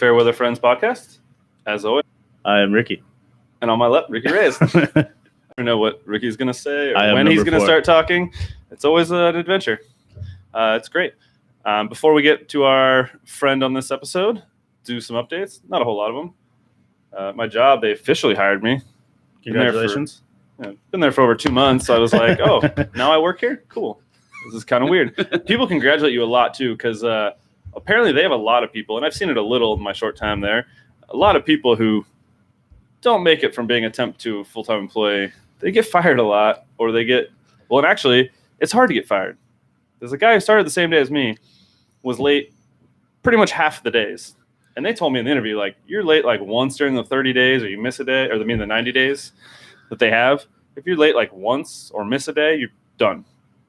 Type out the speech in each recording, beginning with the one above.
Fairweather Friends podcast. As always, I am Ricky. And on my left, Ricky Reyes. I don't know what Ricky's going to say or when he's going to start talking. It's always an adventure. It's great. Before we get to our friend on this episode, do some updates. Not a whole lot of them. My job, they officially hired me. Congratulations. Been there for over 2 months. So I was like, oh, now I work here? Cool. This is kind of weird. People congratulate you a lot, too, because apparently they have a lot of people, and I've seen it a little in my short time there, a lot of people who don't make it from being a temp to a full-time employee. They get fired a lot, or they get – well, and actually, it's hard to get fired. There's a guy who started the same day as me, was late pretty much half of the days. And they told me in the interview, like, you're late like once during the 30 days or you miss a day, or the 90 days that they have. If you're late like once or miss a day, you're done.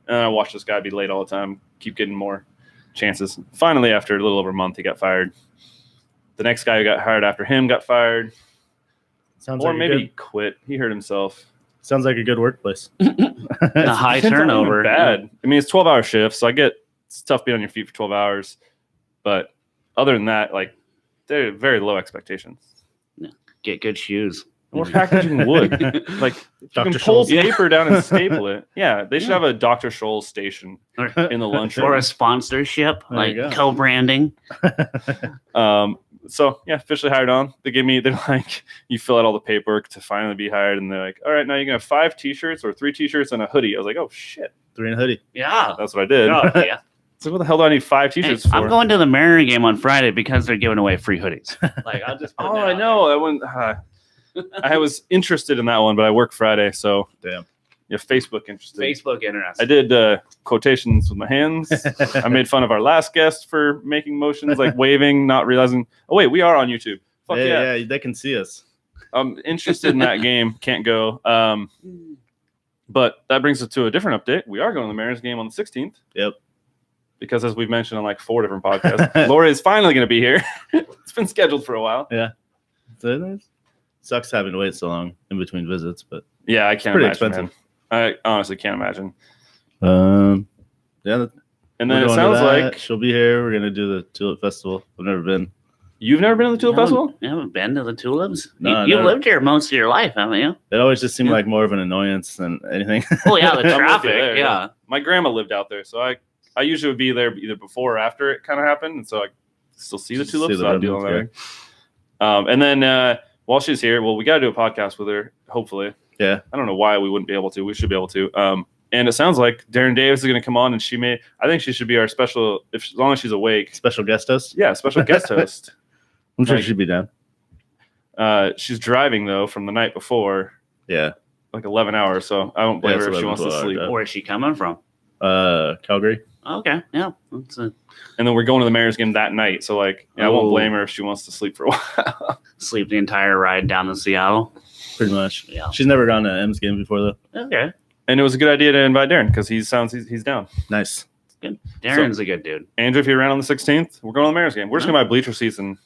And I watched this guy be late all the time, keep getting more chances. Finally, after a little over a month, he got fired. The next guy who got hired after him got fired. Or maybe he quit. He hurt himself. Sounds like a good workplace. A high turnover. Bad. I mean, it's 12-hour shifts, so it's tough being on your feet for 12 hours. But other than that, like, they're very low expectations. Yeah. Get good shoes. We're packaging wood. Like, you can pull paper down and staple it. Yeah, they should have a Dr. Scholl's station in the lunchroom. Or a sponsorship, like co-branding. So, yeah, officially hired on. They're like, you fill out all the paperwork to finally be hired. And they're like, all right, now you're going to have 5 T-shirts or 3 T-shirts and a hoodie. I was like, oh, shit. 3 and a hoodie. Yeah. That's what I did. Oh, yeah. So what the hell do I need 5 T-shirts for? I'm going to the Mariner game on Friday because they're giving away free hoodies. Like, I'll just I know. I went. I was interested in that one, but I work Friday, so damn. Yeah, Facebook interested. Facebook interested. I did quotations with my hands. I made fun of our last guest for making motions like waving, not realizing. Oh wait, we are on YouTube. Fuck yeah, they can see us. I'm interested in that game. Can't go. But that brings us to a different update. We are going to the Mariners game on the 16th. Yep. Because as we've mentioned on like 4 different podcasts, Lori is finally going to be here. It's been scheduled for a while. Yeah. Sucks having to wait so long in between visits, but yeah, I can't imagine. Expensive. I honestly can't imagine. Yeah. And then it sounds like she'll be here. We're gonna do the Tulip Festival. I've never been. You've never been to the Tulip Festival? You haven't been to the Tulips? No, you've lived here most of your life, haven't you? It always just seemed like more of an annoyance than anything. Oh yeah, the traffic. Yeah. My grandma lived out there, so I usually would be there either before or after it kind of happened, and so I still see the tulips. So I'm dealing with that. And then while she's here, well, we got to do a podcast with her, hopefully. Yeah. I don't know why we wouldn't be able to. We should be able to. And it sounds like Darren Davis is going to come on, and I think she should be our special, as long as she's awake. Special guest host? Yeah, special guest host. I'm sure she'd be down. She's driving, though, from the night before. Yeah. Like 11 hours, so I won't blame her if she wants to sleep. Where is she coming from? Calgary. Okay, yeah. And then we're going to the Mariners game that night, so I won't blame her if she wants to sleep for a while. Sleep the entire ride down to Seattle? Pretty much. Yeah. She's never gone to M's game before, though. Okay. And it was a good idea to invite Darren, because he's down. Nice. Good. Darren's a good dude. Andrew, if you're around on the 16th, we're going to the Mariners game. We're just going to buy bleacher seats and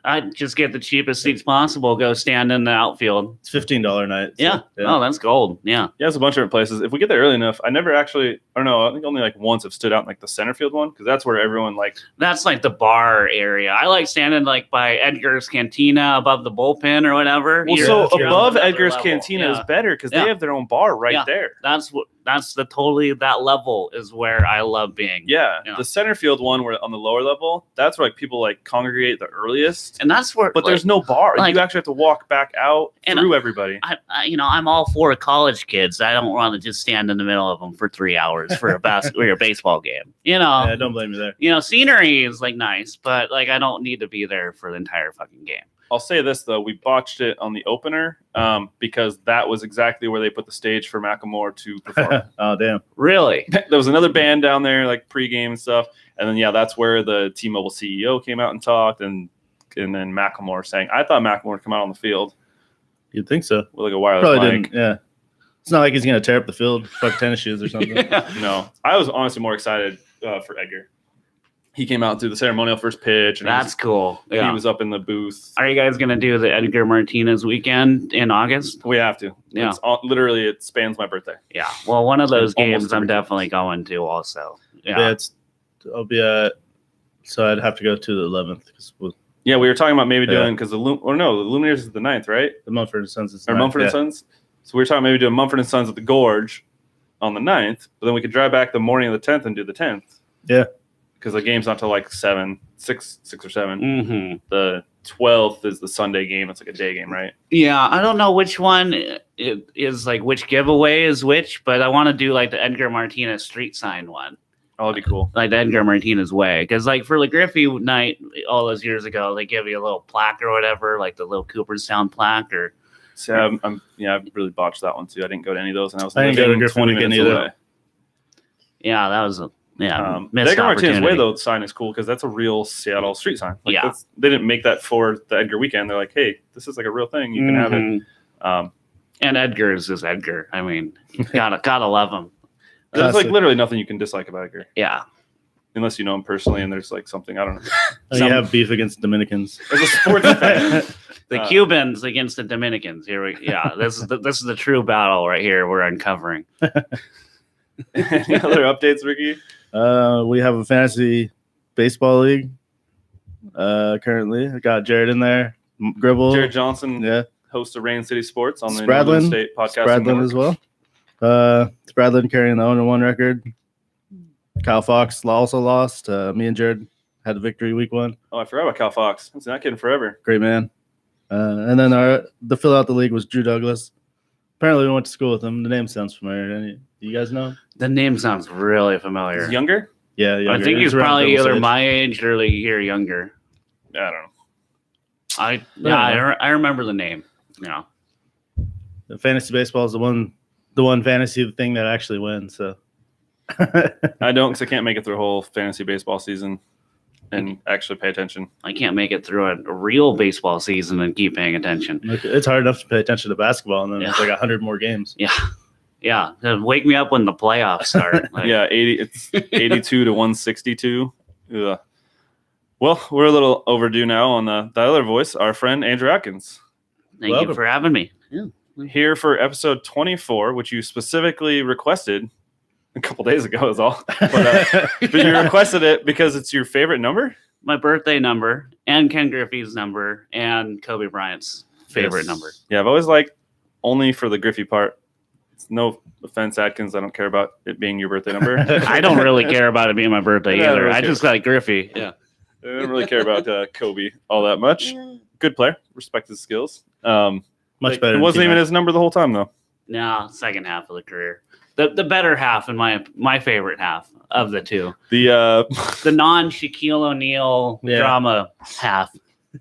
I'd just get the cheapest seats possible. Go stand in the outfield. It's $15 a night. So, yeah. Oh, that's gold. Yeah. Yeah, it's a bunch of different places. If we get there early enough, I never actually, I don't know, I think only like once have stood out in like the center field one, because that's where everyone That's like the bar area. I like standing like by Edgar's Cantina above the bullpen or whatever. Well, so above Edgar's Cantina is better because they have their own bar right there. That's that level is where I love being. Yeah. The center field one where on the lower level, that's where people congregate the earliest. And that's where there's no bar. You actually have to walk back out through everybody. I'm all for college kids. I don't want to just stand in the middle of them for 3 hours for a baseball game. Yeah, don't blame me there. Scenery is nice, but I don't need to be there for the entire fucking game. I'll say this, though. We botched it on the opener because that was exactly where they put the stage for Macklemore to perform. Oh, damn. Really? There was another band down there, pregame and stuff. And then, that's where the T-Mobile CEO came out and talked. And then Macklemore sang. I thought Macklemore would come out on the field. You'd think so. With a wireless Probably mic. Didn't, yeah. It's not like he's going to tear up the field, fuck tennis shoes or something. No. I was honestly more excited for Edgar. He came out through the ceremonial first pitch. And that's cool. Yeah. He was up in the booth. Are you guys going to do the Edgar Martinez weekend in August? We have to. Yeah. It spans my birthday. Yeah. Well, one of those games I'm definitely going to also. Yeah. I'll be so I'd have to go to the 11th. Yeah, we were talking about maybe doing because the Lumineers is the 9th, right? The Mumford and Sons is Or Mumford and Sons. So we were talking maybe doing Mumford and Sons at the Gorge on the 9th, but then we could drive back the morning of the 10th and do the 10th. Yeah. Because the game's not till like 6 or 7. Mm-hmm. The 12th is the Sunday game. It's like a day game, right? Yeah, I don't know which one is like which giveaway is which, but I want to do like the Edgar Martinez street sign one. Oh, that'd be cool. Like the Edgar Martinez way. Because like for the Griffey night all those years ago, they give you a little plaque or whatever, like the little Cooperstown plaque or. See, I've really botched that one too. I didn't go to any of those, and I didn't go to living Griffin 20 weekend minutes either. away. Yeah, that was The missed Edgar Martinez opportunity. Way though sign is cool because that's a real Seattle street sign. Like, Yeah. they didn't make that for the Edgar weekend. They're like, hey, this is like a real thing. You can have it. And Edgar's is Edgar. I mean, you gotta love him. There's like Classic. literally nothing you can dislike about Edgar, Yeah. unless you know him personally and there's like something I don't know. You have beef against Dominicans. As a sports fan, The Cubans against the Dominicans. This is the true battle right here. We're uncovering. any other updates, Ricky? We have a fantasy baseball league currently. I got Jared in there. Gribble. Jared Johnson, Yeah. host of Rain City Sports on the Spradlin. Northern State Podcast Spradlin Network. as well. Spradlin carrying the 0-1 record. Kyle Fox also lost. Me and Jared had a victory week 1. Oh, I forgot about Cal Fox. I haven't seen that kid in forever. Great man. And then the fill out the league was Drew Douglas. Apparently we went to school with him. The name sounds familiar. Do you guys know? The name sounds really familiar. He's younger? Yeah, I younger. think he's around probably Gribble's either age. my age or like a year younger. I don't know. I remember the name. Yeah. The fantasy baseball is the one fantasy thing that actually wins. So I don't because I can't make it through a whole fantasy baseball season and actually pay attention. I can't make it through a real baseball season and keep paying attention. it's hard enough to pay attention to basketball, and then it's Yeah. like 100 more games. Yeah. Wake me up when the playoffs start. Like, Yeah, 80. It's 82 to 162. Ugh. Well, we're a little overdue now on the other voice, our friend Andrew Adkins, Thank Welcome. you for having me. here for episode 24, which you specifically requested a couple days ago, is all. But you requested it because it's your favorite number. My birthday number and Ken Griffey's number and Kobe Bryant's favorite Yes. number. Yeah, I've always liked only for the Griffey part. It's no offense, Adkins. I don't care about it being your birthday number. I don't really care about it being my birthday Yeah, I either. don't I care. just like Griffey. Yeah. I don't really care about Kobe all that much. Good player. Respect his skills. Much better. It wasn't even his number the whole time, though. No, second half of the career. The better half and my favorite half of the two. The non Shaquille O'Neal Yeah. drama half.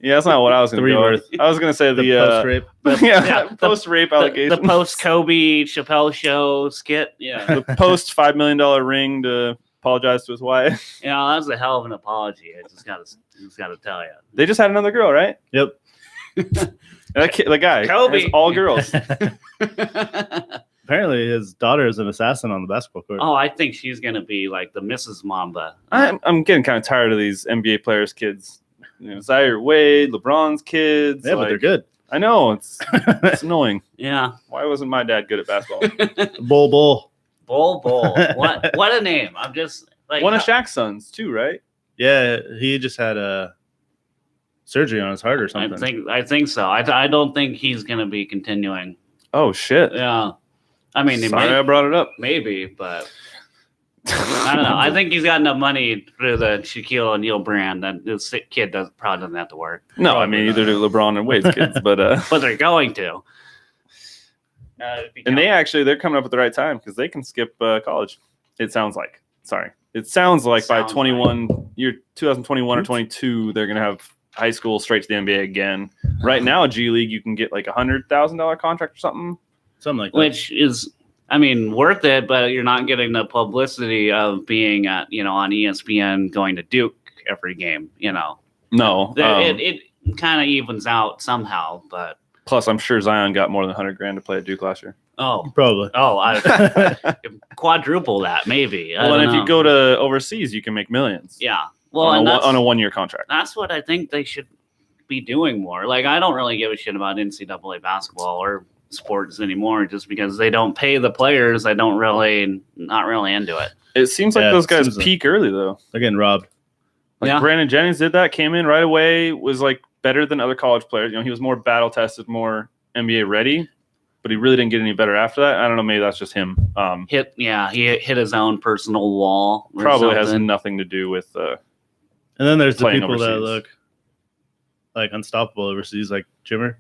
yeah, that's not what I was going The to go rebirth. with. I was going to say the the post rape. yeah, post rape The allegations. post Kobe Chappelle show skit. Yeah. The post $5 million ring to apologize to his wife. You know, that was a hell of an apology. I just gotta tell you. They just had another girl, right? Yep. That kid, the guy, Kobe. has all girls. Apparently, his daughter is an assassin on the basketball court. Oh, I think she's gonna be like the Mrs. Mamba. I'm getting kind of tired of these NBA players' kids. You know, Zaire Wade, LeBron's kids. yeah, but they're like, good. I know it's annoying. Yeah. Why wasn't my dad good at basketball? Bull. Bull. What a name. I'm just like One of Shaq's sons too, right? Yeah, he just had a surgery on his heart or something. I think so. I don't think he's gonna be continuing. Oh shit! Yeah. I mean, Sorry, I brought it up. maybe, but I don't know. I think he's got enough money through the Shaquille O'Neal brand that this kid probably doesn't have to work. No, I mean either do LeBron and Wade's kids, but But they're going to. and they're coming up at the right time because they can skip college. It sounds like. Sorry, it sounds like by Sounds 2021 or 22, they're gonna have high school straight to the NBA again. Right now, G League, you can get like $100,000 contract or something. Something like that. which is, I mean, worth it, but you're not getting the publicity of being at, on ESPN going to Duke every game. No, It kind of evens out somehow, but plus I'm sure Zion got more than $100,000 to play at Duke last year. Probably. I quadruple that maybe. I Well, don't and if know. you go to overseas, you can make millions. yeah, well, on and a, that's, on a 1-year contract. that's what I think they should be doing more. Like, I don't really give a shit about NCAA basketball or sports anymore, just because they don't pay the players. I don't really, not really into it. It seems like Yeah, those it guys seems like- peak early though. They're getting robbed. Like Brandon Jennings did that, came in right away, was like better than other college players. He was more battle tested, more NBA ready, but he really didn't get any better after that. I don't know, maybe that's just him. He hit his own personal wall. Probably has nothing to do with. And then there's the people overseas. that look like unstoppable overseas, like Jimmer.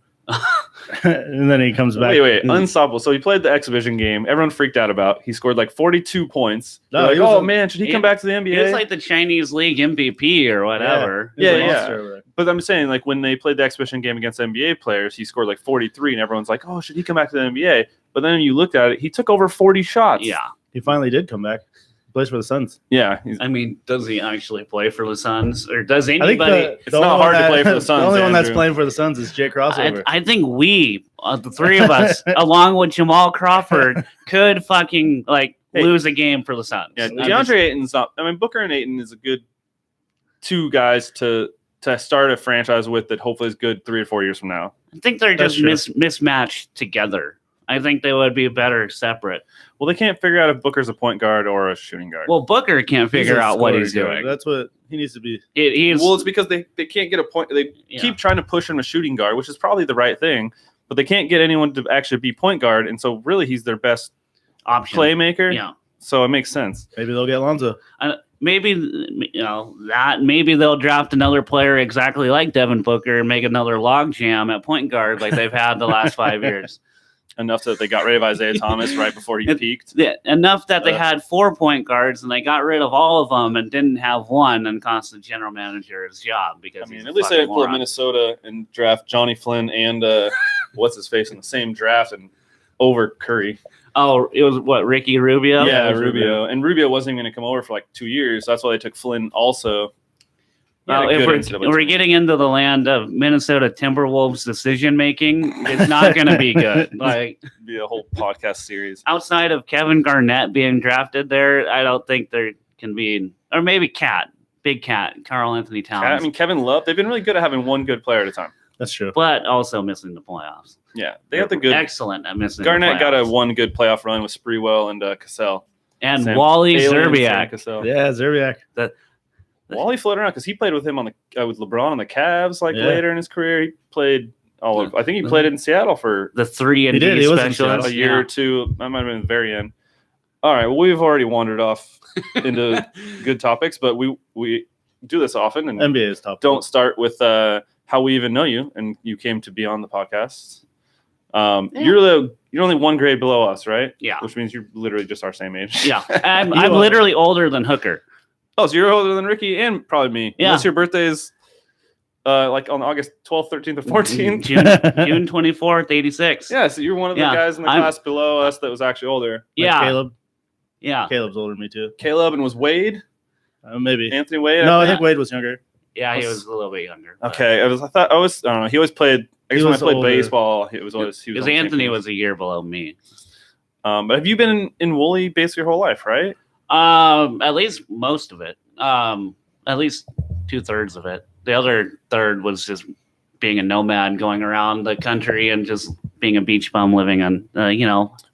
And then he comes back. Wait, unstoppable. So he played the exhibition game. Everyone freaked out about. He scored like 42 points. No, Man, should he come back to the NBA? He was like the Chinese League MVP or whatever. Yeah. But I'm saying, like, when they played the exhibition game against NBA players, he scored like 43, and everyone's like, "Oh, should he come back to the NBA?" But then you looked at it, he took over 40 shots. Yeah, he finally did come back. He plays for the Suns. Yeah, I mean, does he actually play for the Suns, or does anybody? It's not hard to play for the Suns. The only one that's Andrew. playing for the Suns is Jay Crossover. I think we, the three of us, along with Jamal Crawford, could fucking lose a game for the Suns. Yeah, DeAndre Ayton's not. I mean, Booker and Ayton is a good two guys to start a franchise with that hopefully is good 3 or 4 years from now. I think they're just mismatched together. I think they would be better separate. Well, they can't figure out if Booker's a point guard or a shooting guard. Well, Booker can't figure out what he's doing. That's what he needs to be. It's because they can't get a point. They keep trying to push him a shooting guard, which is probably the right thing, but they can't get anyone to actually be point guard, and so really he's their best option playmaker. Yeah. So it makes sense. Maybe they'll get Lonzo. Maybe maybe they'll draft another player exactly like Devin Booker and make another logjam at point guard like they've had the last 5 years. Enough that they got rid of Isaiah Thomas right before he peaked. Yeah, enough that they had 4 point guards and they got rid of all of them and didn't have one and cost the general manager his job because at least they didn't pull Minnesota and draft Johnny Flynn and what's his face in the same draft and over Curry. Oh, it was what, Ricky Rubio? Yeah, Rubio. And Rubio wasn't even going to come over for like 2 years. So that's why they took Flynn also. Well, if we're getting into the land of Minnesota Timberwolves decision making, it's not going to be good. Like, be a whole podcast series. Outside of Kevin Garnett being drafted there, I don't think there can be, or maybe Big Cat, Karl Anthony Towns. Kevin Love. They've been really good at having one good player at a time. That's true. But also missing the playoffs. Yeah, they have the good. Excellent at missing. Garnett got a one good playoff run with Sprewell and Cassell and Wally Zerbiak. Yeah, Zerbiak. Wally floated around because he played with him on the with LeBron on the Cavs later in his career. He played I think he played in Seattle for the 3-and-D specialist a year or two. That might have been the very end. All right, well, we've already wandered off into good topics, but we do this often and NBA is tough. Don't start with how we even know you, and you came to be on the podcast. You're only 1 grade below us, right? Yeah, which means you're literally just our same age. Yeah, I'm literally older than Hooker. Oh, so you're older than Ricky and probably me. Yeah. Unless your birthday is like on August 12th, 13th, or 14th. June 24th, 86. Yeah, so you're one of the guys in the class below us that was actually older. Yeah. Caleb. Yeah. Caleb's older than me, too. Caleb, and was Wade? Maybe. Anthony Wade? No, I think Wade was younger. Yeah, he was a little bit younger. Okay. I don't know. He always played, I guess when I played baseball, he was Anthony was a year below me. But have you been in Woolley basically your whole life, right? At least most of it. At least 2/3 of it. The other third was just being a nomad, going around the country and just being a beach bum living on, La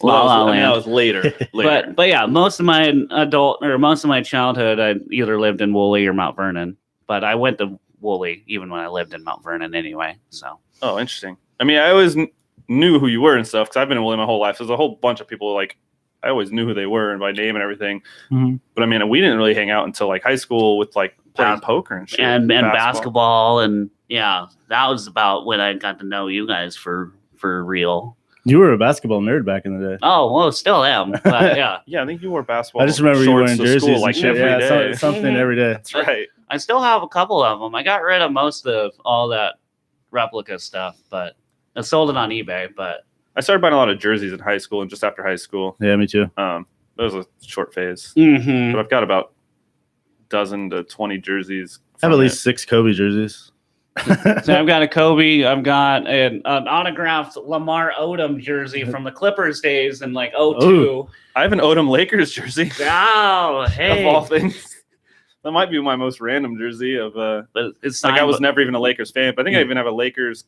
La Land. That was later. But yeah, most of my childhood, I either lived in Woolley or Mount Vernon. But I went to Woolley even when I lived in Mount Vernon anyway. So. Oh, interesting. I mean, I always knew who you were and stuff because I've been in Woolley my whole life. So there's a whole bunch of people I always knew who they were and by name and everything. Mm-hmm. But I mean, we didn't really hang out until high school with playing poker and shit. And basketball. And yeah, that was about when I got to know you guys for real. You were a basketball nerd back in the day. Oh, well, still am. But yeah. Yeah, I think you wore basketball. I just remember you wearing jerseys every day. Something every day. That's right. I still have a couple of them. I got rid of most of all that replica stuff, but I sold it on eBay. But I started buying a lot of jerseys in high school and just after high school. Yeah, me too. That was a short phase. Mm-hmm. But I've got about 12 to 20 jerseys. I have at least 6 Kobe jerseys. So I've got a Kobe. I've got an autographed Lamar Odom jersey from the Clippers days in 02. Ooh, I have an Odom Lakers jersey. Oh, hey. Of all things. That might be my most random jersey of but it's I was never even a Lakers fan, but I think I even have a Lakers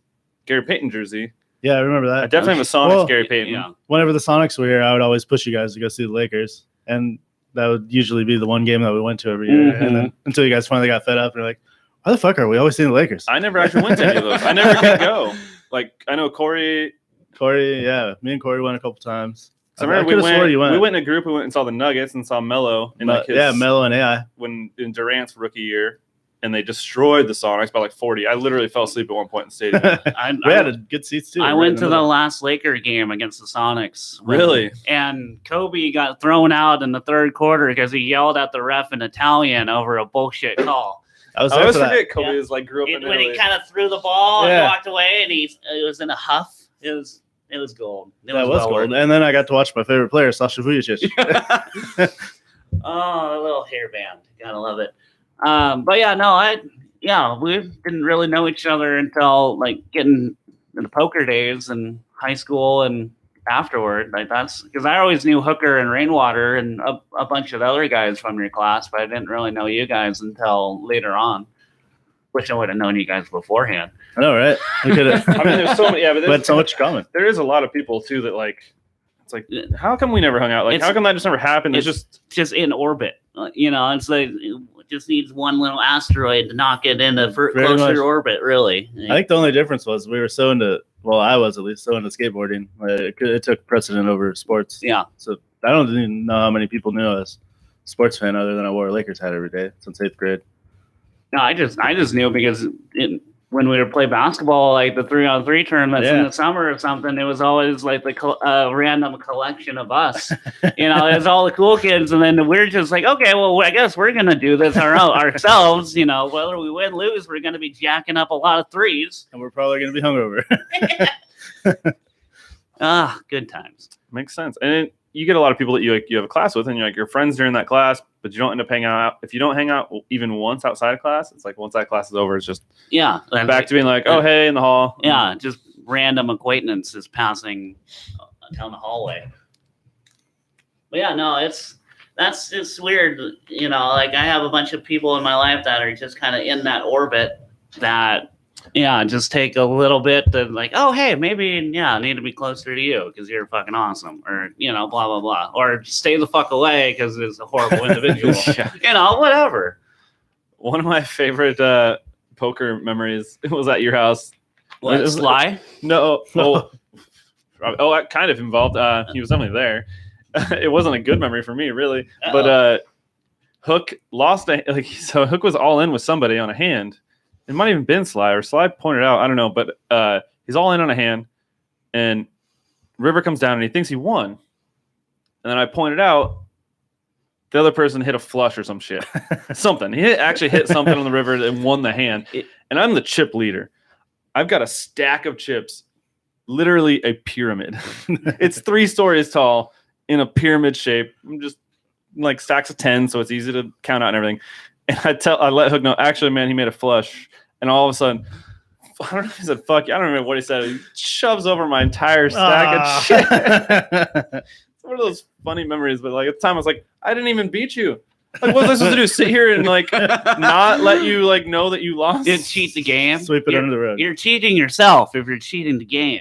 Gary Payton jersey. Yeah, I remember that. I definitely have a Sonics Gary Payton. Yeah. Whenever the Sonics were here, I would always push you guys to go see the Lakers. And that would usually be the one game that we went to every year. And then until you guys finally got fed up and you're like, why the fuck are we always seeing the Lakers? I never actually went to any of those. I never could go. Like, I know Corey, yeah. Me and Corey went a couple times. I remember we went in a group. We went and saw the Nuggets and saw Melo. Melo and AI. When in Durant's rookie year, and they destroyed the Sonics by like 40. I literally fell asleep at one point in the stadium. We had good seats too. I went to the last Laker game against the Sonics. Really? And Kobe got thrown out in the third quarter because he yelled at the ref in Italian over a bullshit call. I always forget Kobe is like grew up in when Italy. he kind of threw the ball and walked away, and it was in a huff. It was gold. It was gold. And then I got to watch my favorite player, Sasha Vujacic. Oh, a little hairband. Gotta love it. But yeah, we didn't really know each other until like getting in the poker days in high school and afterward. Like that's because I always knew Hooker and Rainwater and a bunch of other guys from your class, but I didn't really know you guys until later on. Wish I would have known you guys beforehand. I know, right? We could have. I mean, there's so many. Yeah, but had so much in common. There is a lot of people too that like. It's like, how come we never hung out? Like, how come that just never happened? It's just in orbit. It's like it just needs one little asteroid to knock it into closer orbit. Really, I think the only difference was we were so into. Well, I was at least so into skateboarding. It took precedent over sports. Yeah. So I don't even know how many people knew I was a sports fan other than I wore a Lakers hat every day since 8th grade. No, I just knew because when we would play basketball, like the 3-on-3 tournaments in the summer or something, it was always like the random collection of us. It's all the cool kids, and then we're just like, okay, well, I guess we're gonna do this ourselves. Whether we win, lose, we're gonna be jacking up a lot of threes, and we're probably gonna be hungover. Good times. Makes sense. And you get a lot of people that you have a class with, and you're like your friends during that class, but you don't end up hanging out. If you don't hang out even once outside of class, it's like once that class is over, it's just back to being like, oh, hey, in the hall. Yeah, just random acquaintances passing down the hallway. But yeah, no, it's weird. Like I have a bunch of people in my life that are just kind of in that orbit that. Yeah, just take a little bit to like, oh, hey, maybe, I need to be closer to you because you're fucking awesome. Or, blah, blah, blah. Or stay the fuck away because it's a horrible individual. Whatever. One of my favorite poker memories was at your house. What, Sly? No. That kind of involved. He was definitely there. It wasn't a good memory for me, really. Uh-oh. But Hook lost. So Hook was all in with somebody on a hand. It might have even been Sly, or Sly pointed out. I don't know, but he's all in on a hand, and River comes down, and he thinks he won. And then I pointed out the other person hit a flush or some shit. Something. He actually hit something on the river and won the hand. And I'm the chip leader. I've got a stack of chips, literally a pyramid. It's 3 stories tall in a pyramid shape. I'm just like stacks of 10, so it's easy to count out and everything. And I let Hook know, actually, man, he made a flush. And all of a sudden, I don't know if he said, fuck you. I don't remember what he said. He shoves over my entire stack of shit. It's one of those funny memories. But like at the time, I was like, I didn't even beat you. Like, what was I supposed to do? Sit here and like not let you like know that you lost? Didn't cheat the game. Sweep it under the rug. You're cheating yourself if you're cheating the game.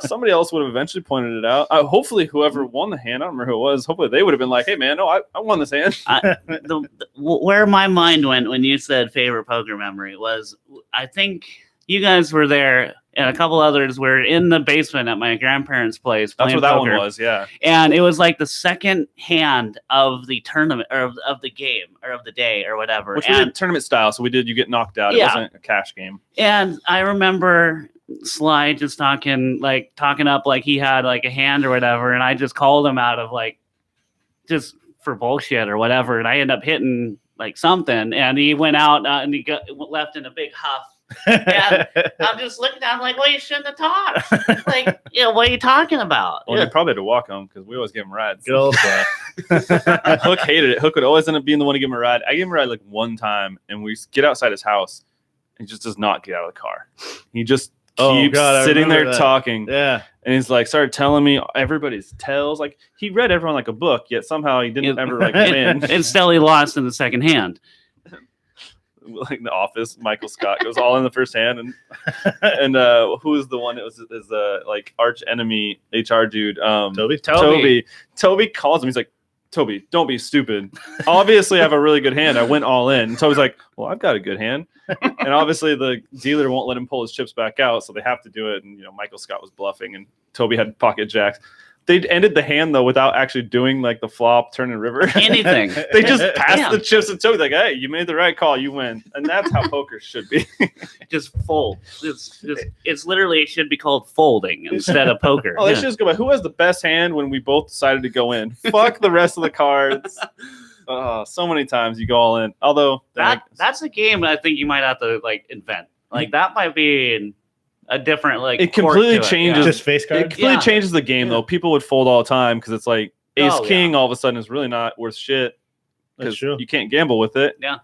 Somebody else would have eventually pointed it out. Hopefully, whoever won the hand, I don't remember who it was. Hopefully, they would have been like, "Hey, man, no, I won this hand." Where my mind went when you said favorite poker memory was, I think you guys were there, and a couple others were in the basement at my grandparents' place. That's what that poker. One was, yeah. And it was like the second hand of the tournament or of the game or of the day or whatever. Which we did tournament style, so you get knocked out. It wasn't a cash game. And I remember Sly just talking up like he had like a hand or whatever, and I just called him out of like just for bullshit or whatever, and I ended up hitting like something, and he went out and he left in a big huff. And I'm just looking at him like, well, you shouldn't have talked. Like, what are you talking about? Well, you probably had to walk home because we always give him rides. Good old Sly. Hook hated it. Hook would always end up being the one to give him a ride. I gave him a ride like one time, and we get outside his house, and he just does not get out of the car. He just keeps sitting there talking. Yeah. And he's like, started telling me everybody's tells. Like, he read everyone like a book, yet somehow he didn't ever like win. And still he lost in the second hand. Like The Office, Michael Scott goes all in the first hand. And who was the one that was his like arch enemy HR dude? Toby. Toby calls him. He's like, Toby, don't be stupid. Obviously, I have a really good hand. I went all in. And Toby's like, well, I've got a good hand. And obviously, the dealer won't let him pull his chips back out, so they have to do it. And, Michael Scott was bluffing, and Toby had pocket jacks. They ended the hand, though, without actually doing, like, the flop, turn, and river. Anything. They just passed the chips to Toby, like, hey, you made the right call. You win. And that's how poker should be. Just fold. It's literally, it should be called folding instead of poker. Oh, they should just go by who has the best hand when we both decided to go in. Fuck the rest of the cards. So many times you go all in. Although that's a game I think you might have to like invent. Like that might be a different like. It completely changes. Just face cards. It completely changes the game though. People would fold all the time because it's like Ace King all of a sudden is really not worth shit because you can't gamble with it. Yeah.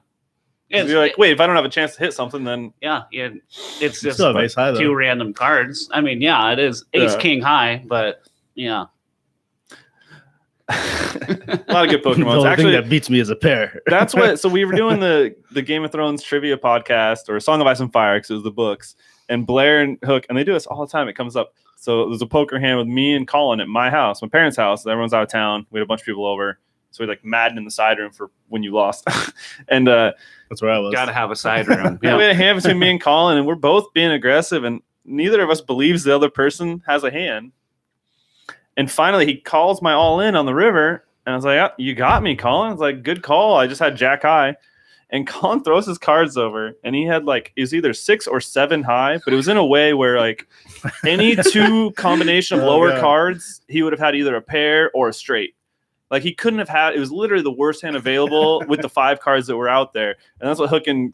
You're like, wait, if I don't have a chance to hit something, then it's just ace high, two random cards. I mean, it is Ace King high, but yeah. A lot of good Pokemon. The only Actually, thing that beats me is a pair. That's what. So we were doing the Game of Thrones trivia podcast or Song of Ice and Fire because it was the books. And Blair and Hook, and they do this all the time. It comes up. So there's a poker hand with me and Colin at my house, my parents' house. Everyone's out of town. We had a bunch of people over. So we like Madden in the side room for when you lost. And that's where I was. Got to have a side room. We had a hand between me and Colin, and we're both being aggressive, and neither of us believes the other person has a hand. And finally, he calls my all in on the river, and I was like, "You got me, Colin." I was like, "Good call." I just had Jack high, and Colin throws his cards over, and he had like it was either 6 or 7 high, but it was in a way where like any two combination of lower cards, he would have had either a pair or a straight. Like he couldn't have had. It was literally the worst hand available with the 5 cards that were out there, and that's what Hook and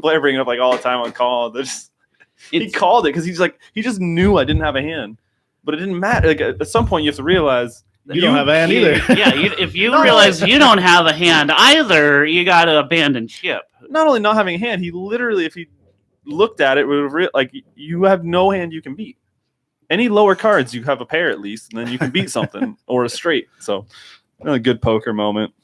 Blair bring it up like all the time on call. He called it because he's like he just knew I didn't have a hand. But it didn't matter. Like at some point, you have to realize you don't have a hand either. If you realize you don't have a hand either, you got to abandon ship. Not only not having a hand, he literally, if he looked at it, would have like you have no hand you can beat. Any lower cards, you have a pair at least, and then you can beat something or a straight. So, a good poker moment.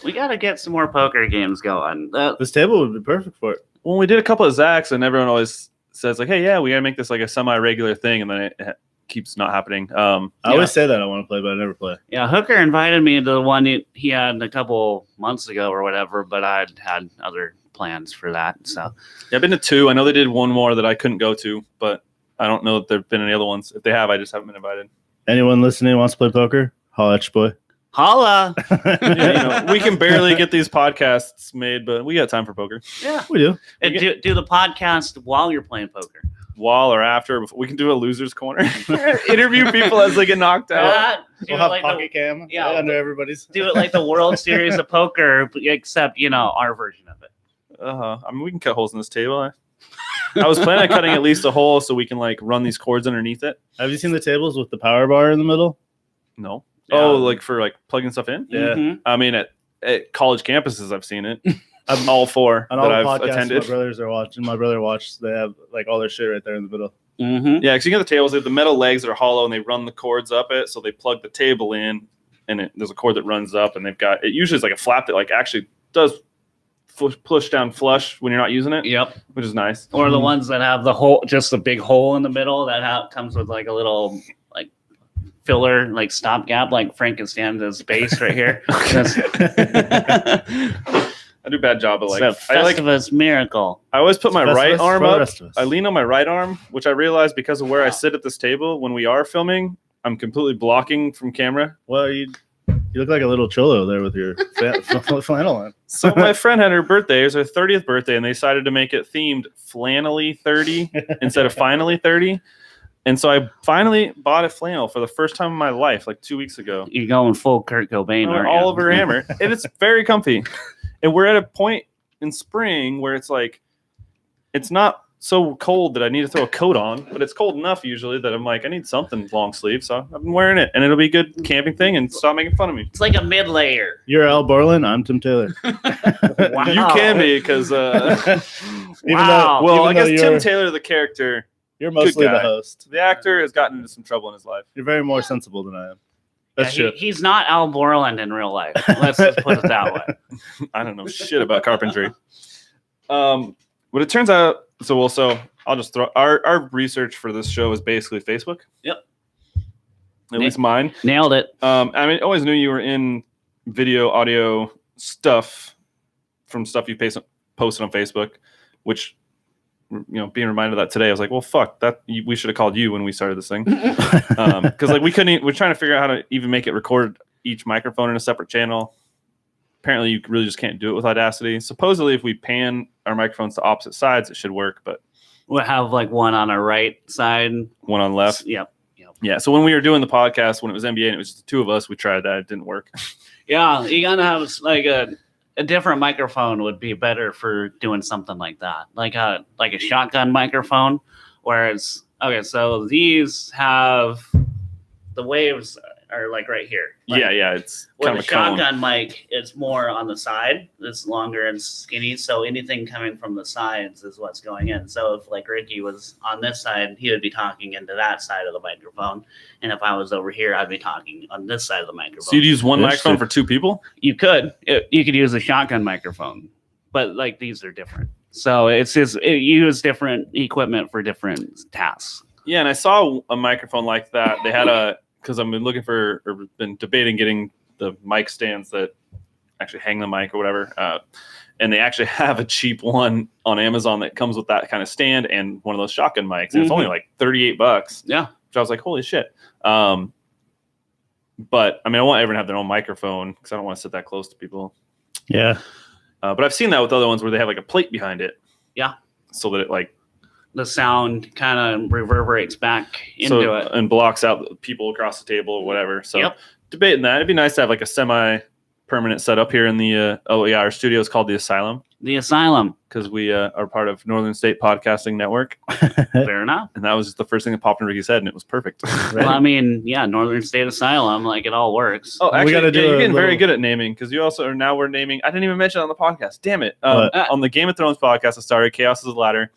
We got to get some more poker games going. This table would be perfect for it. When we did a couple of Zacks, and everyone always says like, "Hey, yeah, we got to make this like a semi-regular thing," and then it keeps not happening. I always say that I want to play, but I never play. Yeah, Hooker invited me to the one he had a couple months ago or whatever, but I had other plans for that. So I've been to 2. I know they did one more that I couldn't go to, but I don't know if there've been any other ones. If they have, I just haven't been invited. Anyone listening wants to play poker? Holla at your boy. Holla! We can barely get these podcasts made, but we got time for poker. Yeah, we do. And do the podcast while you're playing poker. While or after, we can do a loser's corner. Interview people as they get knocked out. We'll have like pocket cam under everybody's. Do it like the World Series of Poker, except our version of it. I mean, we can cut holes in this table. I was planning on cutting at least a hole so we can like run these cords underneath it. Have you seen the tables with the power bar in the middle? No. Yeah. Oh, like for like plugging stuff in? Yeah. Mm-hmm. I mean, at college campuses, I've seen it. I'm all 4 on that all I've podcasts attended. My brothers are watching. My brother watched. They have like all their shit right there in the middle. Mm-hmm. Yeah, because you get the tables. They have the metal legs that are hollow, and they run the cords up it. So they plug the table in, and there's a cord that runs up, and they've got it. Usually, it's like a flap that like actually does push down flush when you're not using it. Yep, which is nice. Or the ones that have the hole, just a big hole in the middle that comes with like a little like filler, like stopgap, like Frankenstein's base right here. I do a bad job of like Festivus miracle. I always put my right arm up. I lean on my right arm, which I realize because of where I sit at this table when we are filming, I'm completely blocking from camera. Well, you look like a little cholo there with your flannel on. So my friend had her birthday. It was her 30th birthday, and they decided to make it themed flannelly 30 instead of finally 30. And so I finally bought a flannel for the first time in my life, like 2 weeks ago. You're going full Kurt Cobain, aren't you? All over Hammer. And it's very comfy. And we're at a point in spring where it's like, it's not so cold that I need to throw a coat on, but it's cold enough usually that I'm like, I need something long sleeve. So I've been wearing it, and it'll be a good camping thing, and stop making fun of me. It's like a mid-layer. You're Al Borland. I'm Tim Taylor. Wow. You can be, because wow. I guess Tim Taylor, the character, you're mostly the host. The actor has gotten into some trouble in his life. You're very more sensible than I am. That's true. He's not Al Borland in real life. Let's just put it that way. I don't know shit about carpentry. But it turns out, so I'll just throw our research for this show is basically Facebook. Yep. At least mine. Nailed it. I mean, I always knew you were in video, audio stuff from stuff you posted on Facebook, which, being reminded of that today, I was like, well, fuck that. We should have called you when we started this thing. Because like we're trying to figure out how to even make it record each microphone in a separate channel. Apparently you really just can't do it with Audacity. Supposedly if we pan our microphones to opposite sides, it should work, but We'll have like one on our right side, one on left. Yep. Yeah. So when we were doing the podcast, when it was NBA and it was just the two of us, we tried that. It didn't work. Yeah, you gotta have like a different microphone would be better for doing something like that, like a shotgun microphone. Whereas, okay, so these have the waves are like right here. Like, yeah. It's with kind a of a cone. shotgun mic, it's more on the side. It's longer and skinny, so anything coming from the sides is what's going in. So if like Ricky was on this side, he would be talking into that side of the microphone, and if I was over here, I'd be talking on this side of the microphone. So you'd use one microphone for two people? You could use a shotgun microphone, but like these are different. So it use different equipment for different tasks. Yeah, and I saw a microphone like that. They had because I've been looking for or been debating getting the mic stands that actually hang the mic or whatever. And they actually have a cheap one on Amazon that comes with that kind of stand and one of those shotgun mics. And it's only like $38. Yeah. Which I was like, holy shit. But I mean, I want everyone to have their own microphone because I don't want to sit that close to people. Yeah. But I've seen that with other ones where they have like a plate behind it. Yeah. So that it like the sound kind of reverberates back into it and blocks out people across the table or whatever. So debating that. It'd be nice to have like a semi-permanent setup here in the our studio is called the Asylum. The Asylum. Because we are part of Northern State Podcasting Network. Fair enough. And that was just the first thing that popped in Ricky's head, and it was perfect. Well, I mean, yeah, Northern State Asylum, like it all works. Oh, actually, gotta do you're getting little... very good at naming because you also are now we're naming. I didn't even mention it on the podcast. Damn it! On the Game of Thrones podcast, I started Chaos is a Ladder.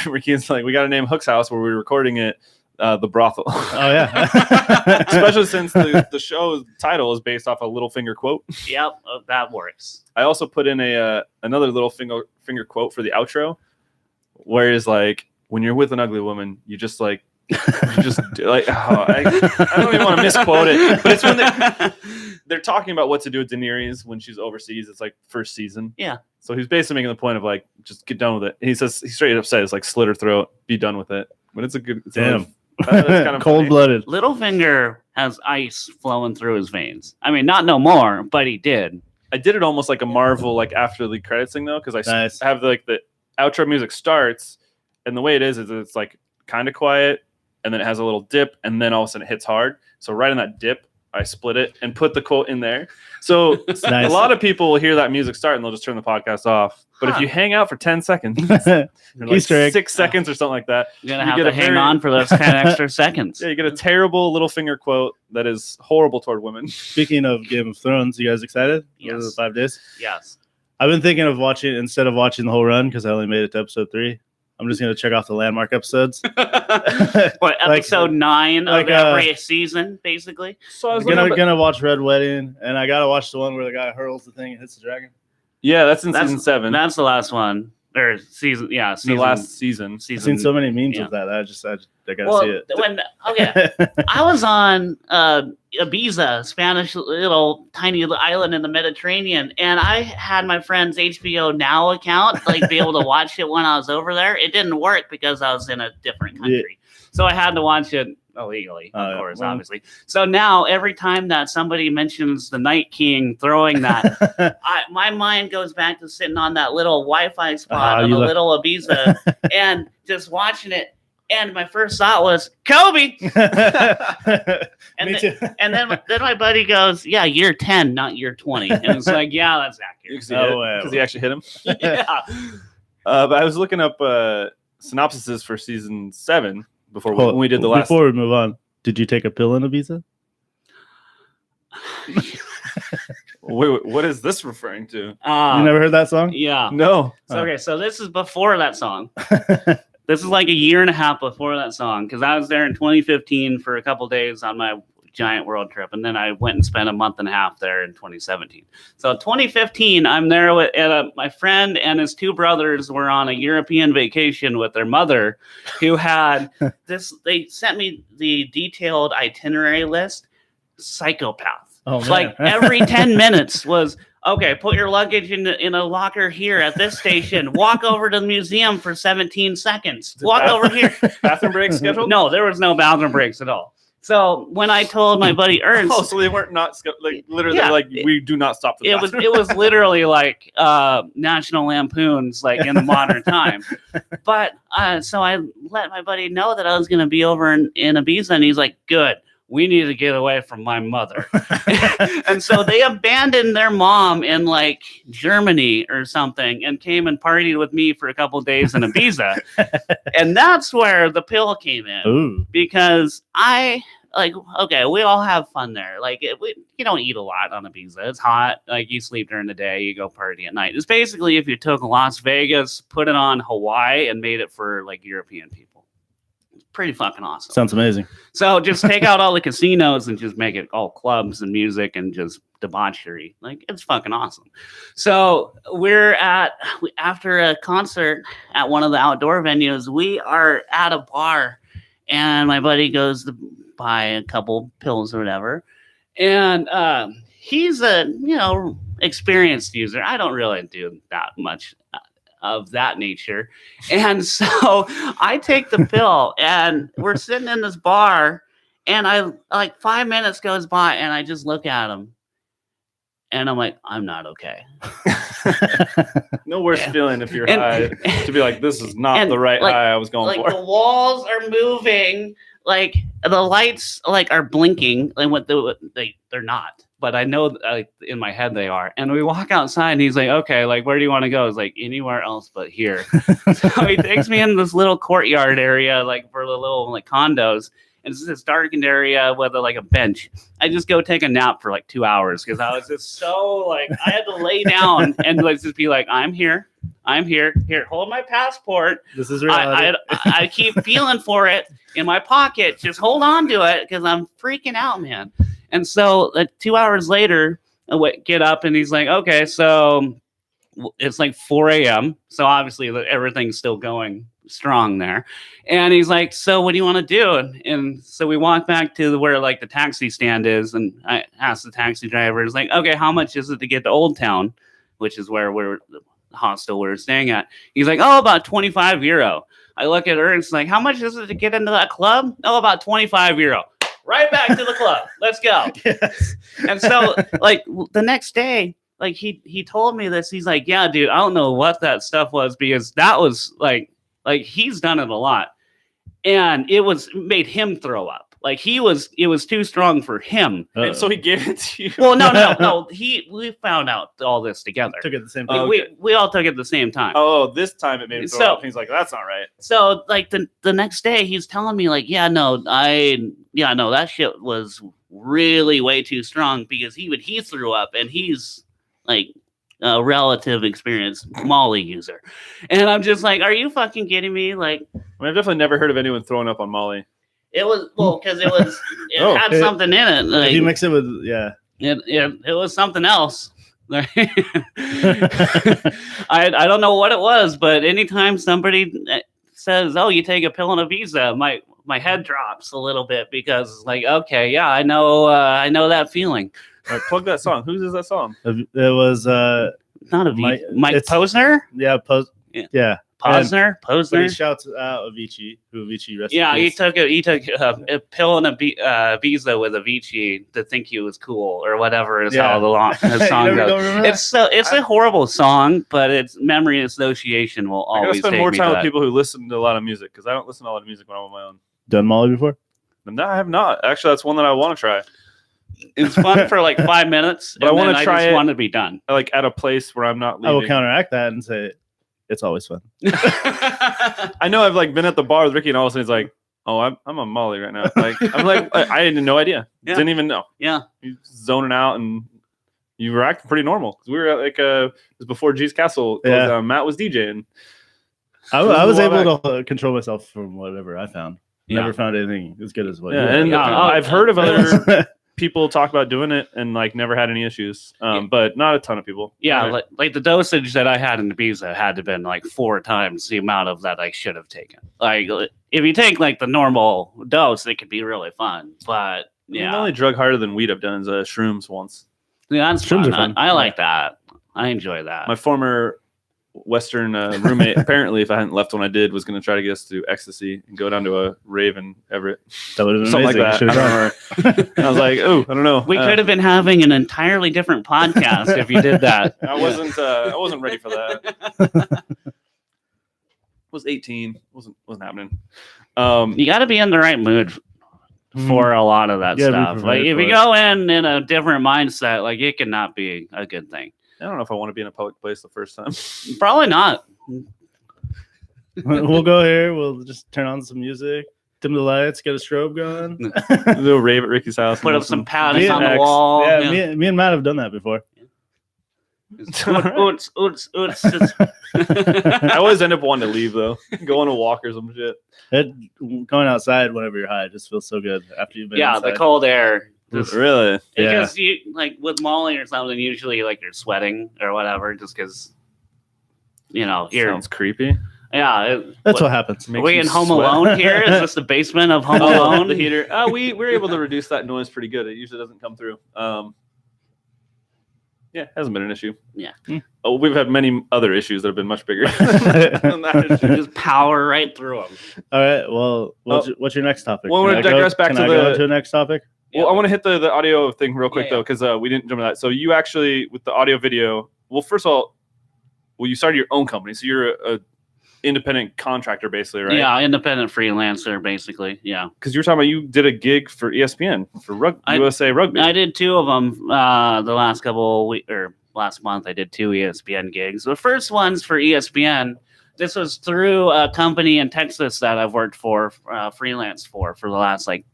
Ricky's like, we got to name Hook's house where we were recording it. The brothel. Oh yeah. Especially since the show's title is based off a Littlefinger quote. Yep, that works. I also put in another Littlefinger quote for the outro, where it's like, when you're with an ugly woman, you just like, I don't even want to misquote it, but it's when they're talking about what to do with Daenerys when she's overseas. It's like first season. Yeah. So he's basically making the point of like, just get done with it. And he straight up says like, slit her throat, be done with it. But it's a good. Damn. That's kind of cold-blooded. Littlefinger has ice flowing through his veins. I mean, not no more, but he did. I did it almost like a Marvel, like after the credits thing though, because I have like the outro music starts, and the way it is it's like kind of quiet, and then it has a little dip, and then all of a sudden it hits hard. So right in that dip, I split it and put the quote in there. So nice. A lot of people will hear that music start and they'll just turn the podcast off. But if you hang out for 10 seconds, like 6 seconds or something like that, you're going to have to hang on for those 10 extra seconds. Yeah, you get a terrible Littlefinger quote that is horrible toward women. Speaking of Game of Thrones, you guys excited? Yes. Was it 5 days? Yes. I've been thinking of watching, instead of watching the whole run, because I only made it to episode 3, I'm just going to check off the landmark episodes. What, episode 9 of every season, basically? So I was gonna watch Red Wedding, and I got to watch the one where the guy hurls the thing and hits the dragon. Yeah, that's in season 7. That's the last one. Or season, yeah. The last season. I've seen so many memes of that. I gotta see it. I was on Ibiza, Spanish little tiny island in the Mediterranean, and I had my friend's HBO Now account, like be able to watch it when I was over there. It didn't work because I was in a different country, so I had to watch it illegally, of course, obviously. So now every time that somebody mentions the Night King throwing that, my mind goes back to sitting on that little Wi-Fi spot on the little Ibiza and just watching it. And my first thought was Kobe. And then my buddy goes, "Yeah, year 10, not year 20." And it's like, yeah, that's accurate. Because he actually hit him. Yeah. But I was looking up synopsises for season 7. When we did the last. Before we move on, did you take a pill in Ibiza? Wait, what is this referring to? You never heard that song? Yeah. No. Okay, so this is before that song. This is like a year and a half before that song, because I was there in 2015 for a couple days on my giant world trip, and then I went and spent a month and a half there in 2017. So 2015, I'm there with my friend and his 2 brothers were on a European vacation with their mother, who had this. They sent me the detailed itinerary list. Psychopath. Oh, man. Like every 10 minutes was, okay, put your luggage in a locker here at this station. Walk over to the museum for 17 seconds. Walk over here. Bathroom break scheduled? No, there was no bathroom breaks at all. So when I told my buddy Ernst, Oh, so they weren't not like literally Yeah. like we do not stop for the bathroom. it was literally like National Lampoons like in the modern time. But so I let my buddy know that I was going to be over in Ibiza, and he's like, "Good, we need to get away from my mother." And so they abandoned their mom in like Germany or something and came and partied with me for a couple of days in Ibiza. And that's where the pill came in. Ooh. Because I like, okay, we all have fun there. Like you don't eat a lot on Ibiza. It's hot. Like you sleep during the day, you go party at night. It's basically if you took Las Vegas, put it on Hawaii, and made it for like European people. It's pretty fucking awesome. Sounds amazing. So just take out all the casinos and just make it all clubs and music and just debauchery. Like it's fucking awesome. So after a concert at one of the outdoor venues, we are at a bar, and my buddy goes to buy a couple pills or whatever, and he's a experienced user. I don't really do that much of that nature. And so I take the pill, and we're sitting in this bar, and I like 5 minutes goes by, and I just look at him, and I'm like, I'm not okay. No worse feeling if you're high to be like, this is not the right like, high I was going like for. The walls are moving, like the lights like are blinking, and they're not. But I know in my head they are. And we walk outside, and he's like, okay, like, where do you want to go? It's like, anywhere else but here. So he takes me in this little courtyard area, like for the little like condos. And it's this darkened area with like a bench. I just go take a nap for like 2 hours because I was just so like, I had to lay down and like just be like, I'm here. Here, hold my passport. This is reality. I keep feeling for it in my pocket. Just hold on to it because I'm freaking out, man. And so 2 hours later, I get up, and he's like, okay, so it's like 4 a.m. So obviously everything's still going strong there. And he's like, so what do you want to do? And so we walk back to where like the taxi stand is. And I asked the taxi driver, it's like, okay, how much is it to get to Old Town, which is where the hostel we're staying at? He's like, oh, about 25 euro. I look at her, and it's like, how much is it to get into that club? Oh, about 25 euro. Right back to the club. Let's go. Yes. And so like the next day, like he told me this. He's like, yeah, dude, I don't know what that stuff was, because that was like he's done it a lot, and it made him throw up. Like it was too strong for him. And so he gave it to you. Well, no. We found out all this together. Took it at the same time. Okay. We all took it at the same time. Oh, this time it made him throw up. He's like, that's not right. So like the next day, he's telling me like, that shit was really way too strong, because he threw up, and he's like a relative experienced Molly user. And I'm just like, are you fucking kidding me? Like, I mean, I've definitely never heard of anyone throwing up on Molly. it was, because it had something in it. Like, If you mix it with, it was something else. I don't know what it was, but anytime somebody says, oh, you take a pill and a visa, my head drops a little bit, because like, okay, yeah, I know that feeling. All right, plug that song. Whose is that song? it was Not a Mike Posner? yeah, Posner? But he shouts out Avicii, who Avicii rested. Yeah, he took a pill and a visa with Avicii to think he was cool or whatever is how the song goes. It's a horrible song, but its memory association will I gotta always spend take more me time to with that. people who listen to a lot of music, because I don't listen to a lot of music when I'm on my own. Done Molly before? No, I have not. Actually, that's one that I want to try. It's fun for like 5 minutes, But I wanna then try just it. want to be done. Like at a place where I'm not leaving. I will counteract that and say it's always fun. I know I've like been at the bar with Ricky, and all of a sudden he's like, "Oh, I'm on Molly right now." Like I'm like, I had no idea. Yeah. Didn't even know. Yeah. You zoning out, and you were acting pretty normal. We were at like it was before G's Castle. Yeah. Matt was DJing. I was able to control myself from whatever I found. Yeah. Never found anything as good as what. Yeah, you and found. I've heard of other people talk about doing it and like never had any issues, but not a ton of people. Yeah, Right. like the dosage that I had in Ibiza had to have been like 4 times the amount of that I should have taken. Like if you take like the normal dose, it could be really fun, but Yeah. The only drug harder than weed I've done is shrooms once. Yeah, that's Shrooms fun. are fun. I like that. I enjoy that. My former Western roommate, apparently, if I hadn't left when I did, was going to try to get us to do ecstasy and go down to a rave in Everett. That would have been Something amazing. like that. I don't know. I was like, oh, I don't know. we could have been having an entirely different podcast if you did that. I wasn't ready for that. Was 18. Wasn't happening. You got to be in the right mood for a lot of that You gotta be stuff. Like prepared if for you it. go in a different mindset, like it cannot be a good thing. I don't know if I want to be in a public place the first time. Probably not. We'll go here. We'll just turn on some music, dim the lights, get a strobe going. Do a rave at Ricky's house. Put up some padding Yeah, on the X. wall. Yeah, me and Matt have done that before. Oots. I always end up wanting to leave though. Go on a walk or some shit. Going outside whenever you're high just feels so good after you've been Yeah, inside. the cold air. Just, Really? because you like with Molly or something, usually like you're sweating or whatever, just because you're Sounds creepy. That's what happens. Are we in Home Alone here? Is this the basement of Home Alone? The heater. We were able to reduce that noise pretty good. It usually doesn't come through. Yeah, hasn't been an issue. Yeah. Oh, we've had many other issues that have been much bigger than that issue. Just power right through them. All right. Well, what's your next topic? Well, we're Can gonna digress back can to I go to the next topic? Well, I want to hit the audio thing real quick Yeah, though, because we didn't jump to that. So you actually, with the audio video, well, first of all, you started your own company, so you're a independent contractor basically, right? Yeah, independent freelancer basically. Yeah. Because you were talking about you did a gig for ESPN for USA Rugby. I did two of them the last couple weeks or last month. I did two ESPN gigs. The first one's for ESPN. This was through a company in Texas that I've worked for, freelance for the last like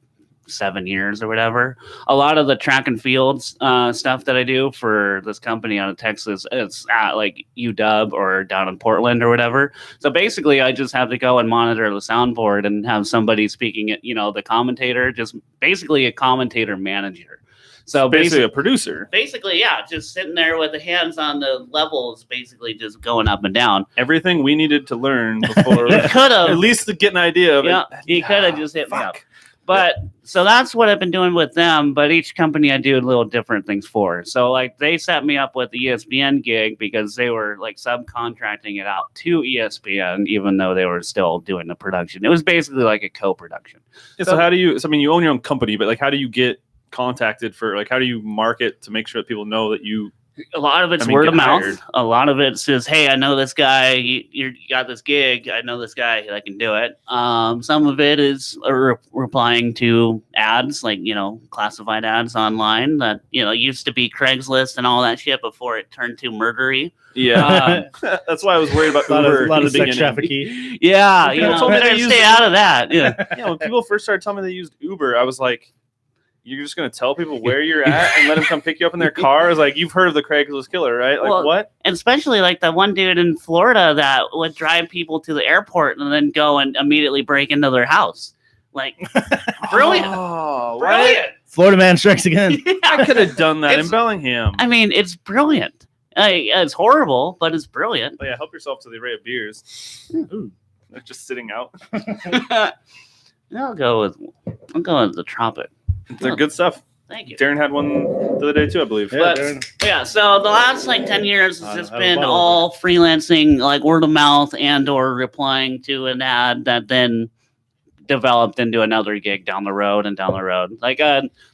7 years or whatever. A lot of the track and field stuff that I do for this company out of Texas, it's at like UW or down in Portland or whatever. So basically, I just have to go and monitor the soundboard and have somebody speaking it, the commentator, just basically a commentator manager. So basically a producer. Basically, yeah, just sitting there with the hands on the levels, basically just going up and down. Everything we needed to learn before, You could have, at least to get an idea of yeah, it. you could have just hit me up. But so that's what I've been doing with them. But each company I do a little different things for. So like they set me up with the ESPN gig because they were like subcontracting it out to ESPN, even though they were still doing the production. It was basically like a co-production. Yeah, so how do you? So, I mean, you own your own company, but like, how do you get contacted for? Like, how do you market to make sure that people know that you? A lot of it's word of mouth. A lot of it's just, hey, I know this guy. You got this gig. I know this guy. I can do it. Some of it is replying to ads, like classified ads online that used to be Craigslist and all that shit before it turned to murdery. Yeah, that's why I was worried about Uber. A lot in of the sex beginning. trafficking. Yeah, told me better they stay out of that. Yeah. When people first started telling me they used Uber, I was like, you're just going to tell people where you're at and let them come pick you up in their car? I was like, you've heard of the Craigslist killer, right? Like, what? And especially like that one dude in Florida that would drive people to the airport and then go and immediately break into their house. Like, brilliant. Oh, Brilliant. Florida man strikes again. I could have done that in Bellingham. I mean, it's brilliant. It's horrible, but it's brilliant. Oh, yeah, help yourself to the array of beers. Ooh. They're just sitting out. I'll go with the Tropic. They're good stuff. Thank you. Darren had one the other day too, I believe. Yeah, Yeah, so the last like 10 years has just have a been bottle all freelancing, like word of mouth and or replying to an ad that then developed into another gig down the road. Like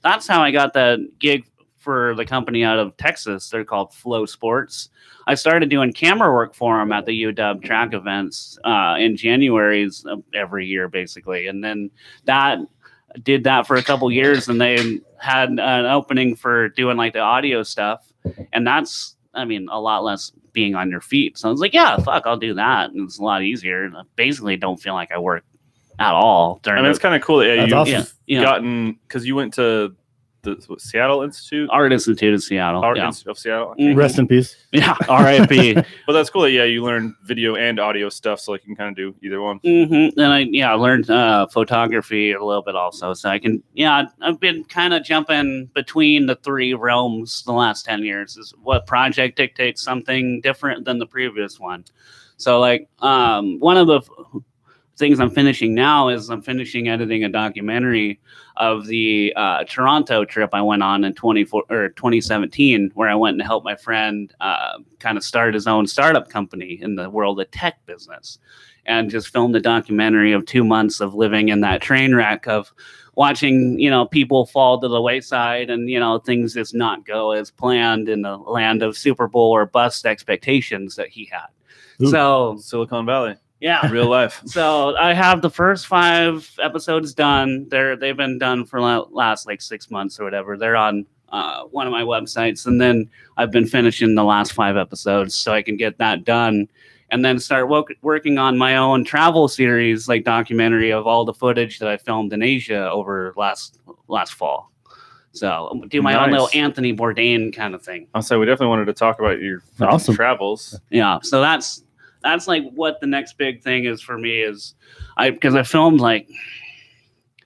that's how I got the gig for the company out of Texas. They're called Flow Sports. I started doing camera work for them at the UW track events in January's of every year, basically. And then did that for a couple years, and they had an opening for doing like the audio stuff. And that's, I mean, a lot less being on your feet. So I was like, yeah, fuck, I'll do that. And it's a lot easier. I basically don't feel like I work at all. I mean, it's kind of cool that That's awesome. gotten, because you went to the Seattle Institute? Art Institute of Seattle. Art Yeah. Institute of Seattle. Mhm. Rest in peace. Yeah, R.I.P. But that's cool that, you learn video and audio stuff, so like you can kind of do either one. Mm-hmm. And I learned photography a little bit also. So I can, I've been kind of jumping between the three realms the last 10 years. Is what project dictates something different than the previous one. So like one of the things I'm finishing now is I'm finishing editing a documentary of the Toronto trip I went on in 2017, where I went and helped my friend kind of start his own startup company in the world of tech business, and just filmed a documentary of 2 months of living in that train wreck of watching, people fall to the wayside and, things just not go as planned in the land of Super Bowl or bust expectations that he had. Ooh. So Silicon Valley, yeah, real life. So I have the first 5 episodes done. They've been done for last like 6 months or whatever. They're on one of my websites, and then I've been finishing the last 5 episodes so I can get that done, and then start working on my own travel series, like documentary of all the footage that I filmed in Asia over last fall. So do my own little Anthony Bourdain kind of thing. I'll say we definitely wanted to talk about your Awesome. travels. Yeah, so that's like what the next big thing is for me is because I filmed like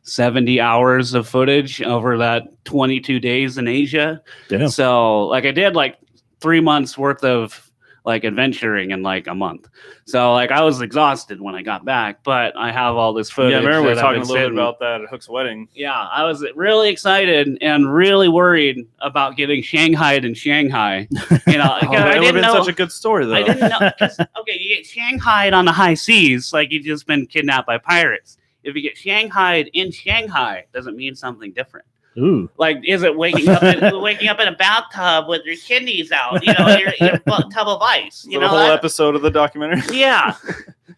70 hours of footage over that 22 days in Asia. Damn. So like I did like 3 months worth of like adventuring in like a month. So like I was exhausted when I got back, but I have all this footage. Yeah, I remember we were that talking I've a been little bit sitting- about that at Hook's wedding. Yeah, I was really excited and really worried about getting shanghaied in Shanghai. You know, Oh, because that I would have didn't been know. such a good story, though. I didn't know. Okay, you get shanghaied on the high seas, like you've just been kidnapped by pirates. If you get shanghaied in Shanghai, doesn't mean something different. Ooh. Like, is it waking up in a bathtub with your kidneys out? You know, your tub of ice. You the know, whole episode of the documentary. yeah.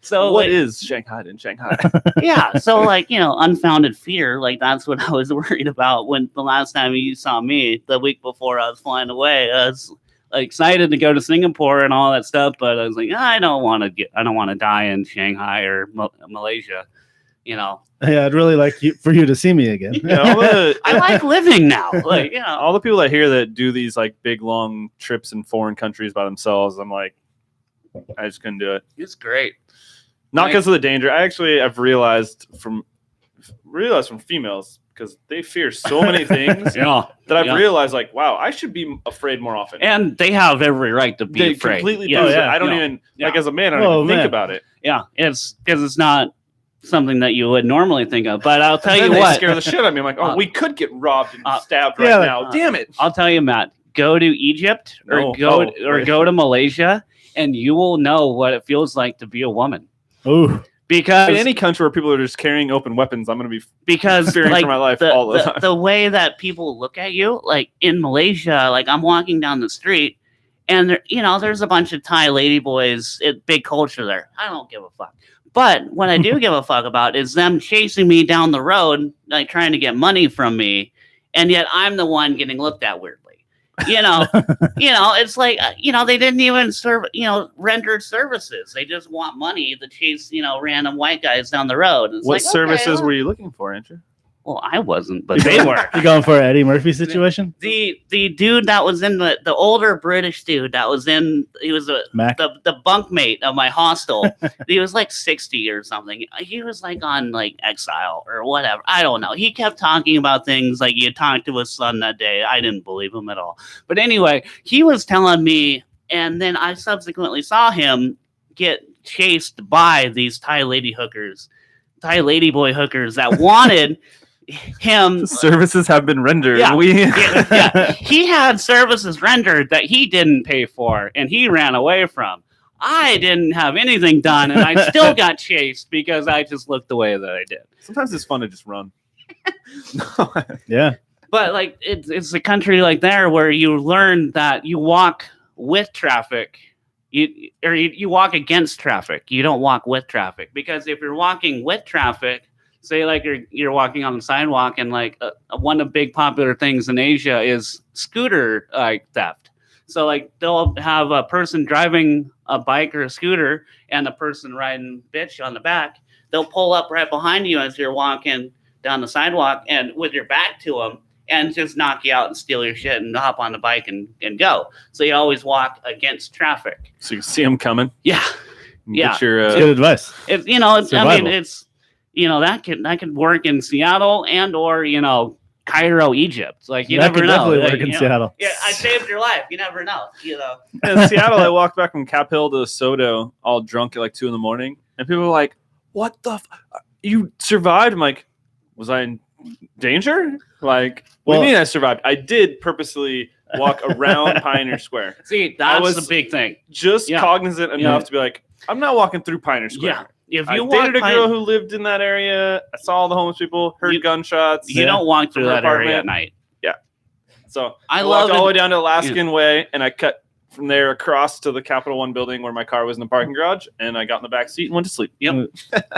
So What like, is Shanghai in Shanghai? yeah. So like, unfounded fear. Like that's what I was worried about when the last time you saw me the week before I was flying away. I was excited to go to Singapore and all that stuff, but I was like, I don't want to die in Shanghai or Malaysia. Yeah, I'd really like for you to see me again. I like living now. Like, all the people that hear that do these like big long trips in foreign countries by themselves, I'm like, I just couldn't do it. it's great. Not Like- because of the danger. I've realized from females, because they fear so many things Yeah. that I've Yeah. realized, like, wow, I should be afraid more often. And they have every right to be They afraid. completely Yeah. do. Oh, but yeah. I don't No. even Yeah. like as a man. I don't Oh, even think man. about it. Yeah. It's because it's not something that you would normally think of. But I'll tell Then you they what. scare the shit out of me. I'm like, oh, we could get robbed and stabbed yeah, right like, now. Damn it. I'll tell you, Matt, go to Egypt or No. go to Malaysia, and you will know what it feels like to be a woman. Ooh. Because In any country where people are just carrying open weapons, I'm going to be fearing like for my life the, all the time. the way that people look at you, like in Malaysia, like I'm walking down the street, and there's a bunch of Thai lady boys. Big culture there. I don't give a fuck. But what I do give a fuck about is them chasing me down the road, like trying to get money from me, and yet I'm the one getting looked at weirdly. It's like they didn't even render services. They just want money to chase random white guys down the road. It's What like, okay, services well- were you looking for, Andrew? Well, I wasn't, but they were. You going for an Eddie Murphy situation? The dude that was in the older British dude that was in, he was Mac? the bunkmate of my hostel. He was like 60 or something. He was like on like Exile or whatever. I don't know. He kept talking about things like he had talked to his son that day. I didn't believe him at all. But anyway, he was telling me, and then I subsequently saw him get chased by these Thai lady boy hookers that wanted him. Services have been rendered. Yeah. We Yeah. He had services rendered that he didn't pay for and he ran away from. I didn't have anything done and I still got chased because I just looked the way that I did. Sometimes it's fun to just run. Yeah. But like it's a country like there where you learn that you walk with traffic. You walk against traffic. You don't walk with traffic, because if you're walking with traffic, say like you're walking on the sidewalk, and like one of the big popular things in Asia is scooter theft. So like they'll have a person driving a bike or a scooter and a person riding bitch on the back. They'll pull up right behind you as you're walking down the sidewalk and with your back to them, and just knock you out and steal your shit and hop on the bike and go. So you always walk against traffic. So you see them coming. Yeah. Yeah. Get your, It's good advice. It's I mean, Survival. it's that could work in Seattle and or Cairo, Egypt. Like you That never could know. definitely Like, work in Seattle. Yeah, I saved your life. You never know. in Seattle, I walked back from Cap Hill to Soto all drunk at like 2 a.m, and people were like, what the? You survived? I'm like, was I in danger? Like, what do you mean I survived? I did purposely walk around Pioneer Square. See, that's the big thing. Just cognizant enough to be like, I'm not walking through Pioneer Square. Yeah. If I you dated a girl who lived in that area. I saw all the homeless people, heard gunshots. You don't walk through that area at night. Yeah. So I walked all the way down to Alaskan Way, and I cut from there across to the Capital One building where my car was in the parking garage, and I got in the back seat and went to sleep. Yep.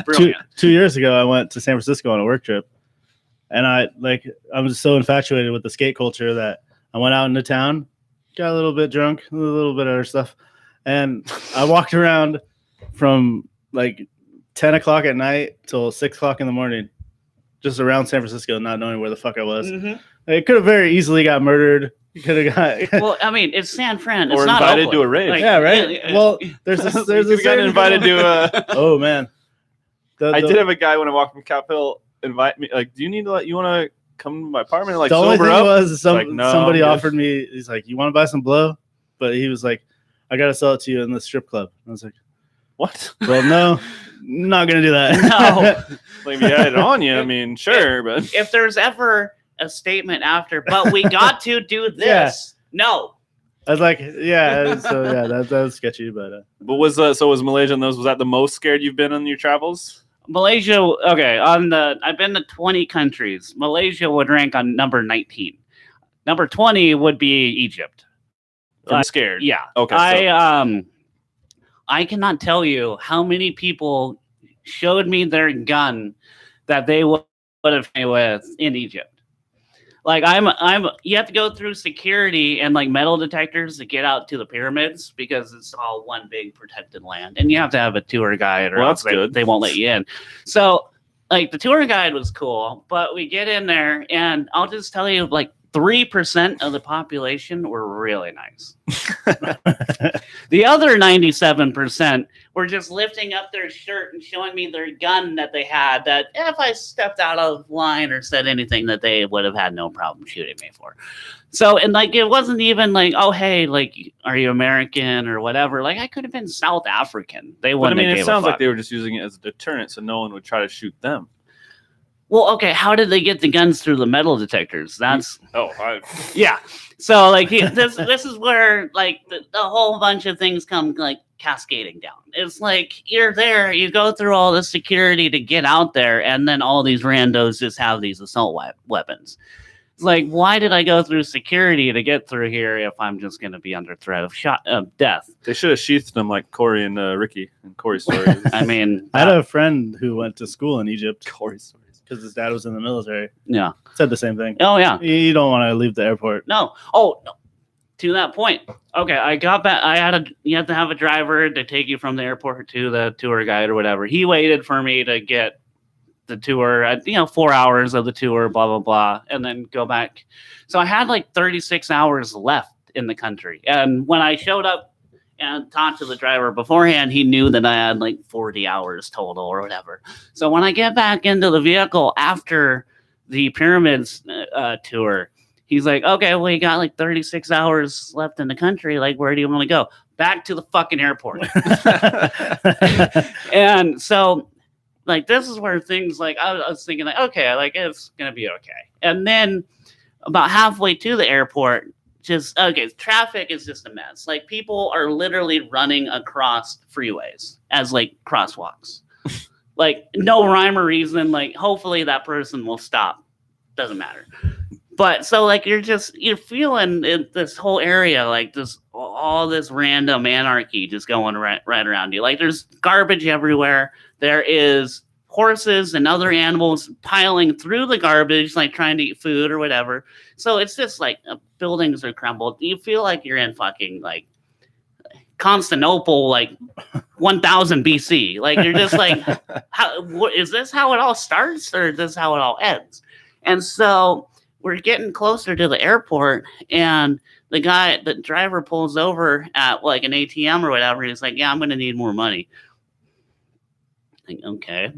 Brilliant. 2 years ago, I went to San Francisco on a work trip, and I was so infatuated with the skate culture that I went out into town, got a little bit drunk, a little bit of other stuff, and I walked around from like 10 o'clock at night till 6 o'clock in the morning, just around San Francisco, not knowing where the fuck I was. Mm-hmm. It could have very easily got murdered. You could have got well, I mean, it's San Fran. It's or not invited Oakland. to a rave. Like, yeah, right. Well, there's gotten invited to a. Oh man, I did have a guy when I walked from Cap Hill invite me. Like, do you need to you want to come to my apartment? And, like, the only thing up? was No, somebody offered me. He's like, "You want to buy some blow?" But he was like, "I gotta sell it to you in the strip club." And I was like, "What? Well, no, not gonna do that." No, like, if you had it on you, I mean, sure, but if there's ever a statement after, but we got to do this. No. I was like, yeah. So yeah, that was sketchy, but was Malaysia and those? Was that the most scared you've been on your travels? Malaysia, okay. I've been to 20 countries. Malaysia would rank on number 19. Number 20 would be Egypt. I'm scared. Yeah. Okay. I cannot tell you how many people showed me their gun that they would have with in Egypt. Like you have to go through security and like metal detectors to get out to the pyramids because it's all one big protected land, and you have to have a tour guide or else they won't let you in. So like the tour guide was cool, but we get in there and I'll just tell you, like 3% of the population were really nice. The other 97% were just lifting up their shirt and showing me their gun that they had, that if I stepped out of line or said anything that they would have had no problem shooting me for. So, and like, it wasn't even like, oh, hey, like, are you American or whatever? Like, I could have been South African. They wouldn't have gave a fuck. It sounds like they were just using it as a deterrent so no one would try to shoot them. Well, okay, how did they get the guns through the metal detectors? That's yeah. So like this is where like the whole bunch of things come like cascading down. It's like you're there, you go through all the security to get out there, and then all these randos just have these assault weapons. It's like, why did I go through security to get through here if I'm just going to be under threat of death? They should have sheathed them like Corey and Ricky and Corey's stories. I mean, I had a friend who went to school in Egypt. Corey's stories. Because his dad was in the military. Yeah. Said the same thing. Oh, yeah. You don't want to leave the airport. No. Oh, no. To that point. Okay, I got back. You have to have a driver to take you from the airport to the tour guide or whatever. He waited for me to get the tour, 4 hours of the tour, blah, blah, blah, and then go back. So I had like 36 hours left in the country. And when I showed up and talked to the driver beforehand, he knew that I had like 40 hours total or whatever. So when I get back into the vehicle after the pyramids tour, he's like, okay, well, you got like 36 hours left in the country. Like, where do you want to go? Back to the fucking airport. And so like, this is where things like, I was thinking like, okay, like it's going to be okay. And then about halfway to the airport, traffic is just a mess. Like, people are literally running across freeways as like crosswalks. Like, no rhyme or reason. Like, hopefully that person will stop. Doesn't matter. But so like you're feeling this whole area like all this random anarchy just going right around you. Like, there's garbage everywhere. There is horses and other animals piling through the garbage, like trying to eat food or whatever. So it's just like buildings are crumbled. You feel like you're in fucking like Constantinople, like 1000 BC. Like, you're just like, is this how it all starts, or is this how it all ends? And so we're getting closer to the airport, and the driver pulls over at like an ATM or whatever. He's like, yeah, I'm going to need more money. Like, okay,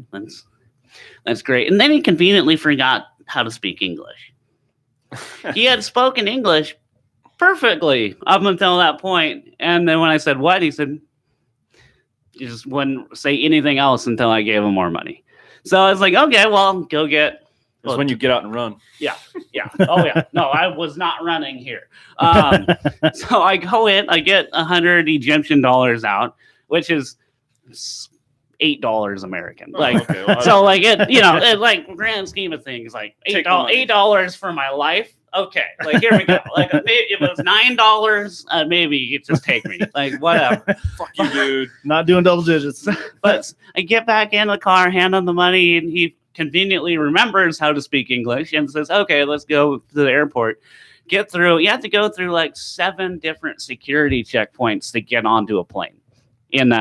that's great. And then he conveniently forgot how to speak English. He had spoken English perfectly up until that point. And then when I said, what? He said, he just wouldn't say anything else until I gave him more money. So I was like, okay, well, go get. It's when you get out and run. Yeah. Oh yeah. No, I was not running here. So I go in, I get 100 Egyptian dollars out, which is $8 American. Like, okay, well, so like it, you know, it, like grand scheme of things, like Take the money. $8 for my life. Okay, like here we go. Like maybe if it was $9, maybe you just take me. Like whatever. Fuck you, dude. Not doing double digits. But I get back in the car, hand him the money, and he conveniently remembers how to speak English and says, okay, let's go to the airport. Get through. You have to go through like 7 different security checkpoints to get onto a plane in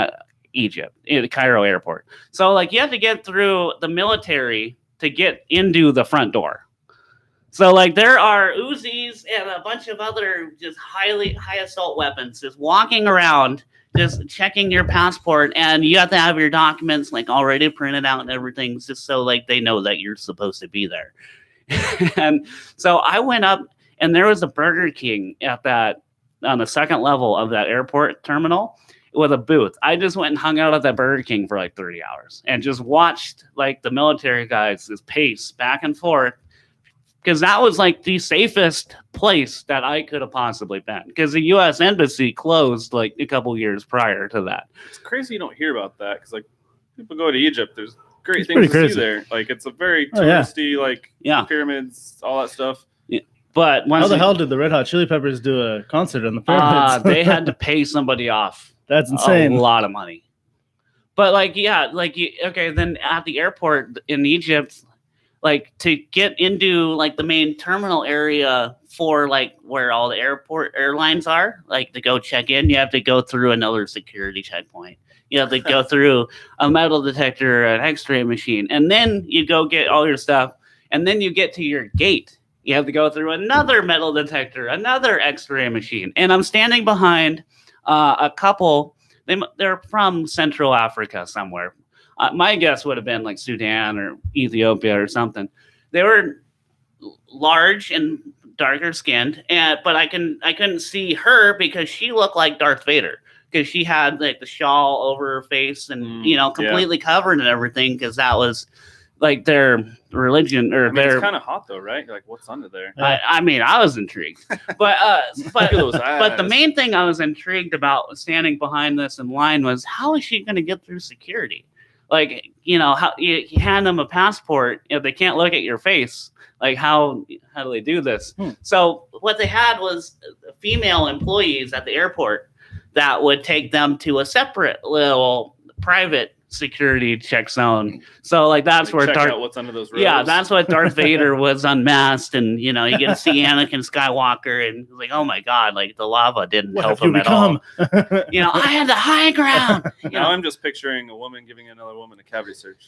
Egypt, in the Cairo airport. So like you have to get through the military to get into the front door. So like there are Uzis and a bunch of other just high assault weapons just walking around, just checking your passport, and you have to have your documents like already printed out and everything, just so like they know that you're supposed to be there. And so I went up, and there was a Burger King on the second level of that airport terminal with a booth. I just went and hung out at that Burger King for like 30 hours and just watched like the military guys just pace back and forth. Because that was like the safest place that I could have possibly been. Because the U.S. Embassy closed like a couple years prior to that. It's crazy you don't hear about that because like people go to Egypt. There's great things to see there. Like it's a very touristy, pyramids, all that stuff. Yeah. But how the hell did the Red Hot Chili Peppers do a concert in the pyramids? They had to pay somebody off. That's insane. A lot of money. But then at the airport in Egypt, like to get into like the main terminal area for like where all the airlines are, like to go check in, you have to go through another security checkpoint. You have to go through a metal detector, an X-ray machine, and then you go get all your stuff, and then you get to your gate. You have to go through another metal detector, another X-ray machine, and I'm standing behind a couple. They're from Central Africa somewhere. My guess would have been like Sudan or Ethiopia or something. They were large and darker skinned, but I couldn't see her because she looked like Darth Vader because she had like the shawl over her face and completely covered and everything because that was like their religion or their. It's kind of hot though, right? Like what's under there? I mean, I was intrigued, but the main thing I was intrigued about standing behind this in line was how is she going to get through security? Like, how you hand them a passport if they can't look at your face. Like, how do they do this? So what they had was female employees at the airport that would take them to a separate little private security check zone. So like that's where check out what's under those robes. Yeah, that's what Darth Vader was unmasked, and you get to see Anakin Skywalker, and like, oh my god, like the lava didn't help him at all. I had the high ground. Now I'm just picturing a woman giving another woman a cavity search.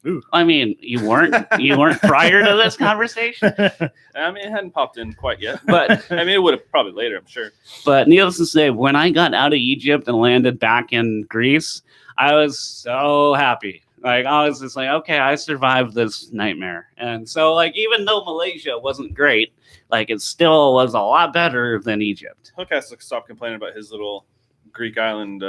Ooh. I mean, you weren't prior to this conversation. I mean, it hadn't popped in quite yet, but I mean, it would have probably later, I'm sure. But needless to say, when I got out of Egypt and landed back in Greece, I was so happy. Like I was just like, okay, I survived this nightmare. And so like, even though Malaysia wasn't great, like it still was a lot better than Egypt. Hook has to stop complaining about his little Greek island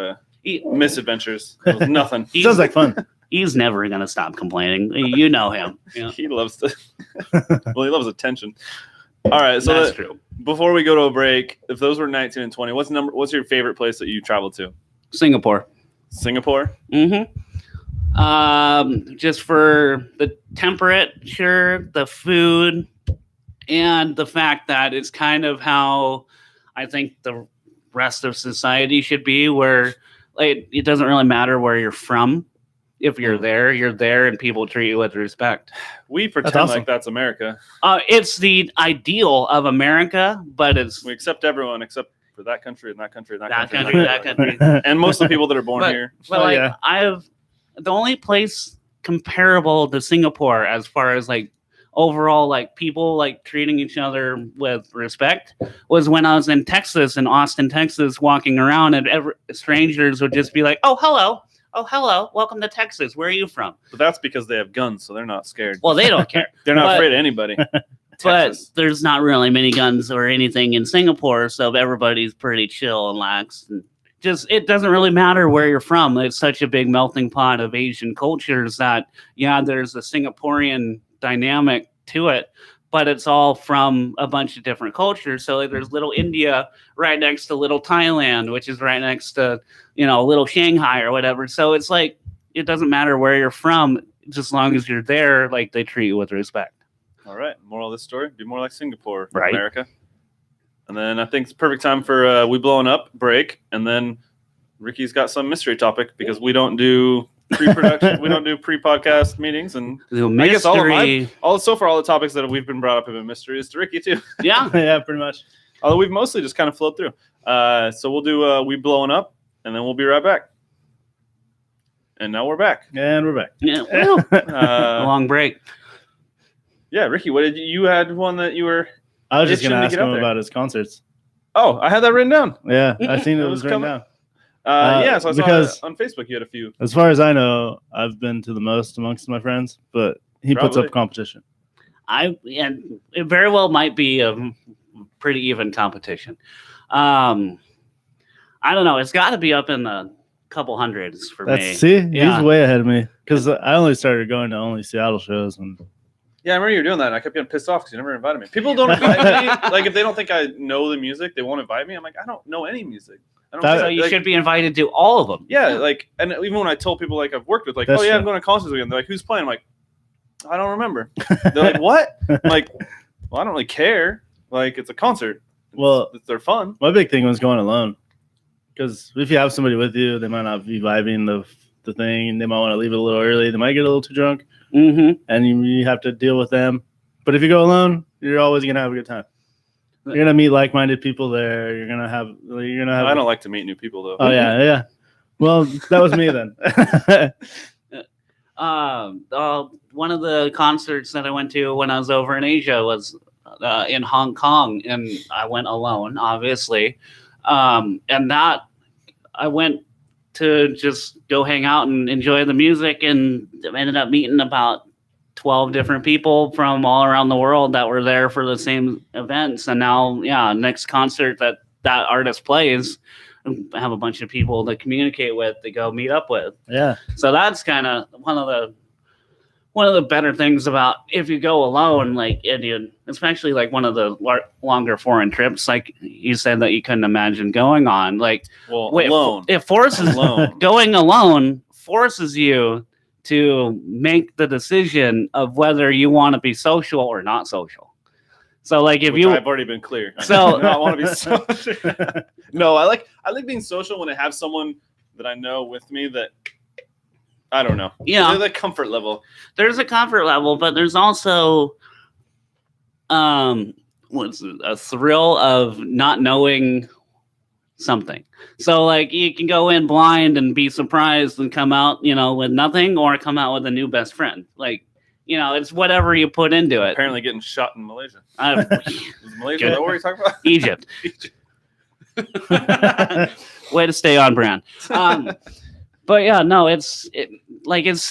misadventures. It was nothing. Sounds like fun. He's never going to stop complaining. You know him. Yeah. He loves to. Well, he loves attention. All right, so that's true. Before we go to a break, if those were 19 and 20, what's your favorite place that you traveled to? Singapore. Singapore? Mm-hmm. Just for the temperature, the food, and the fact that it's kind of how I think the rest of society should be, where like it doesn't really matter where you're from. If you're there, and people treat you with respect. We pretend like that's America. It's the ideal of America, but we accept everyone except for that country and that country and that country. And most of the people that are born here. But I have the only place comparable to Singapore as far as like overall like people like treating each other with respect was when I was in Texas, in Austin, Texas, walking around, and strangers would just be like, "Oh, hello. Oh, hello. Welcome to Texas. Where are you from?" But that's because they have guns, so they're not scared. Well, they don't care. They're not afraid of anybody. But there's not really many guns or anything in Singapore, so everybody's pretty chill and lax and just it doesn't really matter where you're from. It's such a big melting pot of Asian cultures that there's a Singaporean dynamic to it, but it's all from a bunch of different cultures. So like there's little India right next to little Thailand, which is right next to little Shanghai or whatever. So it's like it doesn't matter where you're from, just as long as you're there, like they treat you with respect. All right. Moral of this story: be more like Singapore, Right. America. And then I think it's perfect time for we blowing up break, and then Ricky's got some mystery topic because we don't do pre-production, we don't do pre-podcast meetings, and I guess all the topics that we've been brought up have been mysteries to Ricky too. Yeah, yeah, pretty much. Although we've mostly just kind of flowed through. So we'll do we blowing up, and then we'll be right back. And now we're back. And we're back. Yeah, well, a long break. Yeah, Ricky, what did you had one that you were? I was just itching gonna to ask get up him there. about his concerts. Oh, I had that written down. Yeah, I seen it It was was written coming. down. Yeah, so I saw because- it on Facebook. You had a few. As far as I know, I've been to the most amongst my friends, but he puts Probably. up competition. And it very well might be a pretty even competition. I don't know. It's got to be up in the couple hundreds for me. See, Yeah. he's way ahead of me because I only started going to only Seattle shows, and Yeah, I remember you were doing that, and I kept getting pissed off because you never invited me. People don't invite me. Like, if they don't think I know the music, they won't invite me. I'm like, I don't know any music. I don't That- So think- you like, should be invited to all of them. Yeah, like, and even when I told people, like, I've worked with, like, That's oh, yeah, true. I'm going to concerts again. They're like, who's playing? I'm like, I don't remember. They're like, what? I'm like, well, I don't really care. Like, it's a concert. Well, They're fun. my big thing was going alone because if you have somebody with you, they might not be vibing the thing. They might want to leave it a little early. They might get a little too drunk, Mm-hmm. and you have to deal with them. But if you go alone, you're always gonna have a good time. You're gonna meet like-minded people there. You're gonna have. I don't like to meet new people, though. Oh yeah. Well, that was me then. One of the concerts that I went to when I was over in Asia was in Hong Kong, and I went alone, obviously. And that I went to just go hang out and enjoy the music, and ended up meeting about 12 different people from all around the world that were there for the same events. And now, next concert that artist plays, I have a bunch of people to communicate with, to go meet up with. Yeah. So that's kind of one of the better things about if you go alone, like Indian, especially like one of the longer foreign trips, like you said that you couldn't imagine going on. Like, Well, alone. It forces Alone. going alone forces you to make the decision of whether you want to be social or not social. So like if Which I've already been clear. So- I want to be social. No, I like being social when I have someone that I know with me that I don't know. Yeah. They're the comfort level. there's a comfort level, but there's also a thrill of not knowing something. So like you can go in blind and be surprised and come out, with nothing, or come out with a new best friend. Like, it's whatever you put into it. Apparently getting shot in Malaysia. Uh, Is Malaysia that what you're talking about? Egypt. Way to stay on brand. But yeah, no, it's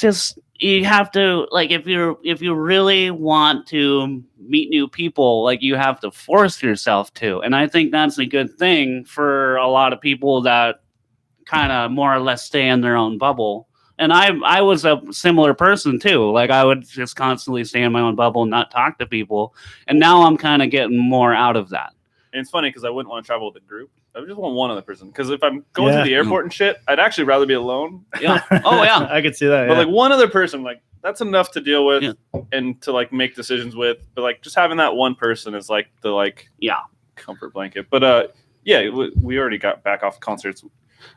just you have to, like, if you really want to meet new people, like, you have to force yourself to. And I think that's a good thing for a lot of people that kind of more or less stay in their own bubble. And I was a similar person too. Like, I would just constantly stay in my own bubble and not talk to people. And now I'm kind of getting more out of that. And it's funny because I wouldn't want to travel with a group. I would just want one other person. Because if I'm going Yeah. to the airport and shit, I'd actually rather be alone. Yeah. Oh yeah. I could see that. But yeah. like one other person, like that's enough to deal with Yeah. and to like make decisions with. But like just having that one person is like the Yeah. comfort blanket. But yeah, we already got back off concerts.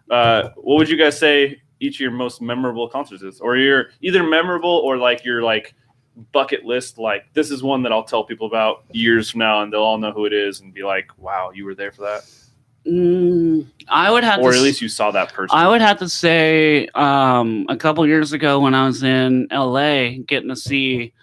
What would you guys say each of your most memorable concerts is, or your either memorable or like your like bucket list? Like this is one that I'll tell people about years from now, and they'll all know who it is and be like, "Wow, you were there for that," I would have or to at least you saw that person. I would have to say a couple years ago when I was in LA getting to see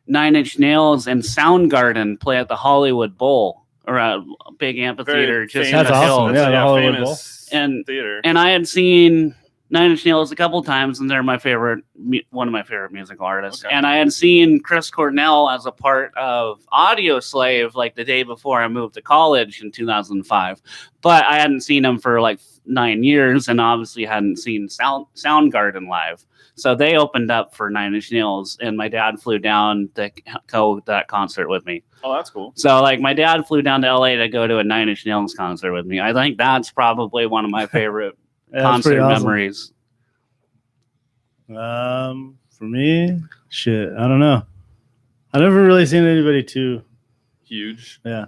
Nine Inch Nails and Soundgarden play at the Hollywood Bowl, or a big amphitheater Very just famous- in That's the awesome. hills. Yeah, the Hollywood famous And- theater. And I had seen Nine Inch Nails a couple times, and they're my favorite, one of my favorite musical artists. Okay. And I had seen Chris Cornell as a part of Audio Slave like the day before I moved to college in 2005, but I hadn't seen him for like 9 years, and obviously hadn't seen Soundgarden live. So they opened up for Nine Inch Nails, and my dad flew down to go to that concert with me. Oh, that's cool. So like my dad flew down to LA to go to a Nine Inch Nails concert with me. I think that's probably one of my favorite concert memories. For me, shit, I don't know. I never really seen anybody too Huge. Yeah.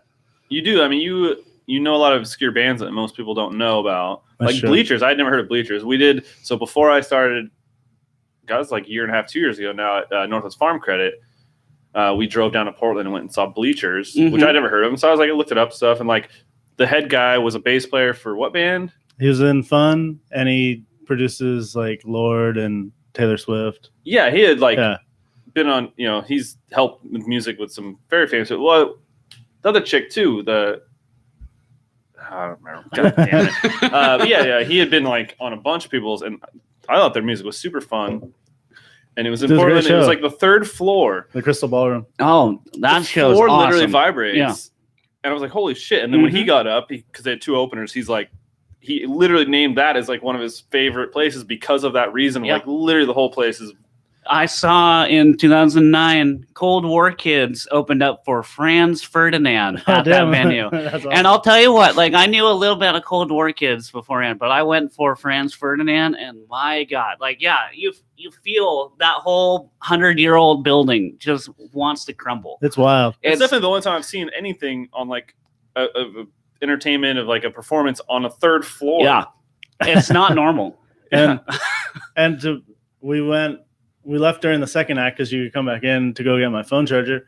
You do. I mean, you know a lot of obscure bands that most people don't know about. That's like true. Bleachers. I'd never heard of Bleachers. We did. So before I started, guys, like a year and a half, 2 years ago now at Northwest Farm Credit, we drove down to Portland and went and saw Bleachers, which I'd never heard of. So I was like, I looked it up stuff, and like the head guy was a bass player for what band? He was in Fun, and he produces like Lord and Taylor Swift. Yeah, he had like been on. He's helped with music with some very famous. Well, the other chick too. I don't remember. God damn it. But yeah, he had been like on a bunch of people's, and I thought their music was super fun. And it was in Portland. It was like the third floor. The Crystal Ballroom. Oh, that show's floor awesome. literally vibrates. Yeah. And I was like, holy shit. And then when he got up, because they had two openers, he's like, he literally named that as like one of his favorite places because of that reason. Yeah. Like literally the whole place is. I saw in 2009, Cold War Kids opened up for Franz Ferdinand at that venue. Awesome. And I'll tell you what, like I knew a little bit of Cold War Kids beforehand, but I went for Franz Ferdinand, and my God, like, yeah, you feel that whole 100-year-old building just wants to crumble. It's wild. It's definitely the only time I've seen anything on like a entertainment of like a performance on a third floor. Yeah, it's not normal. And we left during the second act because you could come back in to go get my phone charger.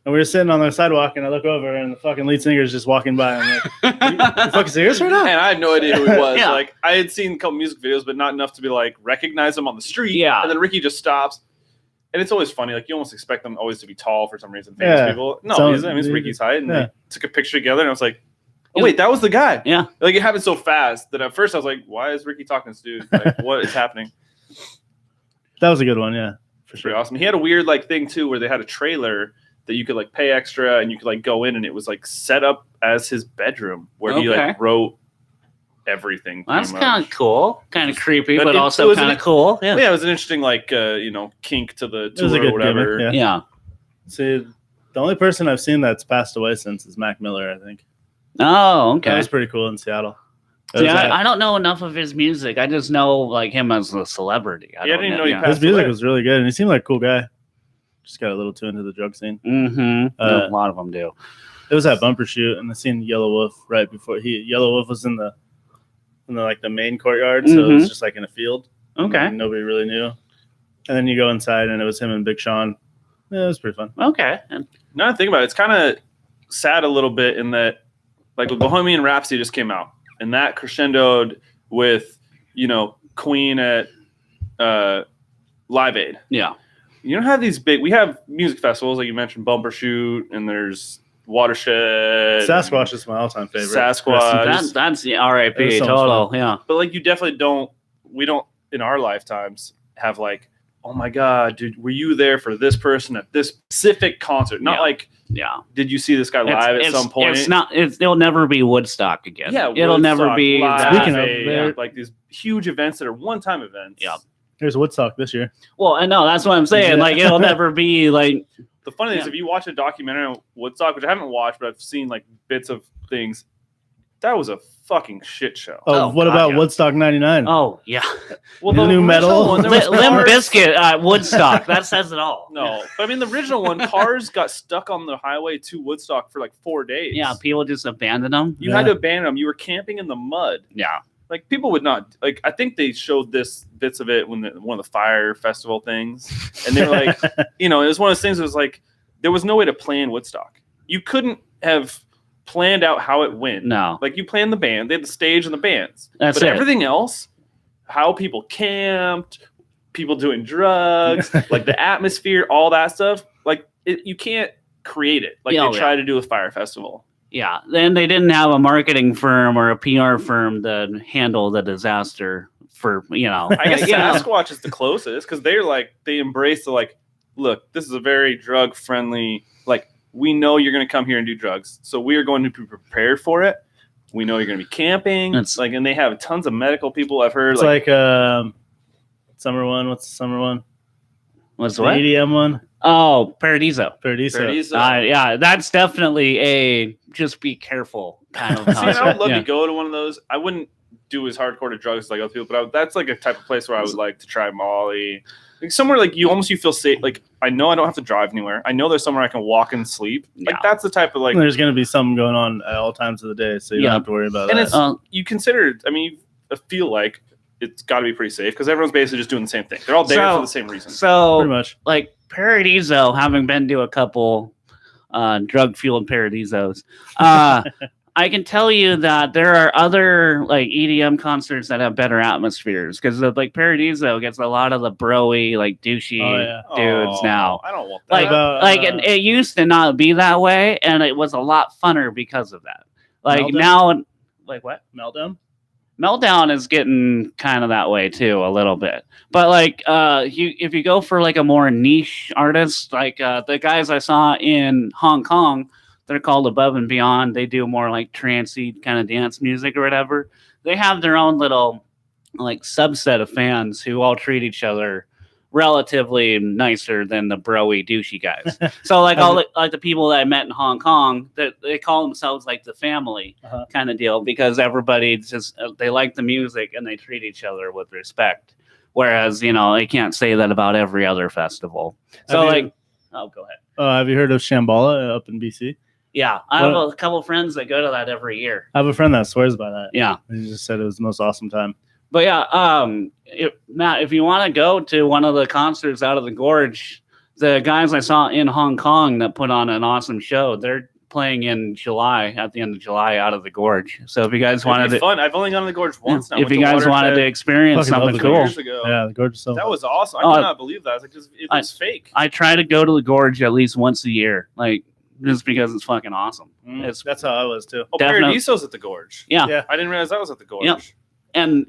And we were sitting on the sidewalk, and I look over, and the fucking lead singer is just walking by. I'm like, you fucking serious right now? And I had no idea who he was. Yeah. Like, I had seen a couple music videos, but not enough to be like, recognize him on the street. Yeah. And then Ricky just stops. And it's always funny. Like, you almost expect them always to be tall for some reason. Famous people. No, So, it's Ricky's height. And they took a picture together, and I was like, oh, wait, that was the guy. Yeah. Like, it happened so fast that at first I was like, why is Ricky talking to this dude? Like, what is happening? That was a good one, yeah. For Pretty awesome. He had a weird like thing too, where they had a trailer that you could like pay extra, and you could like go in, and it was like set up as his bedroom where he like wrote everything. That's kind of cool, kind of creepy, but it also was kind of cool. Yeah. Yeah, it was an interesting like kink to the It was a tour or good whatever. gimmick, Yeah. See, the only person I've seen that's passed away since is Mac Miller, I think. Oh, okay. That was pretty cool in Seattle. See, I don't know enough of his music. I just know like him as a celebrity. I didn't even know he passed his music away. was really good, and he seemed like a cool guy. Just got a little too into the drug scene. A lot of them do. It was that bumper shoot, and I seen Yellow Wolf right before Yellow Wolf was in the like the main courtyard, so it was just like in a field. Okay. And nobody really knew. And then you go inside, and it was him and Big Sean. Yeah, it was pretty fun. Okay. And Now I think about it, it's kind of sad a little bit in that like Bohemian Rhapsody just came out, and that crescendoed with Queen at Live Aid. yeah. You don't have these we have music festivals like you mentioned, Bumper Shoot, and there's Watershed. Sasquatch is my all-time favorite. Sasquatch. That's the R.I.P. so much total. fun. Yeah. But like you definitely we don't in our lifetimes have like, oh my God, dude, were you there for this person at this specific concert? Not like, Yeah. did you see this guy live at some point? It's not. It'll never be Woodstock again. Yeah, it'll never Woodstock, be. Live that. Speaking of, Aid, like these huge events that are one-time events. Yeah. There's Woodstock this year. Well, I know that's what I'm saying. Yeah. Like it'll never be like. The funny thing is, if you watch a documentary on Woodstock, which I haven't watched, but I've seen like bits of things, that was a fucking shit show. Oh, what God, about yeah. Woodstock 99? Oh yeah. Well, the new metal? one, there was Limp cars- Bizkit at Woodstock. That says it all. No, but I mean the original one, cars got stuck on the highway to Woodstock for like 4 days. Yeah, people just abandon them. You had to abandon them. You were camping in the mud. Yeah. Like people would not like. I think they showed bits of it when one of the fire festival things, and they were like, it was one of those things. That was like there was no way to plan Woodstock. You couldn't have planned out how it went. No. Like you planned the band, they had the stage and the bands. That's but it. everything else, how people camped, people doing drugs, like the atmosphere, all that stuff. Like you can't create it like they try to do with Fire Festival. Yeah. Then they didn't have a marketing firm or a PR firm to handle the disaster for, you know. I guess you know. Sasquatch is the closest because they embrace the like, look, this is a very drug friendly, like, we know you're going to come here and do drugs, so we are going to be prepared for it. We know you're going to be camping. It's like, and they have tons of medical people. I've heard it's like summer one. What's the summer one? What's The what? EDM one? Oh, Paradiso. Yeah, that's definitely a just be careful kind of See, and concept. I would love Yeah. to go to one of those. I wouldn't do as hardcore to drugs like other people, but that's like a type of place where I would like to try Molly. Like somewhere like you feel safe. Like I know I don't have to drive anywhere. I know there's somewhere I can walk and sleep. Like that's the type of like. There's going to be something going on at all times of the day, so you don't have to worry about and that. It's you consider. I mean, I feel like it's got to be pretty safe because everyone's basically just doing the same thing. They're all there for the same reason. So pretty much, like Paradiso, having been to a couple drug fueled Paradisos. I can tell you that there are other like EDM concerts that have better atmospheres because like Paradiso gets a lot of the broy, like douchey dudes now. I don't want that. And it used to not be that way, and it was a lot funner because of that. Like Meltdown? now, like what? Meltdown. Meltdown is getting kind of that way too, a little bit. But like, if you go for like a more niche artist, like the guys I saw in Hong Kong. They're called Above and Beyond. They do more like trancey kind of dance music or whatever. They have their own little like subset of fans who all treat each other relatively nicer than the broy douchey guys. So like the people that I met in Hong Kong, that they call themselves like the family kind of deal because everybody just they like the music and they treat each other with respect. Whereas I can't say that about every other festival. So go ahead. Have you heard of Shambhala up in BC? Yeah, I have a couple of friends that go to that every year. I have a friend that swears by that. Yeah. He just said it was the most awesome time. But yeah, Matt, if you want to go to one of the concerts out of the gorge, the guys I saw in Hong Kong that put on an awesome show, they're playing in July, at the end of July, out of the gorge. So if you guys wanted to... fun. I've only gone to the gorge once now. If you guys wanted to experience something cool. Yeah, the gorge is so that was awesome. I could not believe that. I was like, it was fake. I try to go to the gorge at least once a year. Like, just because it's fucking awesome. That's how I was too. Oh, Paradiso's at the gorge. Yeah. I didn't realize that was at the gorge. Yep. And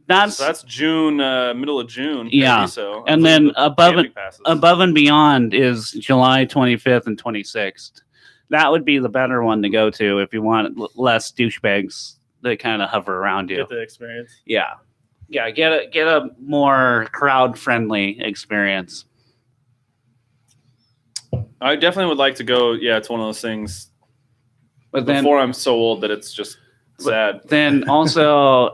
that's June, middle of June. Yeah. Paradiso. And then above and beyond is July 25th and 26th. That would be the better one to go to if you want less douchebags that kind of hover around you. Get the experience. Yeah. Yeah. Get a more crowd friendly experience. I definitely would like to go. Yeah, it's one of those things. But before I'm so old that it's just sad. Then also,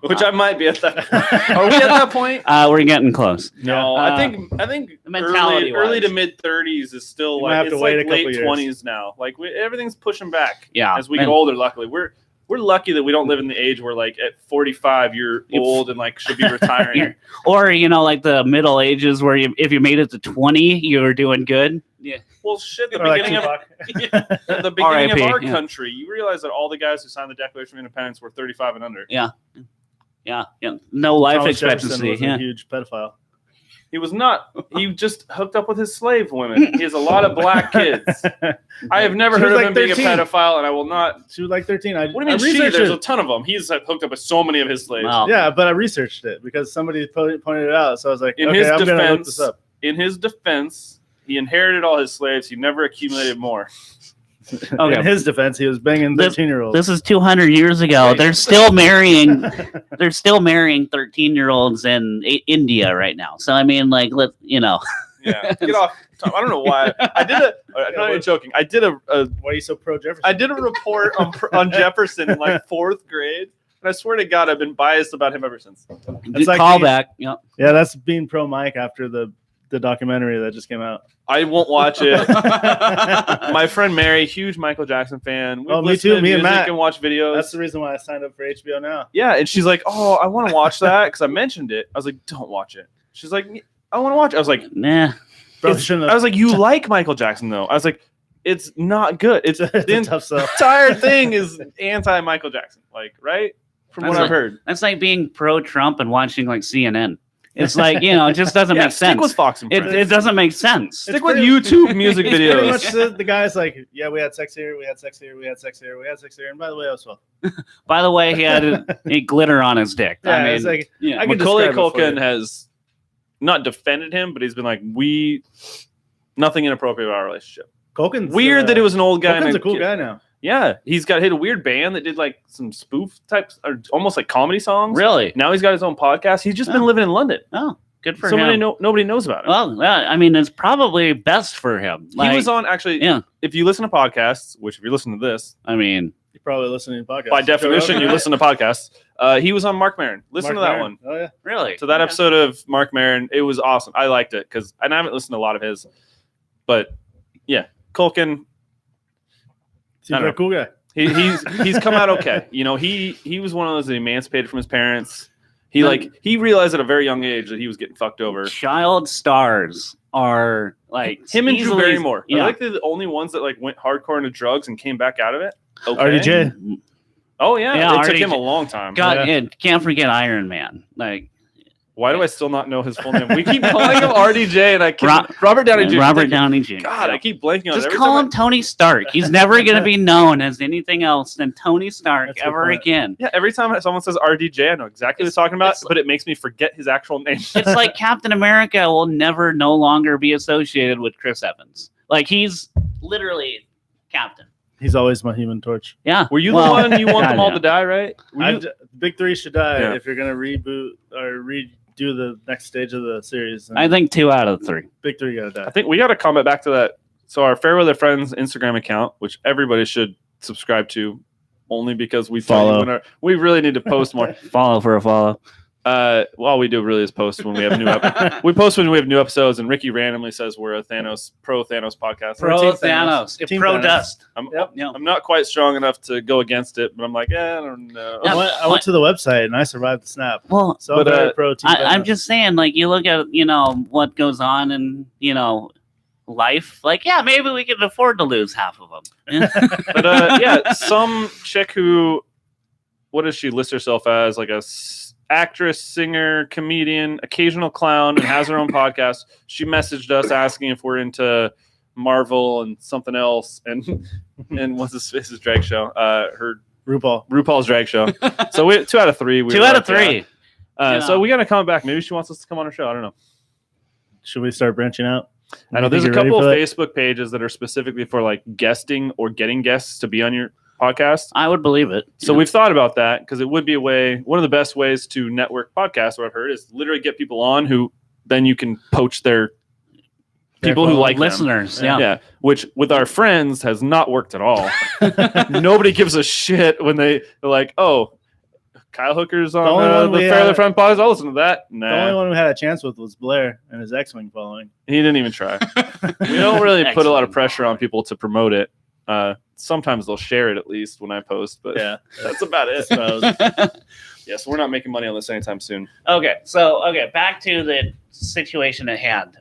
which I might be at that. Are we at that point? We're getting close. No, I think early to mid 30s is still like it's like late 20s now. Like everything's pushing back. Yeah, as we get older. Luckily, we're lucky that we don't live in the age where like at 45 you're old and like should be retiring. Or like the Middle Ages where if you made it to 20 you were doing good. Yeah. Well, shit. The beginning of our country, you realize that all the guys who signed the Declaration of Independence were 35 and under. Yeah. No life expectancy. Was a huge pedophile. He was not. He just hooked up with his slave women. He has a lot of black kids. I have never heard of him being a pedophile, and I will not. She was like 13. What do you mean? There's a ton of them. He's hooked up with so many of his slaves. Wow. Yeah, but I researched it because somebody pointed it out. So I was like, I'm going to look this up. In his defense, he inherited all his slaves. He never accumulated more. Okay. In his defense, he was banging 13-year-olds. This is 200 years ago. They're still marrying. They're still marrying 13-year-olds in India right now. So I mean, like, Yeah, get off. I don't know why. I'm not even joking. I did Why are you so pro Jefferson? I did a report on Jefferson in like 4th grade, and I swear to God, I've been biased about him ever since. It's like callback. Yeah, that's being pro Mike after the documentary that just came out. I won't watch it. My friend Mary, huge Michael Jackson fan. Me too. Me and Matt can watch videos. That's the reason why I signed up for HBO now. Yeah, and she's like, "Oh, I want to watch that," because I mentioned it. I was like, "Don't watch it." She's like, "I want to watch it." I was like, "Nah." I was like, "You like Michael Jackson, though?" I was like, "It's not good. It's the tough stuff. Entire thing is anti-Michael Jackson, like, right?" From what I've heard. That's like being pro-Trump and watching like CNN. It's like, it just doesn't make sense. Stick with Fox and Friends. It doesn't make sense. Stick with YouTube music Pretty videos. much the guy's like, yeah, we had sex here, we had sex here, we had sex here, we had sex here, and by the way, I was 12. By the way, he had a glitter on his dick. Yeah, I mean, it's like, yeah. I can Macaulay describe it for Culkin you. has not defended him, but he's been like, nothing inappropriate about our relationship. Culkin's Weird that it was an old guy. Culkin's and a cool kid. guy now. Yeah, he had a weird band that did like some spoof types, or almost like comedy songs. Really? Now he's got his own podcast. He's just been living in London. Oh, good for Somebody him. nobody knows about it. Well, yeah, I mean, it's probably best for him. He was on, actually, Yeah. if you listen to podcasts, which if you listen to this, I mean, You're probably listening to podcasts. by definition, you listen to podcasts. He was on Mark Maron. Listen to that one. Oh, yeah. really? So that episode of Mark Maron, it was awesome. I liked it and I haven't listened to a lot of his, but yeah, Culkin, Seems like a cool guy. he's come out okay. He was one of those that emancipated from his parents. He realized at a very young age that he was getting fucked over. Child stars are like Him and Drew easily- Barrymore. Yeah. I think they're the only ones that like went hardcore into drugs and came back out of it. Okay. RDJ. Oh yeah, Yeah, it took him RDJ. a long time. God, Yeah. and can't forget Iron Man. Like Why do I still not know his full name? We keep calling him RDJ, and I keep Robert Downey Jr. Robert Downey Jr. God, I keep blanking on it. Just Every call time him Tony Stark. He's never going to be known as anything else than Tony Stark That's a good ever point. again. Yeah, every time someone says RDJ, I know exactly what they're talking about, it's- but it makes me forget his actual name. It's like Captain America will never no longer be associated with Chris Evans. Like he's literally Captain. He's always my Human Torch. Yeah. Were you Well, the one you want them all yeah. to die, right? Were you- Big three should die Yeah. if you're going to reboot or redo the next stage of the series. I think 2 out of 3. Big three got to die. I think we got to comment back to that. So our Fairweather Friends Instagram account, which everybody should subscribe to, only because we tell you Follow. we really need to post more. Follow for a follow. All we do really is post when we have we post when we have new episodes, and Ricky randomly says we're a pro Thanos podcast. Pro Team Thanos. Team Pro Thanos. Dust. I'm, Yep. Yeah. I'm not quite strong enough to go against it, but I'm like, I don't know. Yeah. I went to the website and I survived the snap. Well, So But, I'm very pro Team I'm Thanos. just saying, like, you look at, what goes on in, life. Like, yeah, maybe we can afford to lose half of them. But yeah, some chick who, what does she list herself as? Like a actress, singer, comedian, occasional clown, and has her own podcast. She messaged us asking if we're into Marvel and something else, and what's his drag show? Her RuPaul's drag show. So we 2 out of 3. 2 out of 3. So we got to come back. Maybe she wants us to come on her show. I don't know. Should we start branching out? I know You there's a think you're ready couple of for that? Facebook pages that are specifically for like guesting or getting guests to be on your podcast. I would believe it. So we've thought about that because it would be one of the best ways to network podcasts, what I've heard, is literally get people on who then you can poach their people who like them. listeners. Yeah. Yeah, which with our friends has not worked at all. Nobody gives a shit when they're like, oh, Kyle Hooker's The only on one the we Fairly had- Friend podcast. I'll listen to that. The only Nah, one we had a chance with was Blair and his X-Wing following. he didn't even try. We don't really put a lot of pressure on people to promote it. Sometimes they'll share it at least when I post, but Yeah. that's about it. So, Yeah, so we're not making money on this anytime soon. Okay, back to the situation at hand.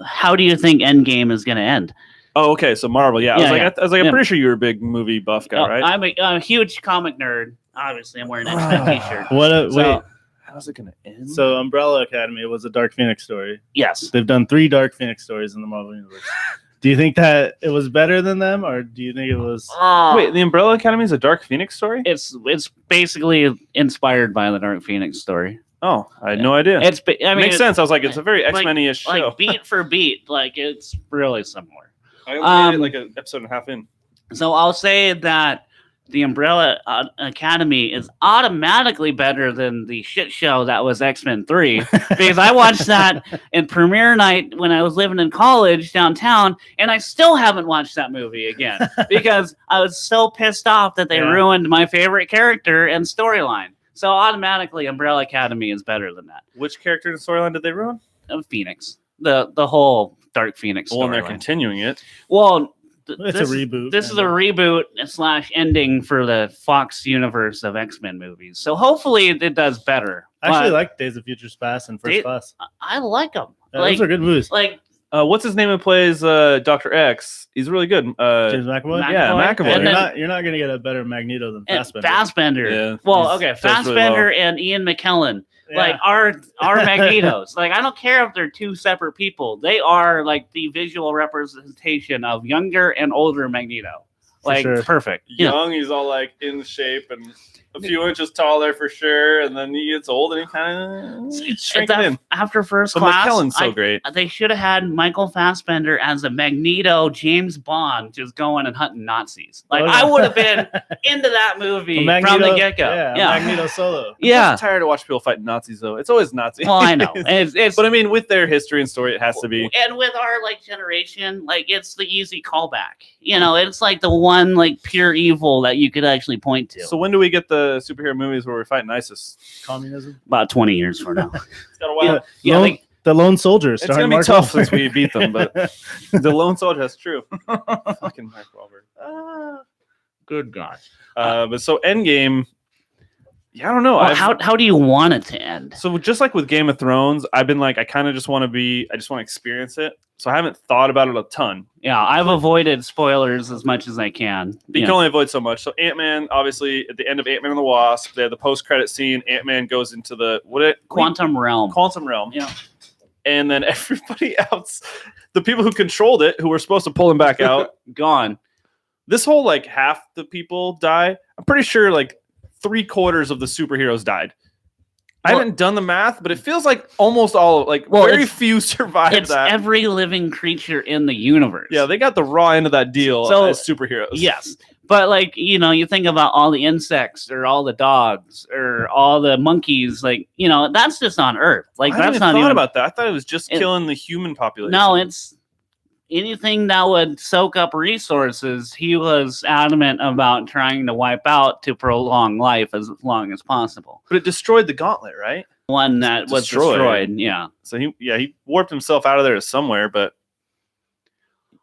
How do you think Endgame is going to end? Oh, okay. So Marvel, yeah. I was like, I'm pretty sure you're a big movie buff guy, right? I'm a huge comic nerd. Obviously, I'm wearing an X-Men t-shirt. wait. How's it gonna end? So Umbrella Academy was a Dark Phoenix story. Yes. They've done 3 Dark Phoenix stories in the Marvel Universe. Do you think that it was better than them, or do you think it was? Wait, the Umbrella Academy is a Dark Phoenix story? It's basically inspired by the Dark Phoenix story. Oh, I had no idea. Makes sense. I was like, it's a very X-Men-ish show. Like beat for beat, like it's really similar. I only made it like an episode and a half in. So I'll say that the Umbrella Academy is automatically better than the shit show that was X-Men 3 because I watched that in premiere night when I was living in college downtown, and I still haven't watched that movie again because I was so pissed off that they ruined my favorite character and storyline. So automatically Umbrella Academy is better than that. Which character in the storyline did they ruin? Phoenix. The whole Dark Phoenix Well, and they're storyline. continuing it. Well, It's a reboot. This is a reboot / ending for the Fox universe of X-Men movies. So hopefully it does better. I actually But like Days of Futures Past and First Class. I like them. Yeah, those are good movies. Like What's his name who plays Dr. X? He's really good. James McAvoy. Yeah, McAvoy. McAvoy. And then- You're not going to get a better Magneto than and Fassbender. Fassbender. Yeah, Well, he's- okay, does really Fassbender well. and Ian McKellen. like our Magnetos. Like, I don't care if they're two separate people. They are like the visual representation of younger and older Magneto. Like, perfect. Young, he's all like in shape and a few inches taller for sure, and then he gets old and he kind of shrinks in. After first but class, McKellen's so great. They should have had Michael Fassbender as a Magneto James Bond just going and hunting Nazis. Like, I would have been into that movie from the get-go. Yeah, Magneto solo. Yeah. I'm tired of watching people fight Nazis, though. It's always Nazis. Well, I know. It's but I mean, with their history and story, it has to be. And with our like generation, like, it's the easy callback. You know, it's like the one like pure evil that you could actually point to. So when do we get the superhero movies where we're fighting ISIS? Communism? About 20 years from now. It's got a while. Yeah, the Lone Soldier. It's going to be tough since we beat them, but the Lone Soldier, that's true. Fucking Mark Wahlberg. Good God. But so Endgame, yeah, I don't know. Well, how do you want it to end? So just like with Game of Thrones, I've been like, I kind of just want to experience it. So I haven't thought about it a ton. Yeah, I've avoided spoilers as much as I can. But you can only avoid so much. So Ant-Man, obviously, at the end of Ant-Man and the Wasp, they have the post-credit scene. Ant-Man goes into the Quantum Realm. Quantum Realm. Yeah. And then everybody else, the people who controlled it, who were supposed to pull him back out, gone. This whole like half the people die. I'm pretty sure like 3/4 of the superheroes died. I haven't done the math, but it feels like almost all, very few survived that. Every living creature in the universe. Yeah, they got the raw end of that deal as superheroes. Yes. But, like, you know, you think about all the insects or all the dogs or all the monkeys, like, you know, that's just on Earth. Like, I hadn't thought about that. I thought it was just killing the human population. No, it's anything that would soak up resources. He was adamant about trying to wipe out to prolong life as long as possible. But it destroyed the gauntlet, right? One that was destroyed, yeah. So he warped himself out of there to somewhere, but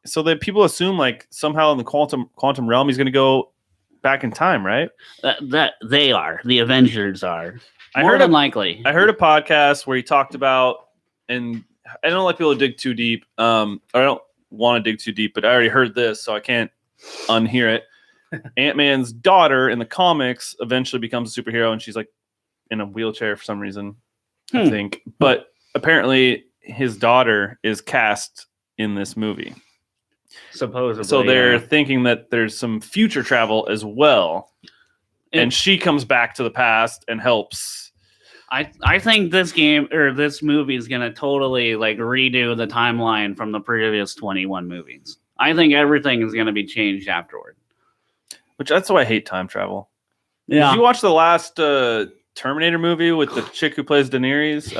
so that people assume like somehow in the quantum realm he's going to go back in time, right? That they are. The Avengers are. More than likely. I heard a podcast where he talked about, and I don't like people to dig too deep. I don't want to dig too deep, but I already heard this, so I can't unhear it. Ant-Man's daughter in the comics eventually becomes a superhero, and she's like in a wheelchair for some reason, I think. But apparently his daughter is cast in this movie. Supposedly. So they're thinking that there's some future travel as well. And she comes back to the past and helps. I think this game or this movie is going to totally like redo the timeline from the previous 21 movies. I think everything is going to be changed afterward. Which that's why I hate time travel. Yeah. Did you watch the last Terminator movie with the chick who plays Daenerys?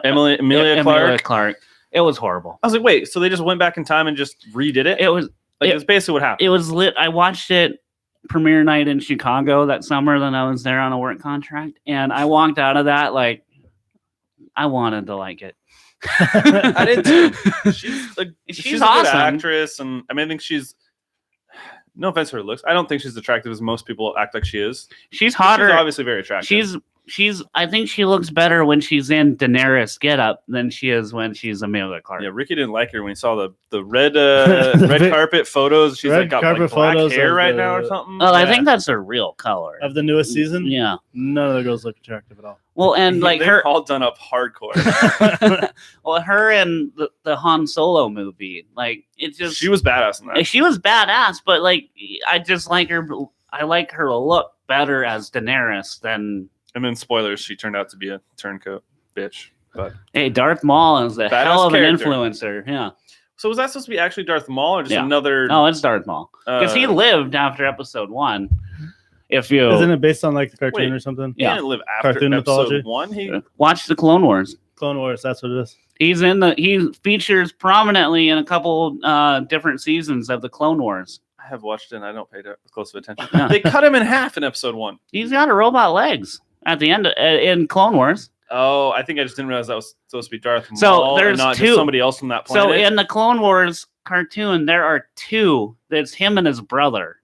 Emilia Clarke. It was horrible. I was like, wait, so they just went back in time and just redid it? It's basically what happened. It was lit. I watched it premiere night in Chicago that summer. Then I was there on a work contract, and I walked out of that like I wanted to like it. I did too. She's awesome. A good actress, and I mean, I think she's. No offense to her looks. I don't think she's attractive as most people act like she is. She's hotter. She's obviously very attractive. I think she looks better when she's in Daenerys getup than she is when she's Emilia Clarke. Yeah, Ricky didn't like her when he saw the red red carpet photos. She's like got like black hair right now or something. Well, I think that's her real color of the newest season. Yeah, none of the girls look attractive at all. Well, and like they're all done up hardcore. Well, her and the Han Solo movie, like it just she was badass in that. She was badass, but like I just like her. I like her look better as Daenerys than. And then spoilers, she turned out to be a turncoat bitch. But hey, Darth Maul is a hell of an influencer. Yeah. So was that supposed to be actually Darth Maul or just another? No, it's Darth Maul because he lived after Episode 1. Isn't it based on like the cartoon or something? He didn't live after cartoon Episode 1. He watched the Clone Wars. Clone Wars, that's what it is. He features prominently in a couple different seasons of the Clone Wars. I have watched it and I don't pay close attention. They cut him in half in Episode 1. He's got robot legs at the end in Clone Wars. Oh, I think I just didn't realize that was supposed to be Darth Maul. So there's not two. Just somebody else from that planet. So in the Clone Wars cartoon, there are two. That's him and his brother,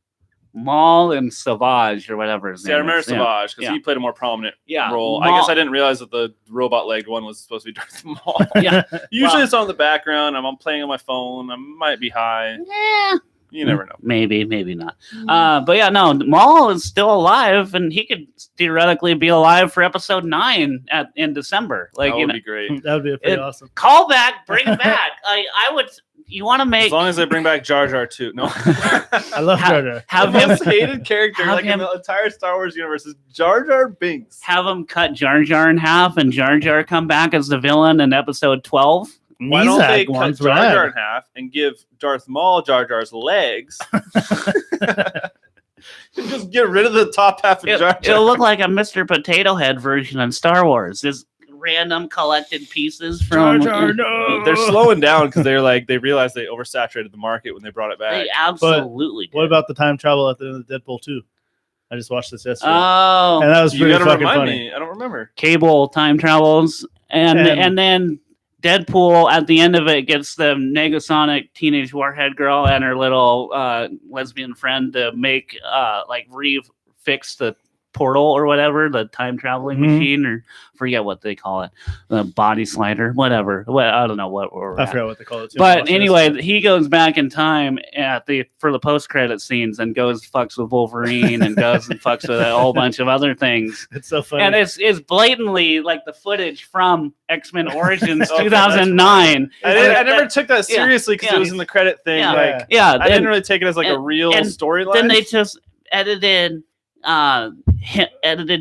Maul and Savage or whatever his name is. I remember Savage because he played a more prominent role. Maul. I guess I didn't realize that the robot-legged one was supposed to be Darth Maul. Yeah. Usually it's on the background. I'm playing on my phone. I might be high. Yeah. You never know. Maybe not. But yeah, no, Maul is still alive, and he could theoretically be alive for episode 9 in December. Like, That would be great. That would be pretty awesome. Call back, bring it back. I would. You want to make As long as they bring back Jar Jar too. No, I love Jar Jar. have the him most hated character have like in him- the entire Star Wars universe is Jar Jar Binks. have him cut Jar Jar in half, and Jar Jar come back as the villain in episode 12. Why don't they Mizak cut one's Jar Jar rad. in half and give Darth Maul Jar Jar's legs? And just get rid of the top half of Jar Jar. It'll look like a Mr. Potato Head version in Star Wars. Just random collected pieces from. no. They're slowing down because they realized they oversaturated the market when they brought it back. They absolutely. What did. about the time travel at the end of Deadpool 2? I just watched this yesterday. Oh, and that was You pretty gotta fucking remind funny. me. I don't remember. Cable time travels, and And- then Deadpool at the end of it gets the Negasonic teenage warhead girl and her little lesbian friend to make fix the portal or whatever, the time traveling Mhm. machine, or forget what they call it, the body slider, whatever. I don't know what we're I at. forgot what they call it. Too. I But watched it anyway, yesterday. he goes back in time for the post credit scenes and goes fucks with Wolverine and goes and fucks with a whole bunch of other things. It's so funny. And it's blatantly like the footage from X-Men Origins Okay, 2009. I never took that Yeah, seriously because yeah. it was in the credit thing. Yeah. Like Yeah, I didn't and really take it as like a real and storyline. then they just edited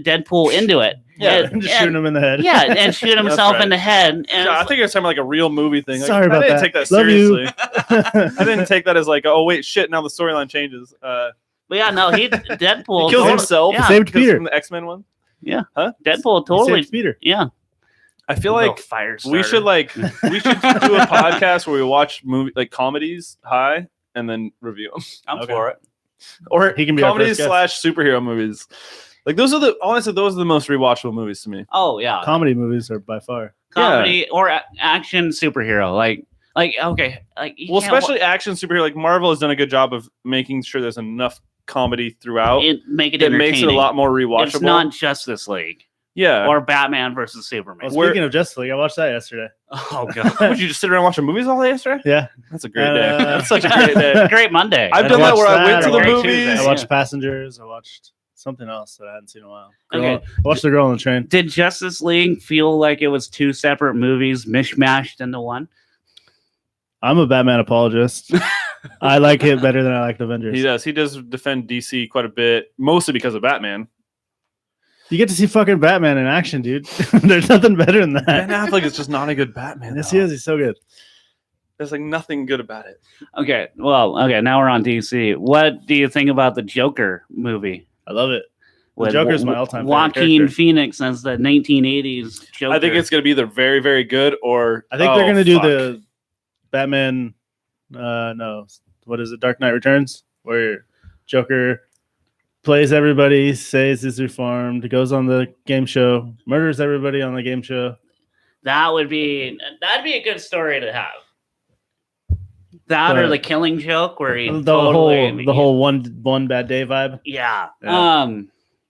Deadpool into it. Yeah, And just shooting him in the head. Yeah, and shoot himself right. in the head. And Yeah, I think it was talking like a real movie thing. Like, Sorry about I didn't that. take that Love you. seriously. I didn't take that as like, oh wait, shit. Now the storyline changes. but yeah, no, Deadpool He kills totally- himself. Yeah, Saved because Peter. from the X-Men one. Deadpool He totally. saved Peter. Yeah, I feel Little like fire we should starter. we should do a podcast where we watch comedies high and then review them, I'm Okay. for it. or He can be our comedies first guest. / superhero movies. Like those are the most rewatchable movies to me. Oh yeah, Comedy movies are by far. comedy or action superhero. Like okay, like you Well, can't wa- especially action superhero. Like Marvel has done a good job of making sure there's enough comedy throughout. make it That makes it a entertaining. lot more rewatchable. It's not Justice League yeah. or Batman versus Superman. Well, Where- speaking of Justice League, I watched that yesterday. Oh god, Would you just sit around watching movies all day yesterday? Yeah. That's a great day. Uh, That's such a great day. great Monday. I've I done that watched where I that. went to the Great movies. Tuesday. I watched Yeah. Passengers. I watched something else that I hadn't seen in a while. Okay. I watched The Girl on the Train. Did Justice League feel like it was two separate movies mishmashed into one? I'm a Batman apologist. I like it better than I like the Avengers. He does. He does defend DC quite a bit, mostly because of Batman. You get to see fucking Batman in action, dude. There's nothing better than Ben that. Affleck is just not a good Batman. Yes, though. he is. He's so good. There's like nothing good about it. Okay, now we're on DC. What do you think about the Joker movie? I love it. With Joker's my all-time favorite Joaquin character. Phoenix as the 1980s Joker. I think it's going to be either very, very good or I think they're going to do the Batman. No, what is it? Dark Knight Returns, where Joker plays everybody, says he's reformed, goes on the game show, murders everybody on the game show. that'd be a good story to have. That or But- the Killing Joke, where he The whole one bad day vibe. yeah. Yeah.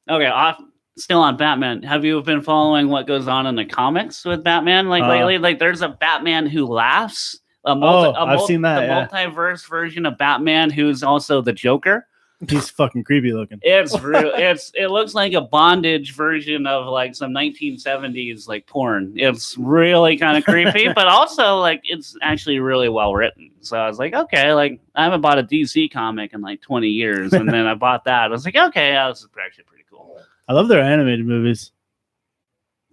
Okay. Still on Batman. Have you been following what goes on in the comics with Batman lately? Like, there's a Batman who laughs. I've seen that, The yeah. multiverse version of Batman who's also the Joker. He's fucking creepy looking. It's real. It looks like a bondage version of like some 1970s like porn. It's really kind of creepy, but also like it's actually really well written. So I was like, okay, like I haven't bought a DC comic in like 20 years, and then I bought that. I was like, okay, yeah, this is actually pretty cool. I love their animated movies.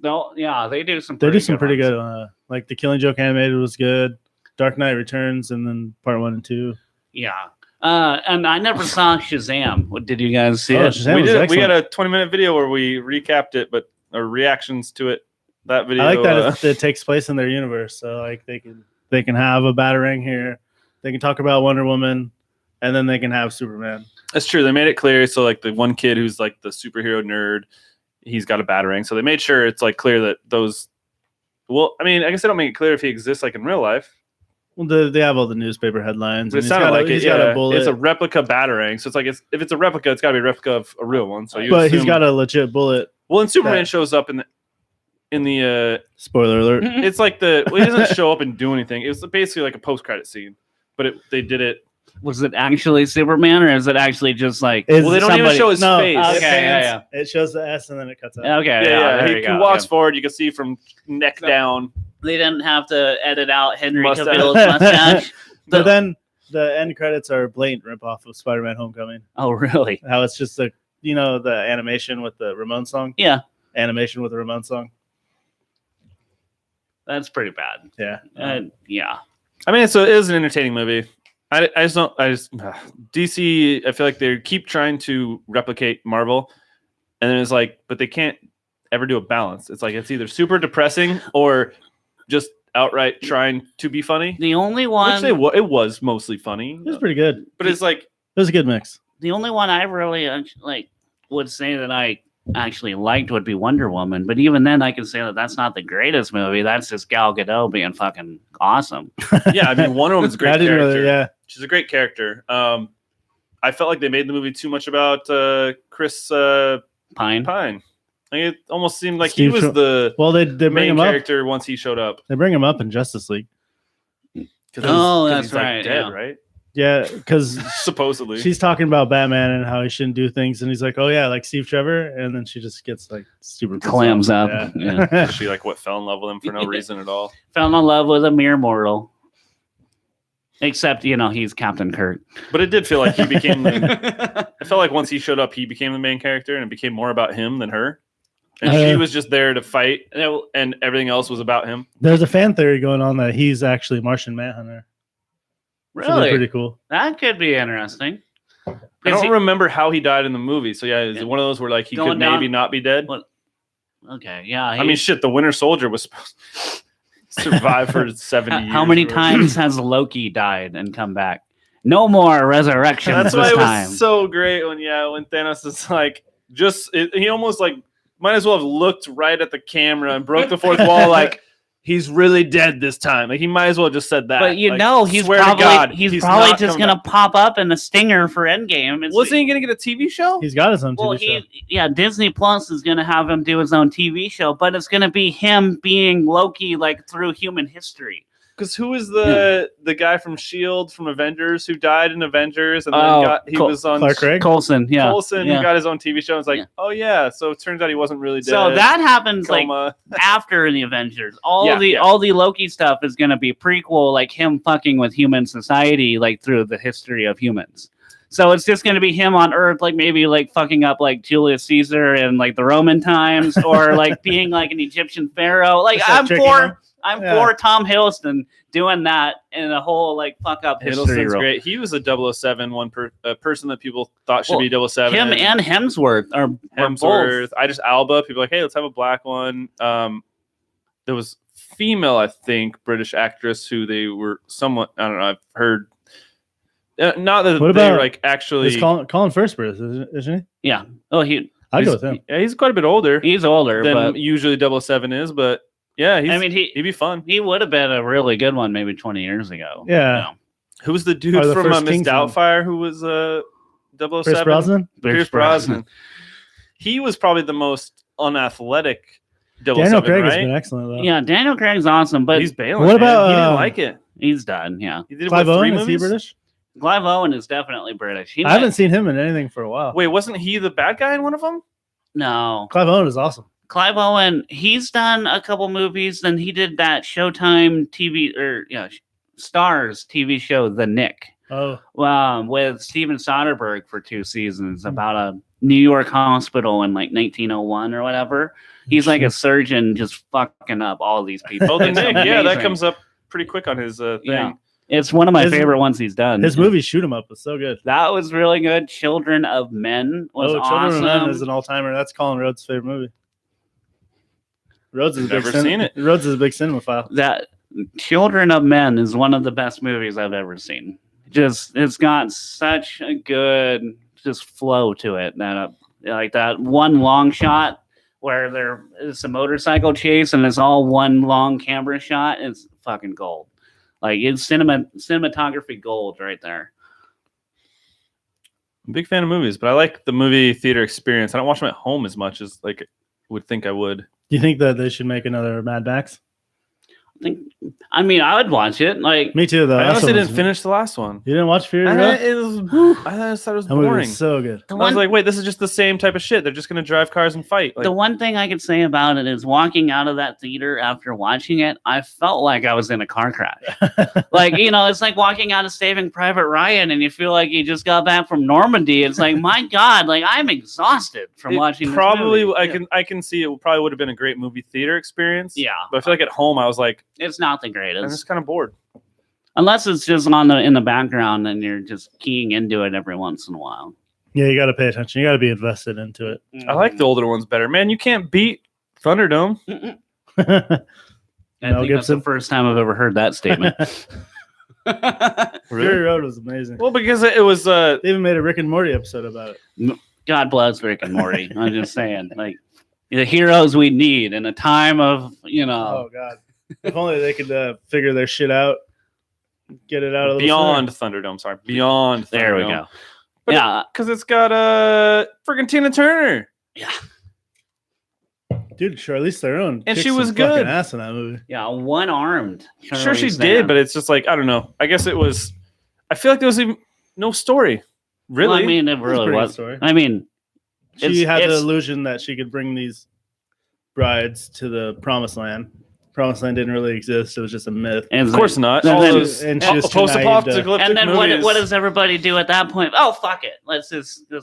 No, yeah, they do some. They do some pretty ones. good. Like the Killing Joke animated was good. Dark Knight Returns, and then part 1 and 2. Yeah. And I never saw Shazam. What did you guys see Oh, it? Shazam We was did. We excellent. had a 20-minute video where we recapped it, but our reactions to it. That video. I like that it takes place in their universe, so like they can have a Batarang here, they can talk about Wonder Woman, and then they can have Superman. That's true. They made it clear. So like the one kid who's like the superhero nerd, he's got a Batarang. So they made sure it's like clear that those. Well, I mean, I guess they don't make it clear if he exists like in real life. Well, they have all the newspaper headlines. But it and sounded like it. he's got Yeah, a bullet, it's a replica Batarang. So it's like if it's a replica, it's got to be a replica of a real one. So you but he's assume- got a legit bullet. Well, and Superman that- shows up in the Spoiler alert. it's like he doesn't show up and do anything. It was basically like a post credit scene, but they did it Was it actually Superman, or is it actually just like? Is Well, they don't even somebody- show his no, face. it Okay, pans, yeah. It shows the S and then it cuts out. Okay, Yeah, there He you go. walks Yeah. forward. You can see from neck down. They didn't have to edit out Henry Mustache. Cavill's mustache. But then the end credits are a blatant ripoff of Spider-Man: Homecoming. Oh, really? How it's just the animation with the Ramon song. Yeah, Animation with the Ramon song. that's pretty bad. Yeah. Yeah. I mean, so it is an entertaining movie. DC, I feel like they keep trying to replicate Marvel, and then it's like, but they can't ever do a balance. It's like, it's either super depressing or just outright trying to be funny. The only one, It was mostly funny, It was pretty good. but it's like, It was a good mix. the only one I really would say that I actually liked would be Wonder Woman. But even then, I can say that that's not the greatest movie. That's just Gal Gadot being fucking awesome. yeah, I mean, Wonder Woman's a great I didn't character. really, yeah. She's a great character. I felt like they made the movie too much about Chris Pine. Pine. Like, it almost seemed like Steve he was Tro- the Well, they bring main him up. character once he showed up. They bring him up in Justice League. Oh, that's he's, like, right, dead, yeah. right? Yeah, because Supposedly. she's talking about Batman and how he shouldn't do things, and he's like, "Oh yeah, like Steve Trevor," and then she just gets like super pissed Clams off. up. Yeah. She fell in love with him for no reason at all. Fell in love with a mere mortal. Except, he's Captain Kirk. But it did feel like he became. I felt like once he showed up, he became the main character, and it became more about him than her. And she was just there to fight, and everything else was about him. There's a fan theory going on that he's actually Martian Manhunter. Should be Really? pretty cool. That could be interesting. I don't remember how he died in the movie. So yeah, is it one of those where like he Going could down- maybe not be dead? What? Okay, yeah. I mean, shit, the Winter Soldier was supposed to survive for 70 years. How many or whatever. times has Loki died and come back? No more resurrections That's why this it time. was so great when Thanos is like he almost like might as well have looked right at the camera and broke the fourth wall like he's really dead this time. Like he might as well have just said that. But he's swear to probably God, he's probably not just coming gonna pop up in the stinger for Endgame. Wasn't he gonna get a TV show? He's got his own Well, TV show. Disney Plus is gonna have him do his own TV show, but it's gonna be him being Loki like through human history. Because who is the guy from Shield from Avengers who died in Avengers and then he was on Clark Gregg? Coulson, yeah. Coulson yeah. who got his own TV show. And it's like, Yeah. oh yeah, so it turns out he wasn't really dead. So that happens like Coma. after the Avengers. All Yeah, the yeah. all the Loki stuff is gonna be prequel, like him fucking with human society, like through the history of humans. So it's just gonna be him on Earth, like maybe like fucking up like Julius Caesar and like the Roman times, or like being like an Egyptian pharaoh. Like Just, like, I'm tricking for him. I'm Yeah. for Tom Hiddleston doing that in a whole like fuck up history. Hiddleston's role. great. He was a 007 a person that people thought should Well, be 007. Him and Hemsworth are Hemsworth. both. I just Alba. People are like, hey, let's have a black one. There was female, I think, British actress who they were somewhat. I don't know. I've heard. Not that What they were about- like actually. It's Colin Firth, isn't he? Yeah. Oh, I'd he's, go with him. Yeah, he's quite a bit older he's older, than but usually 007 is, but yeah, I mean he'd be fun. he would have been a really good one maybe 20 years ago. Yeah. Who was the dude Or the from first Miss Kingsman. Doubtfire who was 007? Chris Brosnan? Pierce Brosnan. He was probably the most unathletic 007, Daniel Craig has right? been excellent though. Yeah, Daniel Craig's awesome, but He's bailing. What man. about, He didn't um, like it. he's done. Yeah, He did Clive what, 3 Owen, is he movies? British? Clive Owen is definitely British. I haven't seen him in anything for a while. Wait, wasn't he the bad guy in one of them? No, Clive Owen is awesome. Clive Owen. He's done a couple movies. Then he did that Showtime TV Stars TV show, The Nick, Oh, with Steven Soderbergh for 2 seasons about a New York hospital in like 1901 or whatever. He's like a surgeon just fucking up all these people. Oh, the It's Nick. Yeah, that amazing. comes up pretty quick on his thing. Yeah. It's one of my His- favorite ones he's done. his movie Shoot 'Em Up was so good. That was really good. Children of Men was Children awesome. of Men is an all-timer. That's Colin Rhodes' favorite movie. Rhodes is a big Never seen it. Rhodes is a big cinemaphile. That Children of Men is one of the best movies I've ever seen. Just it's got such a good just flow to it that like that one long shot where there is a motorcycle chase and it's all one long camera shot. It's fucking gold. Like it's cinematography gold right there. I'm a big fan of movies, but I like the movie theater experience. I don't watch them at home as much as like would think I would. Do you think that they should make another Mad Max? I mean, I would watch it. Like, Me too, though. I Last honestly one was- didn't finish the last one. You didn't watch Fury I, Road? I just thought it was That movie boring. was so good. the I was one, like, wait, this is just the same type of shit. They're just gonna drive cars and fight. Like, the one thing I could say about it is walking out of that theater after watching it, I felt like I was in a car crash. Like, it's like walking out of Saving Private Ryan and you feel like you just got back from Normandy. It's like, my God, like I'm exhausted from watching this probably movie. I can see it probably would have been a great movie theater experience. Yeah. But I feel like at home I was like, It's not the I'm greatest. just kind of bored. Unless it's just in the background and you're just keying into it every once in a while. Yeah, you got to pay attention. You got to be invested into it. I like the older ones better. Man, you can't beat Thunderdome. I Mel think that's Gibson? the first time I've ever heard that statement. Fury Road was amazing. Well, because it was They even made a Rick and Morty episode about it. God bless Rick and Morty. I'm just saying, like the heroes we need in a time of, Oh God! If only they could figure their shit out, get it out of the Beyond Thunderdome. Sorry, Beyond. there we Thunderdome. go. But Yeah, because it's got friggin' Tina Turner. dude. Charlize Theron, And kicked she was some fucking good. ass in that movie. yeah, one-armed. Sure, she Charlize did, Theron. but it's just like I don't know. I guess it was. I feel like there was even no story. Really? Well, I mean, it It was a really pretty good was. story. I mean, She had the it's- illusion that she could bring these brides to the promised land. Promised land didn't really exist; it was just a myth. and of course not. And All then- those and she was too post-apocalyptic And then movies. what does everybody do at that point? Oh, fuck it. Let's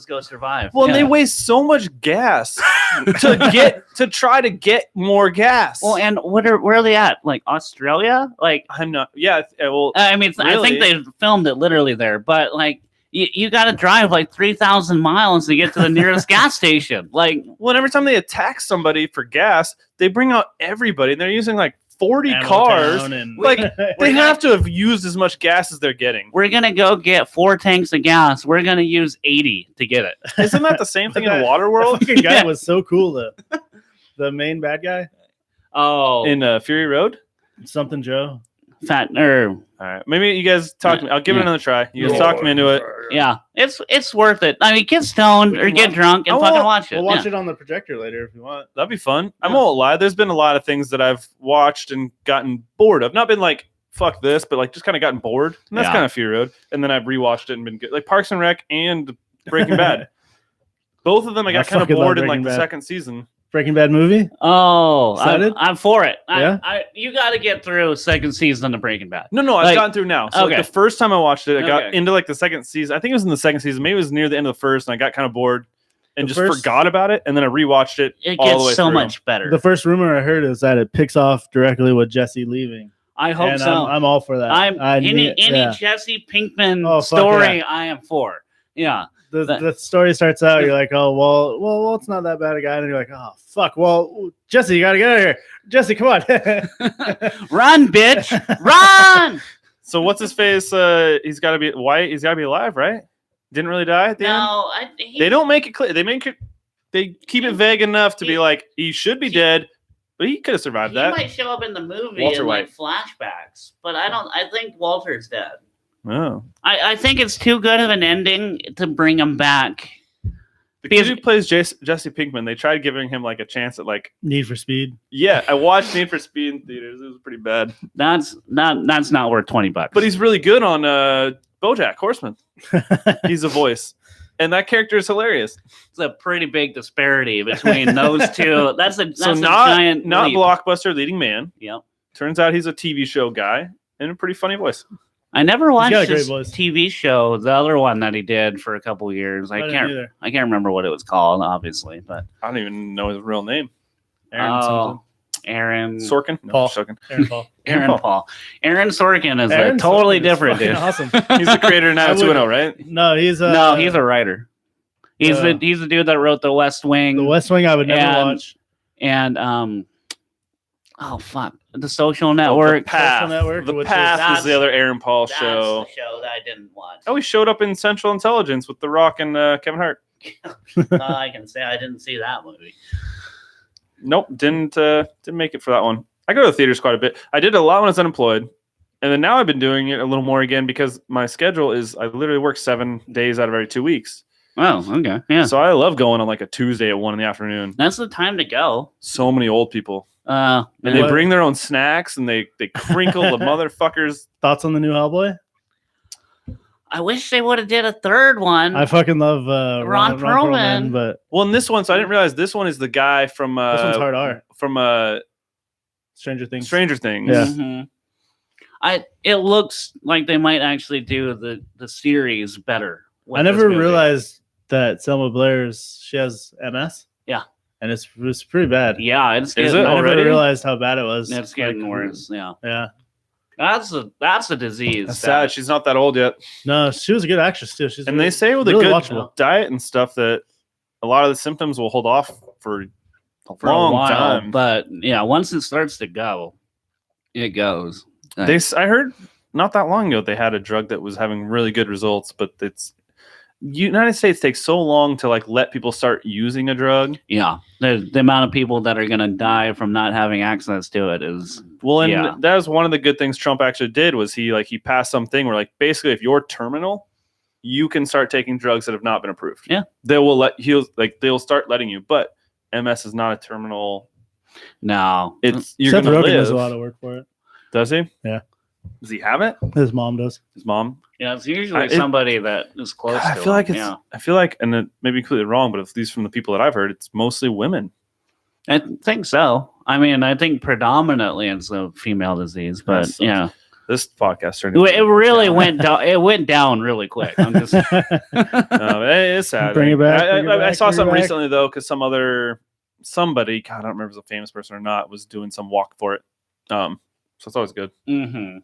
go survive. Well, and Yeah. they waste so much gas to try to get more gas. Well, and where are they at? Like Australia? Like, I'm not. Yeah. Well, I mean, I think Really? they filmed it literally there, but like, you got to drive like 3,000 miles to get to the nearest gas station. Like, well, and every time they attack somebody for gas, they bring out everybody, and they're using like 40 Animal cars. Town and Like, We're they not- have to have used as much gas as they're getting. we're gonna go get 4 tanks of gas. We're gonna use 80 to get it. Isn't that the same thing in That- Waterworld? the fucking guy Yeah. was so cool. The main bad guy, Oh, In Fury Road? something Joe. fat or All right. Maybe you guys talk to me. I'll give it Yeah. another try. You guys talk me into it. yeah, it's worth it. I mean, get stoned We or can get watch- drunk and I fucking won't- watch it. We'll watch Yeah. it on the projector later if you want. That'd be fun. I Yeah. won't lie. There's been a lot of things that I've watched and gotten bored of. Not been like, fuck this, but like just kind of gotten bored. And that's Yeah. kind of Fury Road. And then I've rewatched it and been good. Like Parks and Rec and Breaking Bad. Both of them I I got kind of fucking love bored in like Breaking the Bad. second season. Breaking Bad movie. Oh, Excited? I'm for it. Yeah? You got to get through second season of Breaking Bad. No, I've Like- gotten through now. So like, Okay. the first time I watched it, I got Okay. into like the second season. I think it was in the second season. Maybe it was near the end of the first, and I got kind of bored and The just first- forgot about it. And then I rewatched it. It all the way gets so through. much better. The first rumor I heard is that it picks off directly with Jesse leaving. I hope and so. I'm all for that. Any yeah. Jesse Pinkman Oh, fuck story, yeah. I am for. Yeah. The story starts out, you're like, oh well, it's not that bad a guy, and then you're like, oh fuck, well, Jesse, you gotta get out of here, Jesse, come on. Run, bitch. Run. So what's his face? He's got to be white. He's got to be alive, right? Didn't really die at the end. No, They don't make it clear. They keep it vague enough to be like he should be dead, but he could have survived He that. might show up in the movie Walter in like White. flashbacks, but I think Walter's dead. Oh, I think it's too good of an ending to bring him back. the Because- kid who plays Jesse Pinkman, they tried giving him like a chance at like, Need for Speed. yeah, I watched Need for Speed in theaters. It was pretty bad, That's not worth $20. but he's really good on BoJack Horseman. He's a voice, and that character is hilarious. It's a pretty big disparity between those two. That's a So a not giant leap. blockbuster leading man. Yep. Turns out he's a TV show guy and a pretty funny voice. I never got a watched great his voice. TV show, the other one that he did for a couple years. I I didn't can't either. remember what it was called, obviously, but I don't even know his real name. Aaron something. Aaron Sorkin? No, Paul. just joking. Aaron Paul. Aaron Paul. Aaron Sorkin is Aaron totally Sorkin is different, fucking dude. Awesome. He's the creator of I would- 90210, right? No, he's a No, he's a writer. He's uh, the dude that wrote The West Wing the West Wing. I would never And- watch. and oh fuck, The Social Network. The Path. Social Network, The which Path is- was the other Aaron Paul That's show. the show that I didn't watch. Oh, he showed up in Central Intelligence with The Rock and Kevin Hart. I can say I didn't see that movie. Nope, didn't make it for that one. I go to the theaters quite a bit. I did a lot when I was unemployed, and then now I've been doing it a little more again because my schedule is I literally work 7 days out of every 2 weeks. Oh, okay, yeah. So I love going on like a Tuesday at 1 in the afternoon. That's the time to go. So many old people. And they bring their own snacks and they crinkle the motherfuckers. Thoughts on the new Hellboy? I wish they would have did a third one. I fucking love Ron Perlman. but Well, in this one, so I didn't realize this one is the guy from this one's hard R. From Stranger Things. Stranger Things. Yeah. Mm-hmm. It looks like they might actually do the series better. I never realized that Selma she has MS. Yeah. And it's pretty bad. Yeah, it's Is getting, it I never already? realized how bad it was. it's getting worse. Yeah. Yeah. That's a disease. That's sad. She's not that old yet. No, she was a good actress too. She's And really, they say with really a good watchable. diet and stuff that a lot of the symptoms will hold off for a for long a while, time. but yeah, once it starts to go, it goes. I heard not that long ago they had a drug that was having really good results, but it's United States takes so long to like let people start using a drug. Yeah, the amount of people that are going to die from not having access to it is Well, and Yeah. that was one of the good things Trump actually did was he passed something where like basically if you're terminal, you can start taking drugs that have not been approved. Yeah. They'll start letting you, but MS is not a terminal. no. It's you're Seth gonna Rogen live. does a lot of work for it. Does he? Yeah. Does he have it? His mom does. His mom? Yeah, it's usually It- somebody that is close God, to I feel like him. it's. Yeah. I feel like, and it may be completely wrong, but at least from the people that I've heard, it's mostly women. I think so. I mean, I think predominantly it's a female disease, but sucks. yeah, This podcast turned. it really went down. It went down really quick. I'm just No, it's sad. Bring it back, bring it I back, saw bring it something back. recently though, because somebody, God, I don't remember if it was a famous person or not, was doing some walk for it. So it's always good. Mhm.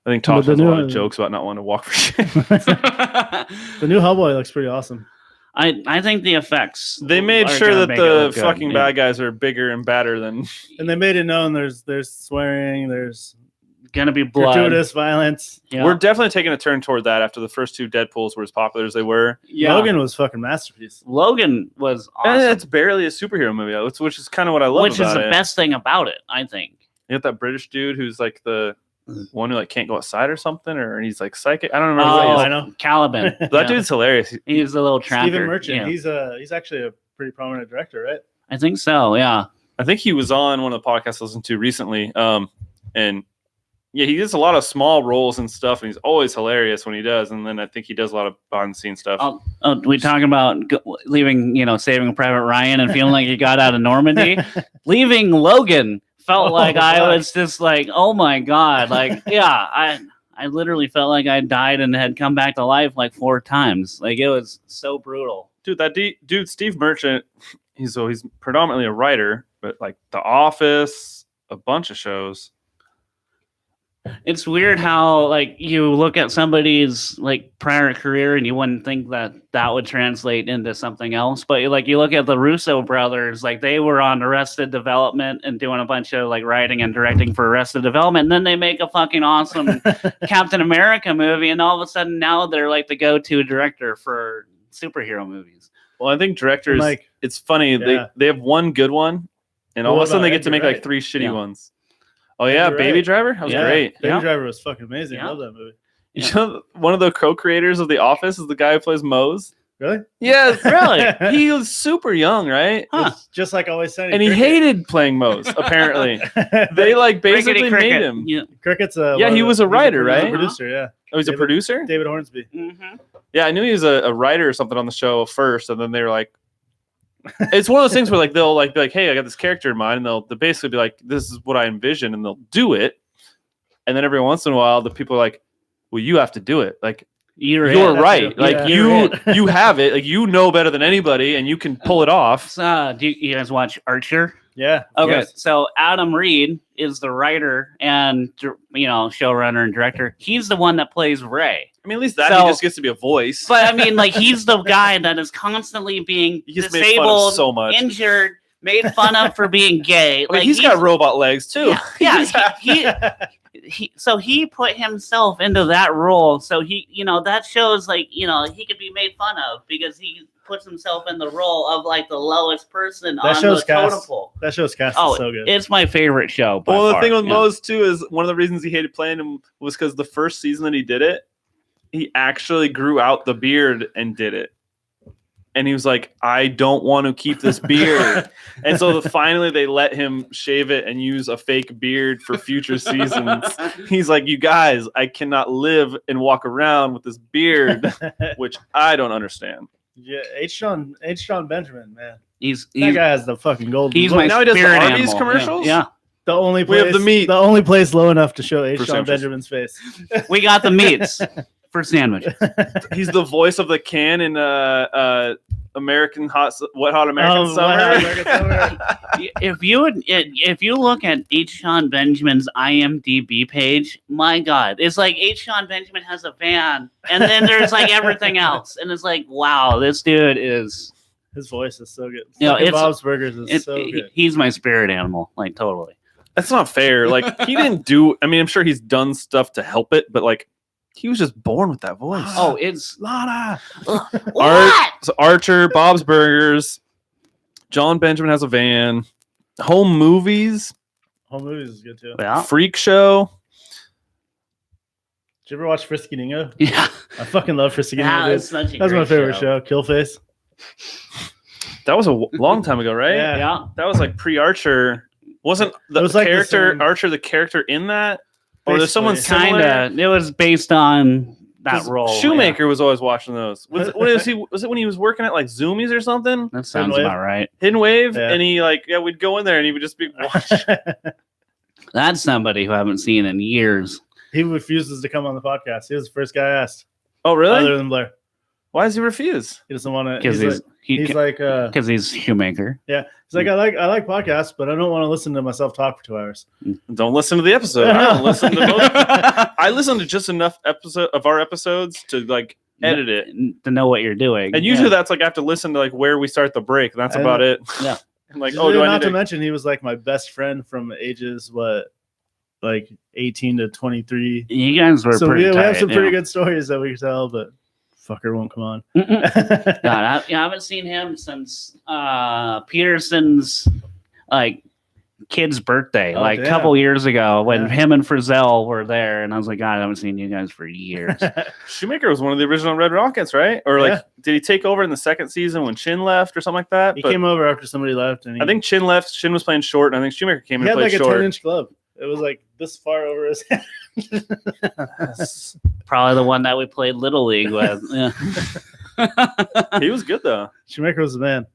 I think Tosh the has a lot new- of jokes about not wanting to walk for shit. The new Hellboy looks pretty awesome. I think the effects. They made are sure gonna that make it the look good, fucking yeah. bad guys are bigger and badder than. And they made it known there's swearing, there's Gonna be blood. gratuitous violence. Yeah. We're definitely taking a turn toward that after the first two Deadpools were as popular as they were. Yeah. Logan was fucking masterpiece. Logan was And awesome, it's barely a superhero movie, which is kind of what I love which is about the it. best thing about it. I think. You got that British dude who's like the one who like can't go outside or something, or he's like psychic. I don't remember. Oh, what I know. Caliban. that Yeah. dude's hilarious. He's a little tracker. Stephen Merchant. Yeah. He's actually a pretty prominent director, right? I think so. Yeah. I think he was on one of the podcasts I listened to recently. And yeah, he does a lot of small roles and stuff, and he's always hilarious when he does. And then I think he does a lot of behind the scenes stuff. We talking about leaving, Saving Private Ryan and feeling like he got out of Normandy. Leaving Logan felt like I fuck. was just like, oh my god, like yeah, I literally felt like I died and had come back to life like 4 times. Like it was so brutal. Dude, that dude, Steve Merchant, he's predominantly a writer, but like The Office, a bunch of shows. It's weird how like you look at somebody's like prior career and you wouldn't think that would translate into something else, but like you look at the Russo brothers, like they were on Arrested Development and doing a bunch of like writing and directing for Arrested Development, and then they make a fucking awesome Captain America movie, and all of a sudden now they're like the go-to director for superhero movies. Well, I think directors, Like, it's funny, yeah. they have one good one, and all Well, of a sudden what they about get to make Edgar like 3 shitty Yeah. ones. Oh yeah, Edgar Baby Wright. Driver? That was Yeah. great. Baby Yeah. Driver was fucking amazing. Yeah. I love that movie. You know, one of the co-creators of The Office is the guy who plays Mose. Really? Yes, Really? He was super young, right? Huh. It's just like Always Sunny. And he hated playing Mose. Apparently, they like basically Rickety made cricket. him. Yeah. Cricket's Yeah, he was a writer, He's a right? producer, yeah. Oh, he's a David- producer. David Hornsby. Mhm. Yeah, I knew he was a writer or something on the show first, and then they were like, it's one of those things where like they'll like be like, hey, I got this character in mind, and they'll basically be like, this is what I envision, and they'll do it, and then every once in a while, the people are like, well, you have to do it, like You're you're it. right, Yeah, like you're you have it, like you know better than anybody, and you can pull it off. Do you guys watch Archer? Yeah. Okay, Yes. so Adam Reed is the writer and showrunner and director. He's the one that plays Ray. I mean, at least that So- he just gets to be a voice. But I mean, like he's the guy that is constantly being He gets made fun of disabled, so much. injured, made fun of for being gay. I mean, he's got robot legs too. Yeah, so he put himself into that role. So he, that shows like, he could be made fun of because he puts himself in the role of like the lowest person That on shows the cast. totem pole. That show's cast Oh, is so good. it's my favorite show. by Well, the far. thing with Yeah. Mose too is one of the reasons he hated playing him was because the first season that he did it, he actually grew out the beard and did it. And he was like, I don't want to keep this beard. And so finally they let him shave it and use a fake beard for future seasons. He's like, you guys, I cannot live and walk around with this beard, which I don't understand. Yeah, H. John Benjamin, man. He's That guy has the fucking golden he's voice. my Now he does the spirit Arby's animal. commercials? Yeah. The only We place, have the meat. the only place low enough to show H. For John sandwiches. Benjamin's face. We got the meats for sandwich. He's the voice of the can in American Wet Hot American Wet Summer. Hot American Summer. If you look at H. Sean Benjamin's IMDb page, my God, it's like H. Sean Benjamin has a van, and then there's like everything else, and it's like, wow, this dude is. His voice is so good. You know, Fucking it's- Bob's Burgers is so good. He's my spirit animal, like totally. That's not fair. Like he didn't do. I mean, I'm sure he's done stuff to help it, but like he was just born with that voice. Oh, it's Lana. So Archer, Bob's Burgers, John Benjamin has a van, home movies, Home Movies is good too. yeah, Freak Show. Did you ever watch Frisky Dingo? yeah. I fucking love Frisky Dingo. That dude. was such a That's my great favorite show. Killface. That was a long time ago, right? Yeah. Yeah, That was like pre-Archer. Wasn't the It was like the character same- Archer the character in that? Or there's someone Basically. similar? kind of. It was based on that 'Cause role. Shoemaker was always watching those. Was it when he was working at like Zoomies or something? Yeah. That sounds Wave? about right. Hidden Wave? Yeah. And he we'd go in there and he would just be watching. That's somebody who I haven't seen in years. He refuses to come on the podcast. He was the first guy asked, Oh, really? other than Blair. Why does he refuse? He doesn't want to. Because He's like, he's Shoemaker. yeah. He's like, I like podcasts, but I don't want to listen to myself talk for 2 hours. Don't listen to the episode. I don't listen to most. I listen to just enough of our episodes to like edit it. To know what you're doing. And usually that's like I have to listen to like where we start the break. And that's about it. Yeah. I'm like, Oh, do I not need to to? mention, he was like my best friend from ages like 18 to 23. You guys were So pretty we tight, have some pretty yeah. good stories that we can tell, but fucker won't come on. God, I haven't seen him since Peterson's like kid's birthday, Oh, like a damn. couple years ago when Yeah. him and Frizzell were there, and I was like, God, I haven't seen you guys for years. Shoemaker was one of the original Red Rockets, right? Or like, Yeah. did he take over in the second season when Chin left or something like that? He But came over after somebody left, and I think Chin left. Chin was playing short, and I think Shoemaker came he in and had played like a short. 10-inch glove. It was like this far over his head. Probably the one that we played Little League with. Yeah. He was good though. Shoemaker was the man.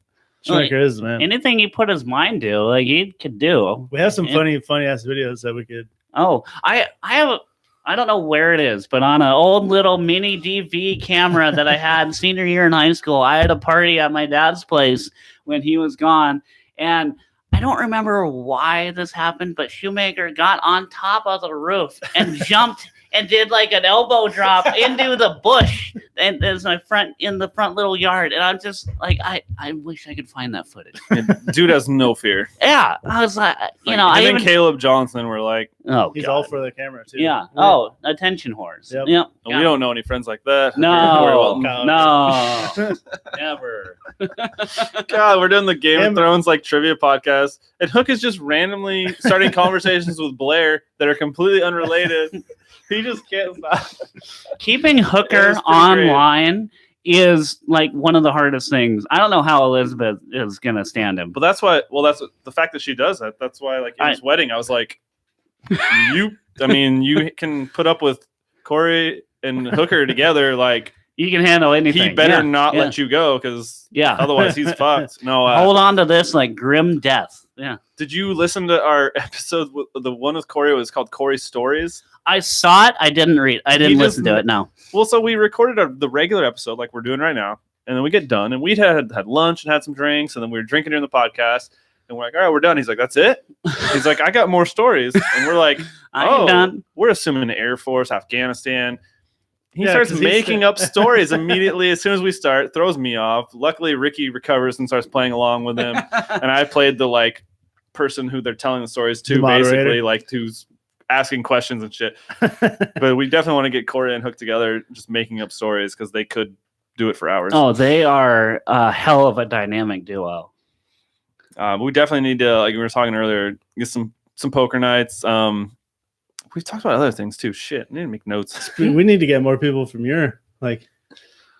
Shoemaker is the man. Anything he put his mind to, like he could do. We have some Yeah. funny ass videos that we could. Oh, I have I don't know where it is, but on an old little mini DV camera that I had senior year in high school, I had a party at my dad's place when he was gone, and I don't remember why this happened, but Shoemaker got on top of the roof and jumped and did like an elbow drop into the bush and there's my front in the front little yard, and I'm just like, I wish I could find that footage. Dude has no fear. Yeah, I was like, you know, Him I and even Caleb Johnson were like, oh, He's God. all for the camera too. Yeah. Oh, attention whores. Yep. Yep. we don't know any friends like that. No. Very well. No. Never. God, we're doing the Game Him- of Thrones like trivia podcast, and Hook is just randomly starting conversations with Blair that are completely unrelated. He just can't stop. Keeping It Hooker was pretty great. online is like one of the hardest things. I don't know how Elizabeth is gonna stand him. But that's why. Well, that's the fact that she does that. That's why, like in his wedding, I was like, you. I mean, you can put up with Corey and Hooker together. Like You can handle anything. he better Yeah, not yeah. let you go because Yeah. otherwise he's fucked. No. Hold on to this like grim death. Yeah. Did you listen to our episode? The one with Corey was called Corey's Stories. I saw it. I didn't read. I didn't just- listen to it. No. Well, so we recorded the regular episode like we're doing right now, and then we get done, and we had lunch and had some drinks, and then we were drinking during the podcast, and we're like, all right, we're done. He's like, that's it? He's like, I got more stories, and we're like, I'm done. we're assuming the Air Force, Afghanistan. He Yeah, starts 'cause he's making the- up stories immediately as soon as we start, throws me off. Luckily, Ricky recovers and starts playing along with him, and I played the like person who they're telling the stories to, The moderator. basically, like who's asking questions and shit. But we definitely want to get Corey and Hook together, just making up stories because they could do it for hours. Oh, they are a hell of a dynamic duo. We definitely need to, like we were talking earlier, get some poker nights. We've talked about other things too. Shit, I need to make notes. we need to get more people from your like.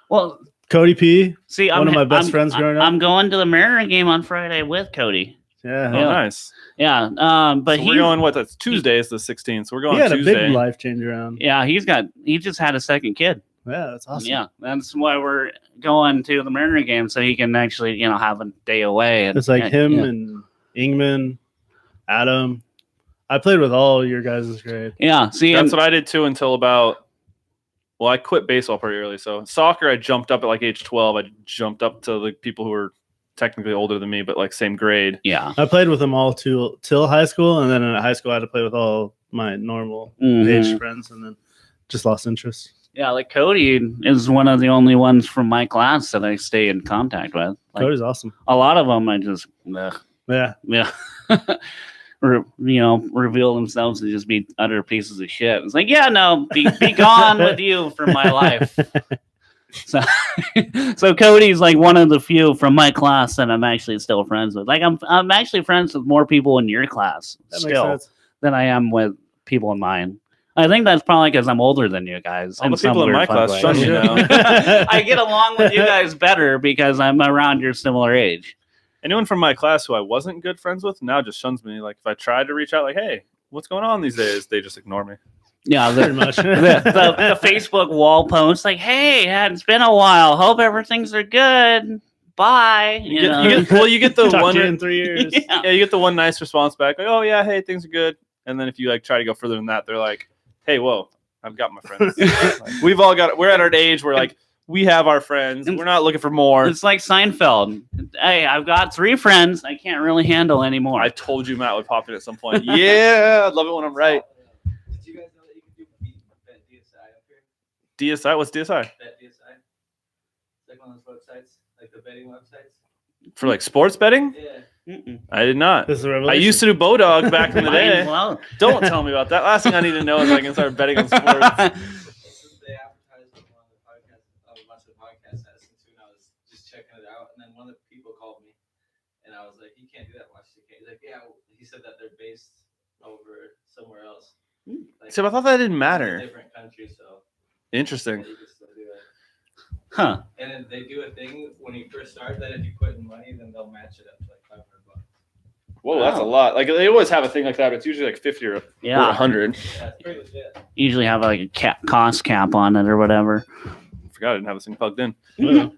Well, Cody P. See, One of my best friends growing up. I'm going to the Mariner game on Friday with Cody. Yeah. Oh, nice. Yeah. But so we're going, that's Tuesday is the 16th. So we're going He had Tuesday. a big life change around. Yeah, he just had a second kid. Yeah, that's awesome. Yeah, that's why we're going to the Mariner game so he can actually, have a day away. And, it's like him and Ingman, Adam. I played with all your guys' grade. Yeah, see, that's what I did too until about. Well, I quit baseball pretty early. So soccer, I jumped up at like age 12. I jumped up to the people who were technically older than me, but like same grade. Yeah, I played with them all till high school, and then in high school I had to play with all my normal age friends, and then just lost interest. Yeah, like Cody is one of the only ones from my class that I stay in contact with. Like, Cody's awesome. A lot of them I just yeah. reveal themselves to just be utter pieces of shit. It's like, be gone with you from my life. So Cody's like one of the few from my class that I'm actually still friends with. Like I'm actually friends with more people in your class still than I am with people in mine. I think that's probably because I'm older than you guys. All the people in my class shun you now. I get along with you guys better because I'm around your similar age. Anyone from my class who I wasn't good friends with now just shuns me. Like if I tried to reach out, like, hey, what's going on these days? They just ignore me. Yeah, pretty much. the Facebook wall post, like, hey, it's been a while. Hope everything's are good. Bye. You get the Talk one to you in 3 years. Yeah. You get the one nice response back, like, oh yeah, hey, things are good. And then if you like try to go further than that, they're like, hey, whoa, I've got my friends. Like, we're at our age where like we have our friends. We're not looking for more. It's like Seinfeld. Hey, I've got 3 friends. I can't really handle anymore. I told you Matt would pop in at some point. Yeah, I'd love it when I'm right. Did you guys know that you can do bet DSI up here? DSI? What's DSI? Bet DSI. It's like one of those websites, like the betting websites. For like sports betting? Yeah. I did not. This is a I revelation. used to do Bodog back in the day. Well, Don't tell me about that. Last thing I need to know is I can start betting on sports. They advertised on one of the podcasts, a bunch of podcasts I listened to, and I was just checking it out. And then one of the people called me, and I was like, "You can't do that, Washington." He's like, "Yeah." He said that they're based over somewhere else. Like, See, I thought that didn't it's a matter. different country, so Interesting. you can still do it. huh. And then they do a thing when you first start that if you put in money, then they'll match it up to like $500. Whoa, that's a lot. Like they always have a thing like that, but it's usually like 50 or 100. Yeah, it's pretty legit. Usually have like a cost cap on it or whatever. Forgot I didn't have this thing plugged in. Yeah.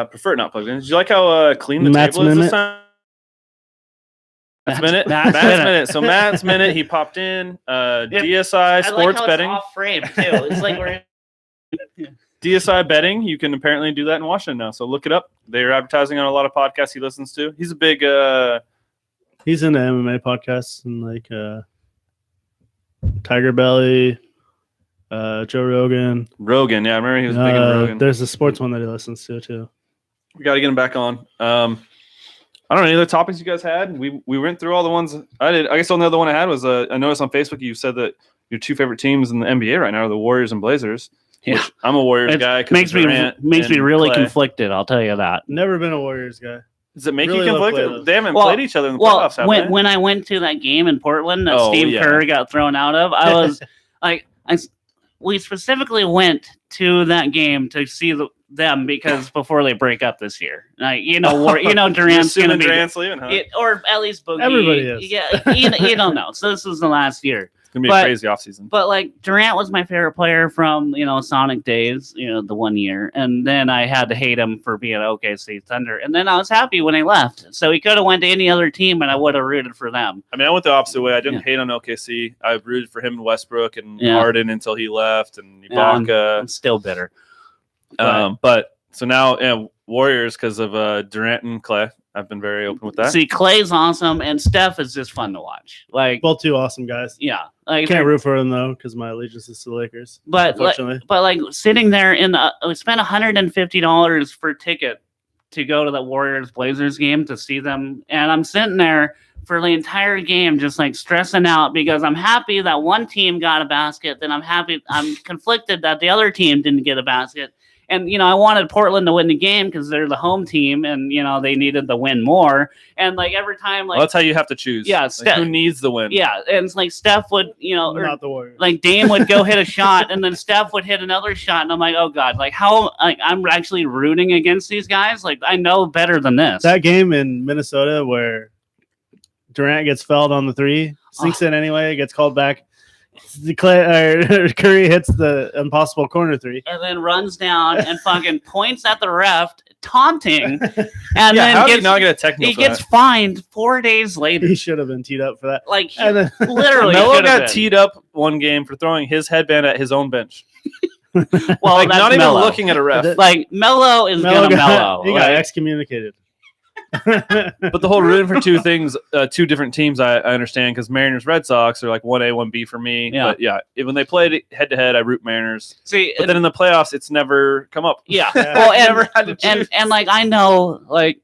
Prefer it not plugged in. Did you like how clean the Matt's table is this minute? time? Matt's minute. So Matt's minute, he popped in. DSI sports betting. Off frame too. It's like we're DSI betting. You can apparently do that in Washington now. So look it up. They're advertising on a lot of podcasts he listens to. He's a big. He's in the MMA podcasts and like Tiger Belly, Joe Rogan. Rogan, yeah, I remember he was big in Rogan. There's a sports one that he listens to too. We got to get him back on. I don't know, any other topics you guys had? We went through all the ones I did. I guess the only other one I had was I noticed on Facebook you said that your 2 favorite teams in the NBA right now are the Warriors and Blazers. Yeah. Which I'm a Warriors guy. Makes me really conflicted. I'll tell you that. Never been a Warriors guy. Does it make Really you love conflicted? playoffs. They haven't played each other in the playoffs, have they? when I went to that game in Portland that Steve Kerr got thrown out of, I was like, we specifically went to that game to see them because before they break up this year, like Durant's going to be Durant's leaving, huh? or at least Boogie. Everybody is. Yeah, you don't know. So this is the last year. It's gonna be a crazy offseason. But like Durant was my favorite player from Sonic days, the 1 year, and then I had to hate him for being OKC Thunder, and then I was happy when he left. So he could have went to any other team, and I would have rooted for them. I mean, I went the opposite way. I didn't hate on OKC. I rooted for him and Westbrook and Harden until he left, and Ibaka. I'm still bitter. But so now, Warriors because of Durant and Clay. I've been very open with that. See, Clay's awesome, and Steph is just fun to watch. Like Both 2 awesome guys. yeah, like Can't root for them though because my allegiance is to the Lakers. But unfortunately, sitting there we spent $150 for a ticket to go to the Warriors Blazers game to see them, and I'm sitting there for the entire game just like stressing out because I'm happy that one team got a basket, then I'm conflicted that the other team didn't get a basket, And, I wanted Portland to win the game because they're the home team and, they needed the win more. And, like, every time, like... Well, that's how you have to choose. Yeah. Like, who needs the win? Yeah. And it's like Steph would, or, Not the Warriors. like, Dame would go hit a shot and then Steph would hit another shot. And I'm like, oh, God, like, how... Like, I'm actually rooting against these guys? Like, I know better than this. That game in Minnesota where Durant gets fouled on the three, sinks in anyway, gets called back. Curry hits the impossible corner three. And then runs down and fucking points at the ref, taunting. And Yeah, then how did he not get a technical he for gets that? fined 4 days later. He should have been teed up for that. Like, he And then, literally Melo should have got been. teed up one game for throwing his headband at his own bench. Well, Like, that's not even Melo. looking at a ref. Like, Melo is Melo gonna got, mellow. he got Like, excommunicated. But the whole rooting for two different teams, I understand, because Mariners Red Sox are like 1A, 1B for me. Yeah. But yeah, when they played head to head, I root Mariners. see, But then in the playoffs, it's never come up. yeah. Yeah. Well, Never had to choose. and like I know, like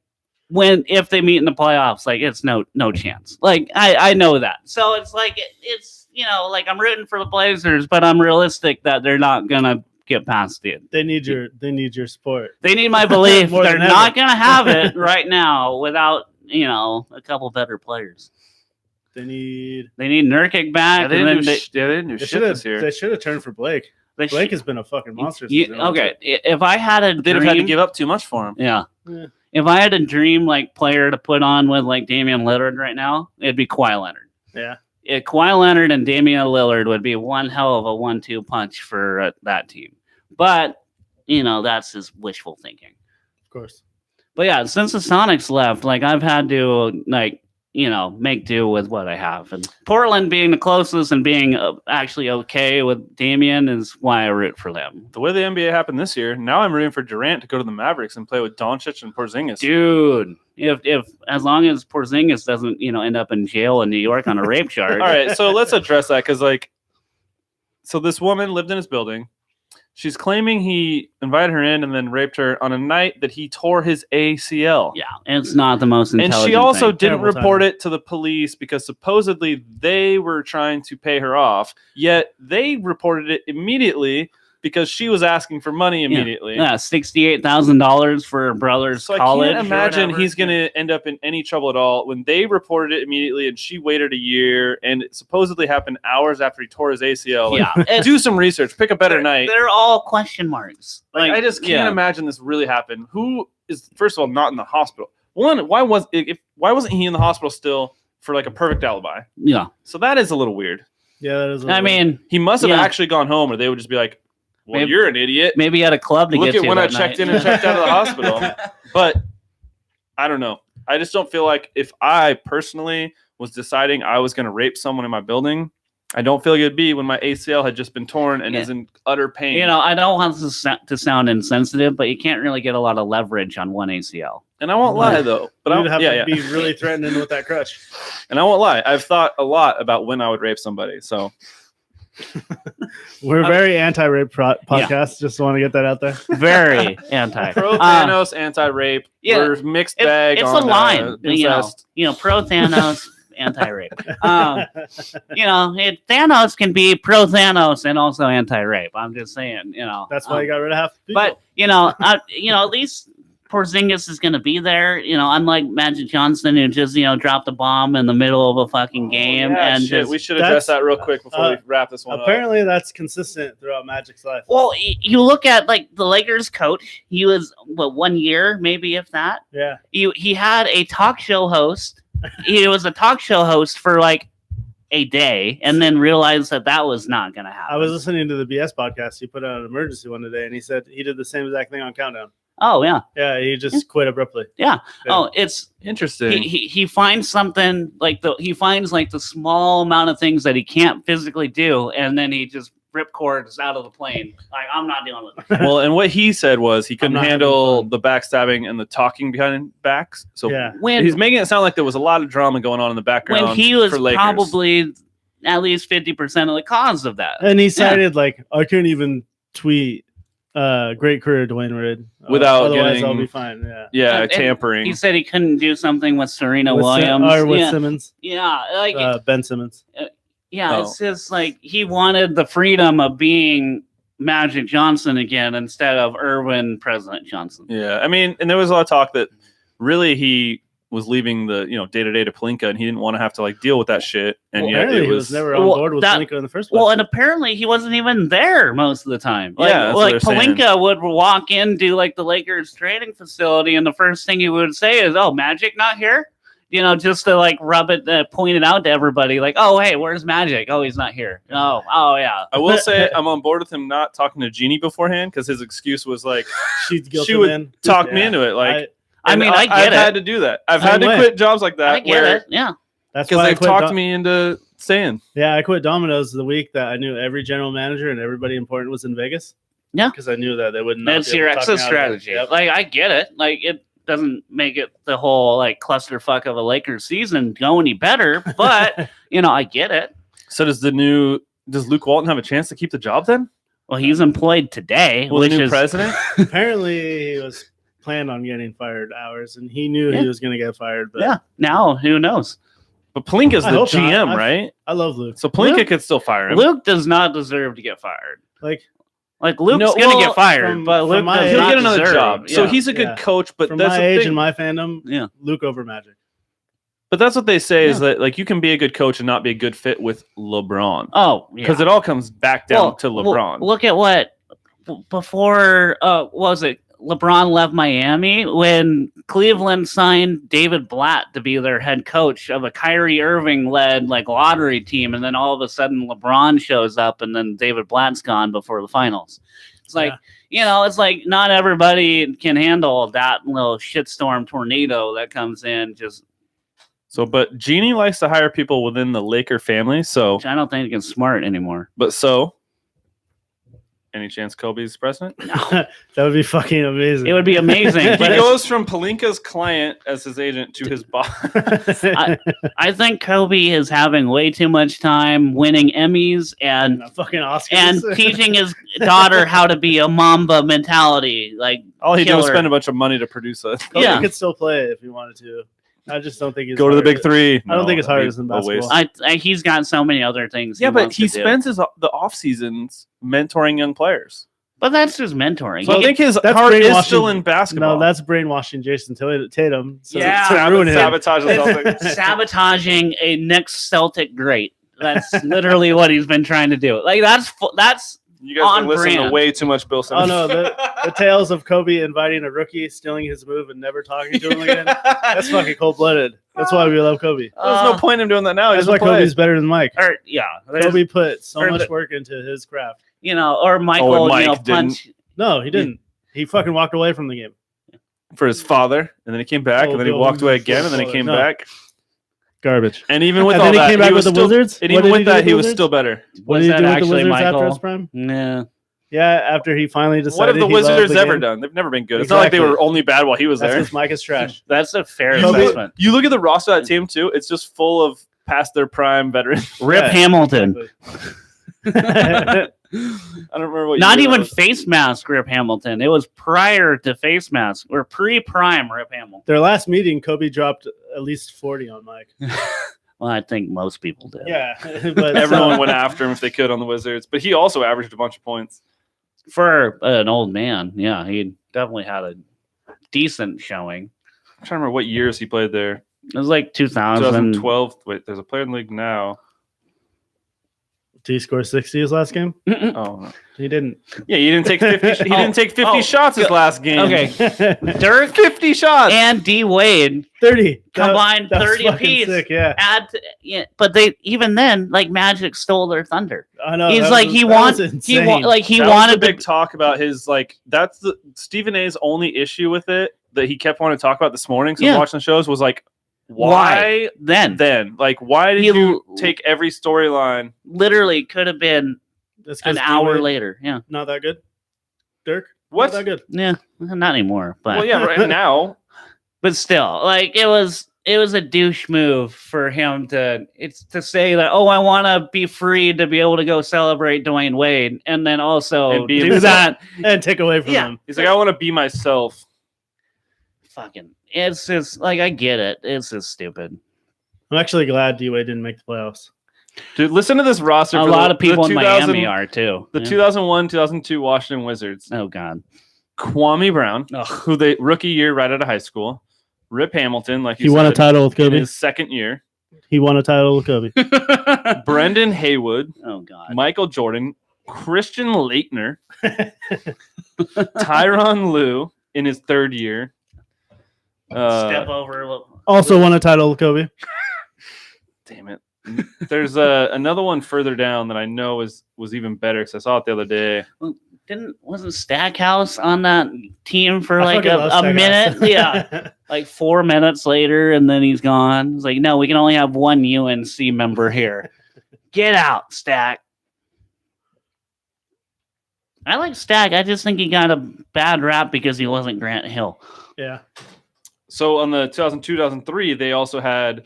if they meet in the playoffs, like it's no chance. Like I know that. So it's like it's like I'm rooting for the Blazers, but I'm realistic that they're not gonna get past it. They need your support. They need my belief. More They're than not ever. gonna have it right now without a couple better players. They need. They need Nurkic Yeah, back, they and didn't then do they didn't do They shit this year. should have turned for Blake. they Blake has been a fucking monster. You- since they went okay, if I had a They'd have dream, had to give up too much for him. yeah. Yeah. If I had a dream like player to put on with like Damian Lillard right now, it'd be Kawhi Leonard. Yeah. Kawhi Leonard and Damian Lillard would be one hell of a 1-2 punch for that team. But that's his wishful thinking. Of course. But yeah, since the Sonics left, like I've had to make do with what I have. And Portland being the closest and being actually okay with Damian is why I root for them. The way the NBA happened this year, now I'm rooting for Durant to go to the Mavericks and play with Doncic and Porzingis. Dude, if as long as Porzingis doesn't, end up in jail in New York on a rape charge. All right, so let's address that because, so this woman lived in his building. She's claiming he invited her in and then raped her on a night that he tore his ACL. Yeah, it's not the most And intelligent she also thing. didn't Terrible report timing. it to the police because supposedly they were trying to pay her off. Yet they reported it immediately because she was asking for money immediately. Yeah, $68,000 for her brother's So college. I can't or imagine whatever. he's going to end up in any trouble at all when they reported it immediately and she waited a year and it supposedly happened hours after he tore his ACL. Like, Yeah, it's- do some research. Pick a better night. They're all question marks. Like, I just can't yeah. imagine this really happened. Who is, first of all, not in the hospital? One, why wasn't he in the hospital still for like a perfect alibi? Yeah, So that is a little weird. Yeah, that is. I mean, He must have Yeah. actually gone home, or they would just be like, "Well, Maybe- you're an idiot. maybe at a club to Look get at to when I that checked night. in and checked out of the hospital." But I don't know. I just don't feel like if I personally was deciding I was going to rape someone in my building, I don't feel like it'd be when my ACL had just been torn and Yeah. is in utter pain. I don't want to sound insensitive, but you can't really get a lot of leverage on one ACL. And I won't lie though. But you I would have yeah, to yeah. be really threatening with that crutch. And I won't lie. I've thought a lot about when I would rape somebody. So We're very anti-rape podcast. Just want to get that out there. Very anti. pro Thanos, anti-rape. yeah. We're mixed bag. It's on, a line, incest. pro Thanos, anti-rape. Thanos can be pro Thanos and also anti-rape. I'm just saying, That's why you got rid of half the people. But at least Porzingis is going to be there. Unlike Magic Johnson, who just dropped a bomb in the middle of a fucking game, Yeah, and shit. just, We should address That's- that real quick before we wrap this one up. apparently that's consistent throughout Magic's life. well, you look at like the Lakers coach. He was 1 year, maybe if that. Yeah. He had a talk show host. He was a talk show host for like a day, and then realized that was not going to happen. I was listening to the BS podcast. He put out an emergency one today, and he said he did the same exact thing on Countdown. Oh yeah, Yeah, he just quit abruptly. yeah. Yeah. Oh, it's Interesting. he finds something like the small amount of things that he can't physically do, and then he just rip cords out of the plane. Like, I'm not dealing with it. Well, and what he said was he couldn't not having handle fun. the backstabbing and the talking behind backs. So Yeah. When he's making it sound like there was a lot of drama going on in the background. when he was for Lakers. probably at least 50% of the cause of that. And he cited like, I couldn't even tweet great career Dwayne Wade. Without otherwise getting- I'll be fine. Yeah. yeah, And tampering. He said he couldn't do something with Serena With Williams. or with yeah, Simmons. yeah, like Ben Simmons. yeah, Oh. it's just like he wanted the freedom of being Magic Johnson again instead of Irwin President Johnson. Yeah, I mean, and there was a lot of talk that really he was leaving the day to day to Pelinka, and he didn't want to have to like deal with that shit. And Well, yet apparently it he was never on board with Pelinka in the first place. Well, and apparently he wasn't even there most of the time. Like, Yeah, that's what like they're saying. Pelinka would walk into like the Lakers training facility, and the first thing he would say is, "Oh, Magic not here." Just to like rub it, point it out to everybody, like, "Oh, hey, where's Magic? Oh, he's not here. Oh, yeah." I will say I'm on board with him not talking to Jeannie beforehand because his excuse was like she she would talk me into it. Like, I mean, I get I've it. had to do that. I've Same had to way. quit jobs like that. I get it. Yeah. That's Because why they've talked me into staying. Yeah, I quit Domino's the week that I knew every general manager and everybody important was in Vegas. Yeah. Because I knew that they wouldn't. That's your exit strategy. Yep. Like, I get it. Like, it doesn't make it the whole like clusterfuck of a Lakers season go any better, but I get it. So does Luke Walton have a chance to keep the job then? Well, he's employed today. Well, the which new is, president? Apparently, he was planned on getting fired hours, and he knew he was going to get fired. But Yeah. Now, who knows? But Pelinka's I the hope not. GM, right? I love Luke. So Pelinka Luke- could still fire him. Luke does not deserve to get fired. Like Luke's No, going to well, get fired, from- but from Luke my does age- He'll not get another deserve. job. So Yeah. he's a good Yeah. coach, but from that's my the age thing. and my fandom, Yeah. Luke over Magic. But that's what they say is that like you can be a good coach and not be a good fit with LeBron. Oh, yeah. Because it all comes back down to Well, LeBron. look at what before what was it? LeBron left Miami when Cleveland signed David Blatt to be their head coach of a Kyrie Irving led like lottery team, and then all of a sudden LeBron shows up, and then David Blatt's gone before the finals. It's like it's like not everybody can handle that little shitstorm tornado that comes in. But Jeannie likes to hire people within the Laker family. So, I don't think it's smart anymore. Any chance Kobe's president? That would be fucking amazing. It would be amazing. He but goes from Pelinka's client as his agent to his boss. I think Kobe is having way too much time winning Emmys and fucking Oscars. and teaching his daughter how to be a Mamba mentality. Like All he did was killer. spend a bunch of money to produce it. Kobe Yeah. could still play if he wanted to. I just don't think he's Go to the hard. big three. I don't think it's that'd harder be than a waste. basketball. He's got so many other things. Yeah, but wants he to do. spends the off seasons mentoring young players. But that's just mentoring. So I think his That's heart is brainwashing. still in basketball. No, that's brainwashing Jason Tatum. So Yeah. to ruin him. Sabotage the Celtics. sabotaging a next Celtic great. That's literally what he's been trying to do. Like that's You guys on are listening to brand. way too much Bill Oh Simmons. no, the tales of Kobe inviting a rookie, stealing his move, and never talking to him again. That's fucking cold blooded. That's why we love Kobe. There's no point in him doing that now. He That's why doesn't play. Kobe's better than Mike. or yeah, there's- Kobe put so or much the- work into his craft. or Michael, and Mike punch. No, he didn't. He fucking walked away from the game. for his father, and then he came back, and then he walked away again, and then he came No. back. Garbage. And even with And all then he that, came back with the still, Wizards? And What even did he with do that, with he the was Wizards? still better. What Was did he that do with the actually Wizards after Michael? his prime? Yeah. Yeah, after he finally decided. What have the he loved Wizards the ever game. done? They've never been good. It's not like they Exactly. were only bad while he was That's there. because Mike is trash. That's a fair Kobe- assessment. You look at the roster of that team too; it's just full of past their prime veterans. Rip Yeah, Hamilton. exactly. I don't remember what. Not year that even was. face mask Rip Hamilton. It was prior to face mask or pre-prime Rip Hamilton. Their last meeting, Kobe dropped at least 40 on Mike. Well, I think most people did. Yeah, but Everyone went after him if they could on the Wizards, but he also averaged a bunch of points. For an old man, yeah, he definitely had a decent showing. I'm trying to remember what years he played there. It was like 2000. 2012. Wait, there's a player in the league now. Did he score 60 his last game? Mm-mm. Oh, no. He didn't. Yeah, he didn't take 50. He didn't take 50 shots his last game. Okay. Dirk 50 shots. and D Wade 30. combined That was 30 fucking apiece. sick, yeah. But they even then like Magic stole their thunder. I know. He's that like was- he that wants was he insane. like he That was wanted the big to talk about his like. That's the Stephen A's only issue with it that he kept wanting to talk about this morning. So Yeah. watching the shows was like, why then Like, why did He you take every storyline? literally could have been That's 'cause an hour D-Wade later. Yeah. Not that good. Dirk? What? Not that good. Yeah. Not anymore. But Well, yeah, right now. but still, like it was a douche move for him to say that, oh, I want to be free to be able to go celebrate Dwayne Wade, and then also And be do himself. that. And take away from Yeah. him. He's like, I want to be myself. Fucking, it's just like I get it. It's just stupid. I'm actually glad D-Wade didn't make the playoffs. Dude, listen to this roster. A for lot the, of people the in 2000 Miami are too. The Yeah. 2001-2002 Washington Wizards. Oh God. Kwame Brown, Ugh. who they rookie year right out of high school. Rip Hamilton, like He you won a said, title with in Kobe. his second year. He won a title with Kobe. Brendan Haywood, Oh God. Michael Jordan, Christian Laettner, Tyronn Lue in his third year. Step over. Also won a title with Kobe. Damn it. There's another one further down that I know was even better because I saw it the other day. Wasn't Stackhouse on that team for I like fucking love a Stackhouse. minute? Yeah. Like 4 minutes later, and then he's gone. It's like, no, we can only have one UNC member here. Get out, Stack. I like Stack. I just think he got a bad rap because he wasn't Grant Hill. Yeah. So on the 2002-2003, they also had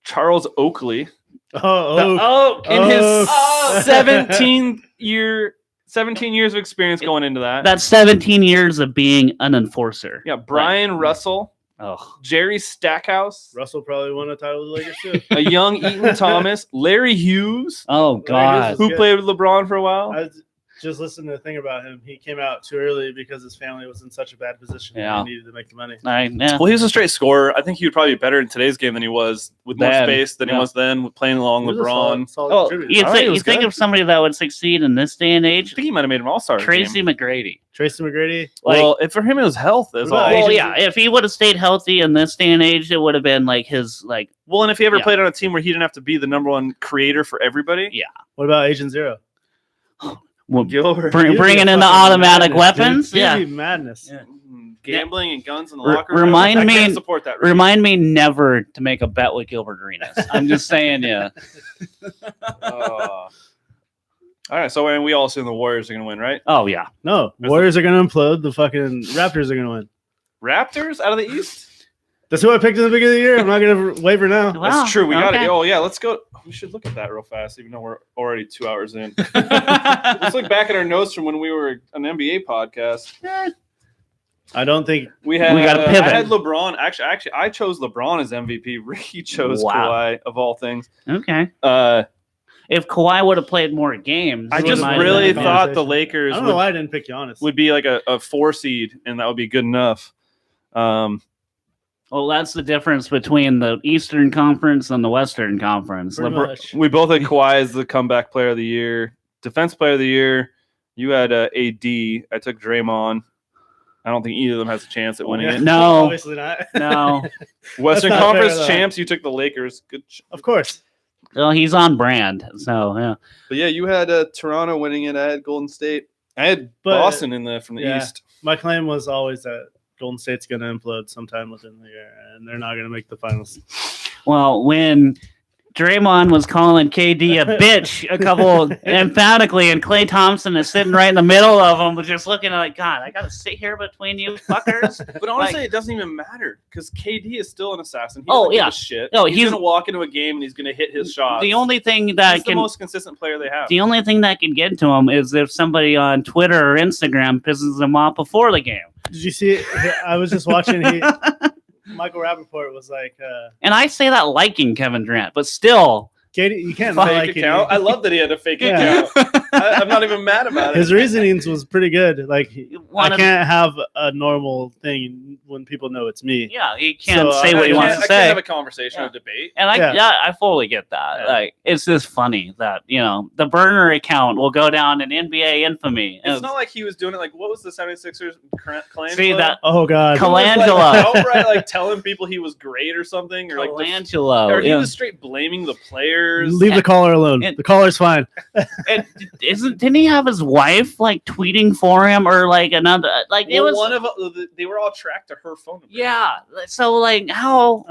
Charles Oakley Oh, in his Oh. 17 years of experience going into that. That's 17 years of being an enforcer. Yeah, Brian Russell, Oh, Jerry Stackhouse, Russell probably won a title with the Lakers too. a young Eaton Thomas, Larry Hughes, oh God. who played with LeBron for a while. I was just listening to the thing about him. He came out too early because his family was in such a bad position. Yeah. He needed to make the money. Yeah. Well, he was a straight scorer. I think he would probably be better in today's game than he was with more Bad. space than he Yeah. was then with playing along He was a LeBron. solid Oh, contributor. you All right, he think, was you think good. of somebody that would succeed in this day and I age? think he might have made an all-star Tracy team. McGrady. Tracy McGrady. Well, if for him it was health as What all. about Well, Agents- yeah, if he would have stayed healthy in this day and age, it would have been like his like. Well, and if he ever Yeah. played on a team where he didn't have to be the number one creator for everybody, Yeah. What about Agent Zero? Well, Gilbert, He'd be bringing a in the fucking automatic madness, weapons, dude. yeah. He'd be madness. Yeah. gambling and guns in the Re- locker room. remind I me- can't support that. Remind me never to make a bet with Gilbert Arenas. I'm just saying, yeah. All right, so and we all assume the Warriors are going to win, right? Oh yeah. No, Warriors are going to implode. The fucking Raptors are going to win. Raptors out of the East. That's who I picked in the beginning of the year. I'm not going to waver now. Wow, That's true. We got okay. it. Oh yeah, let's go. We should look at that real fast, even though we're already 2 hours in. Let's look back at our notes from when we were an NBA podcast. I don't think We had We gotta I pivot. had LeBron. Actually, I chose LeBron as MVP. Ricky chose Wow. Kawhi of all things. Okay. Uh, If Kawhi would have played more games, I He just would've been really in the thought the conversation. Lakers I don't know why I didn't pick Giannis. would be like a 4 seed, and that would be good enough. Well, that's the difference between the Eastern Conference and the Western Conference. Pretty much. We both had Kawhi as the comeback player of the year, defense player of the year. You had AD. I took Draymond. I don't think either of them has a chance at winning Yeah. it. No. Obviously not. No. Western That's not Conference fair, though. champs. You took the Lakers. Good. Of course. Well, he's on brand. So, yeah. But yeah, you had Toronto winning it. I had Golden State. I had But- Boston from the yeah. East. My claim was always that Golden State's going to implode sometime within the year, and they're not going to make the finals. Well, when Draymond was calling KD a bitch a couple emphatically, and Klay Thompson is sitting right in the middle of them, but just looking like, God, I got to sit here between you fuckers. But honestly, it doesn't even matter because KD is still an assassin. He Oh, doesn't give yeah. a shit. No, he's he's- gonna walk into a game and he's gonna hit his shots. The only thing he's that the can most consistent player they have. the only thing that can get to him is if somebody on Twitter or Instagram pisses him off before the game. Did you see it? I was just watching. Michael Rappaport was like, And I say that liking Kevin Durant, but still, Katie, you can't not Fake like account. I KD. love that he had a fake Yeah. account. I'm not even mad about it. His reasonings was pretty good. Like, I wanted- can't have a normal thing when people know it's me. yeah, he can't So, say what he I wants I to can't say. have a conversation Yeah. or debate. And Yeah. I fully get that. Yeah. Like, it's just funny that, the burner account will go down in NBA infamy. It's not like he was doing it like, what was the 76ers claim? See that Oh God. Colangelo. outright like telling people he was great or something, or like Colangelo. or he yeah. was straight blaming the players. Leave the caller alone. And- The caller's fine. And didn't he have his wife like tweeting for him or like another like it Well, was one of they were all tracked to her phone number. yeah. So like how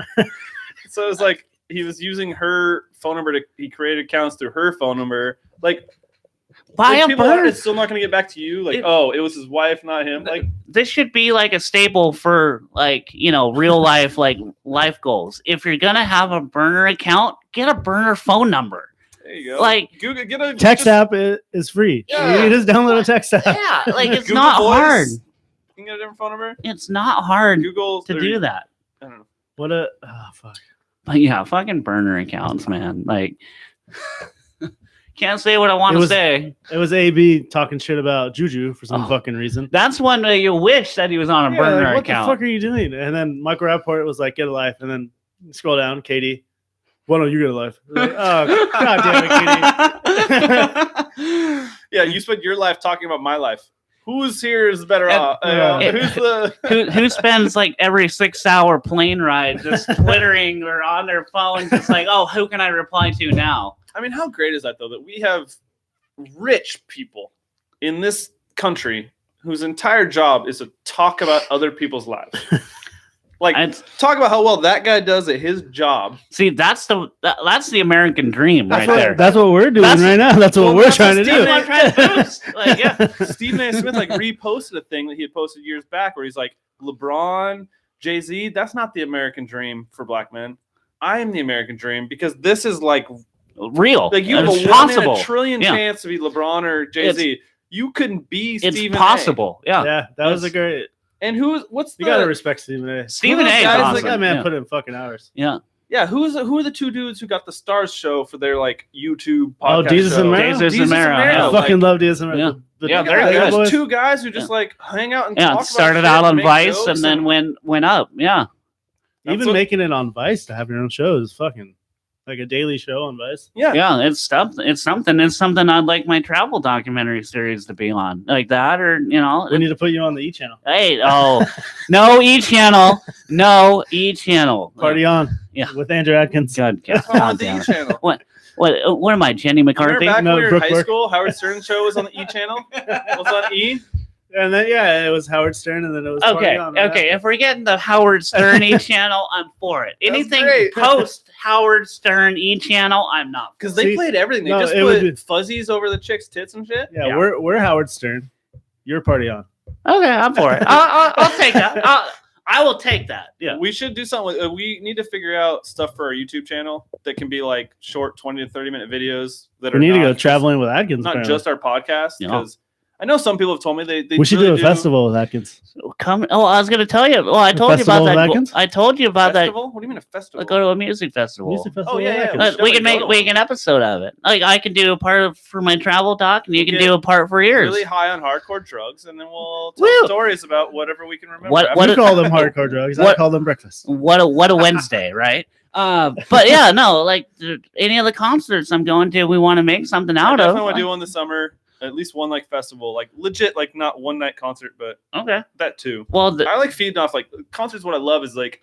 So it was like he was using her phone number he created accounts through her phone number. Like buy a people bird? are still not going to get back to you. Like, it was his wife, not him. Like, This should be like a staple for like real life like life goals. If you're gonna have a burner account, get a burner phone number. there you go. Like Google, get a Text app is free. Yeah. You just download a text app. yeah, like it's Google not Voice. hard. You can get a different phone number. It's not hard Google to do that. I don't know. What a fuck. But yeah, fucking burner accounts, man. Like Can't say what I want to say. It was AB talking shit about Juju for some fucking reason. That's one that you wish that he was on a burner like, what account. the fuck are you doing? And then Michael Rappaport was like, get a life. And then scroll down, Katie. Why don't you get a life? Like, oh, God damn it, Katie. Yeah, you spent your life talking about my life. Who's here is better off? Who's the who spends like every 6-hour plane ride just twittering or on their phone, just like, oh, who can I reply to now? I mean, how great is that though? That we have rich people in this country whose entire job is to talk about other people's lives. Like, talk about how well that guy does at his job. See, that's the American dream there. That's what we're doing right now. That's what we're trying to do. Like, yeah. Stephen A. Smith like reposted a thing that he had posted years back where he's like, LeBron, Jay-Z, that's not the American dream for black men. I am the American dream because this is like real. Like you have a 1 in a trillion chance to be LeBron or Jay-Z. You couldn't be Stephen A. It's possible. Yeah. Yeah, that was a great. And what's you gotta respect Stephen A. Stephen A. Awesome. That man put in fucking hours. Yeah. Yeah, who are the two dudes who got the Stars show for their like YouTube podcast? Jesus and Mero. Jesus and Mero. I fucking love Jesus and Mero. Yeah, they're there's two guys who just like hang out and talk about started out on Vice and then went up. Yeah. Even making it on Vice to have your own show is fucking like a daily show on Vice. Yeah, it's something. It's something I'd like my travel documentary series to be on, like that, or we need to put you on the E channel. Hey, no E channel, no E channel. Party on, with Andrew Adkins. On the E channel. What am I, Jenny McCarthy? Remember back when we were in high school, Howard Stern show was on the E channel. Was on E. And then it was Howard Stern, and then it was okay. On okay, if we're getting the Howard Stern E channel, I'm for it. Anything post Howard Stern E channel, I'm not. Because they played everything. They just put fuzzies over the chicks' tits and shit. Yeah. We're Howard Stern. You're Party On. Okay, I'm for it. I'll take that. I will take that. Yeah, we should do something. We need to figure out stuff for our YouTube channel that can be like short 20 to 30-minute videos. That we need to go traveling with Adkins. Not just our podcast, because. I know some people have told me they we should do a festival with Atkins. Come! Oh, I was going to tell you. Well, I told you about that. I told you about festival? That. What do you mean a festival? Go to a music festival. Oh yeah. We can make an episode of it. Like I can do a part for my travel doc, and you can do a part for yours. Really high on hardcore drugs, and then we'll tell stories about whatever we can remember. What you call them hardcore drugs? I call them breakfast. What a Wednesday, right? But yeah, no, like any of the concerts I'm going to, we want to make something out of. I definitely want to do one this summer. At least one like festival, like legit, like not one night concert, but that too. Well, I like feeding off like concerts. What I love is like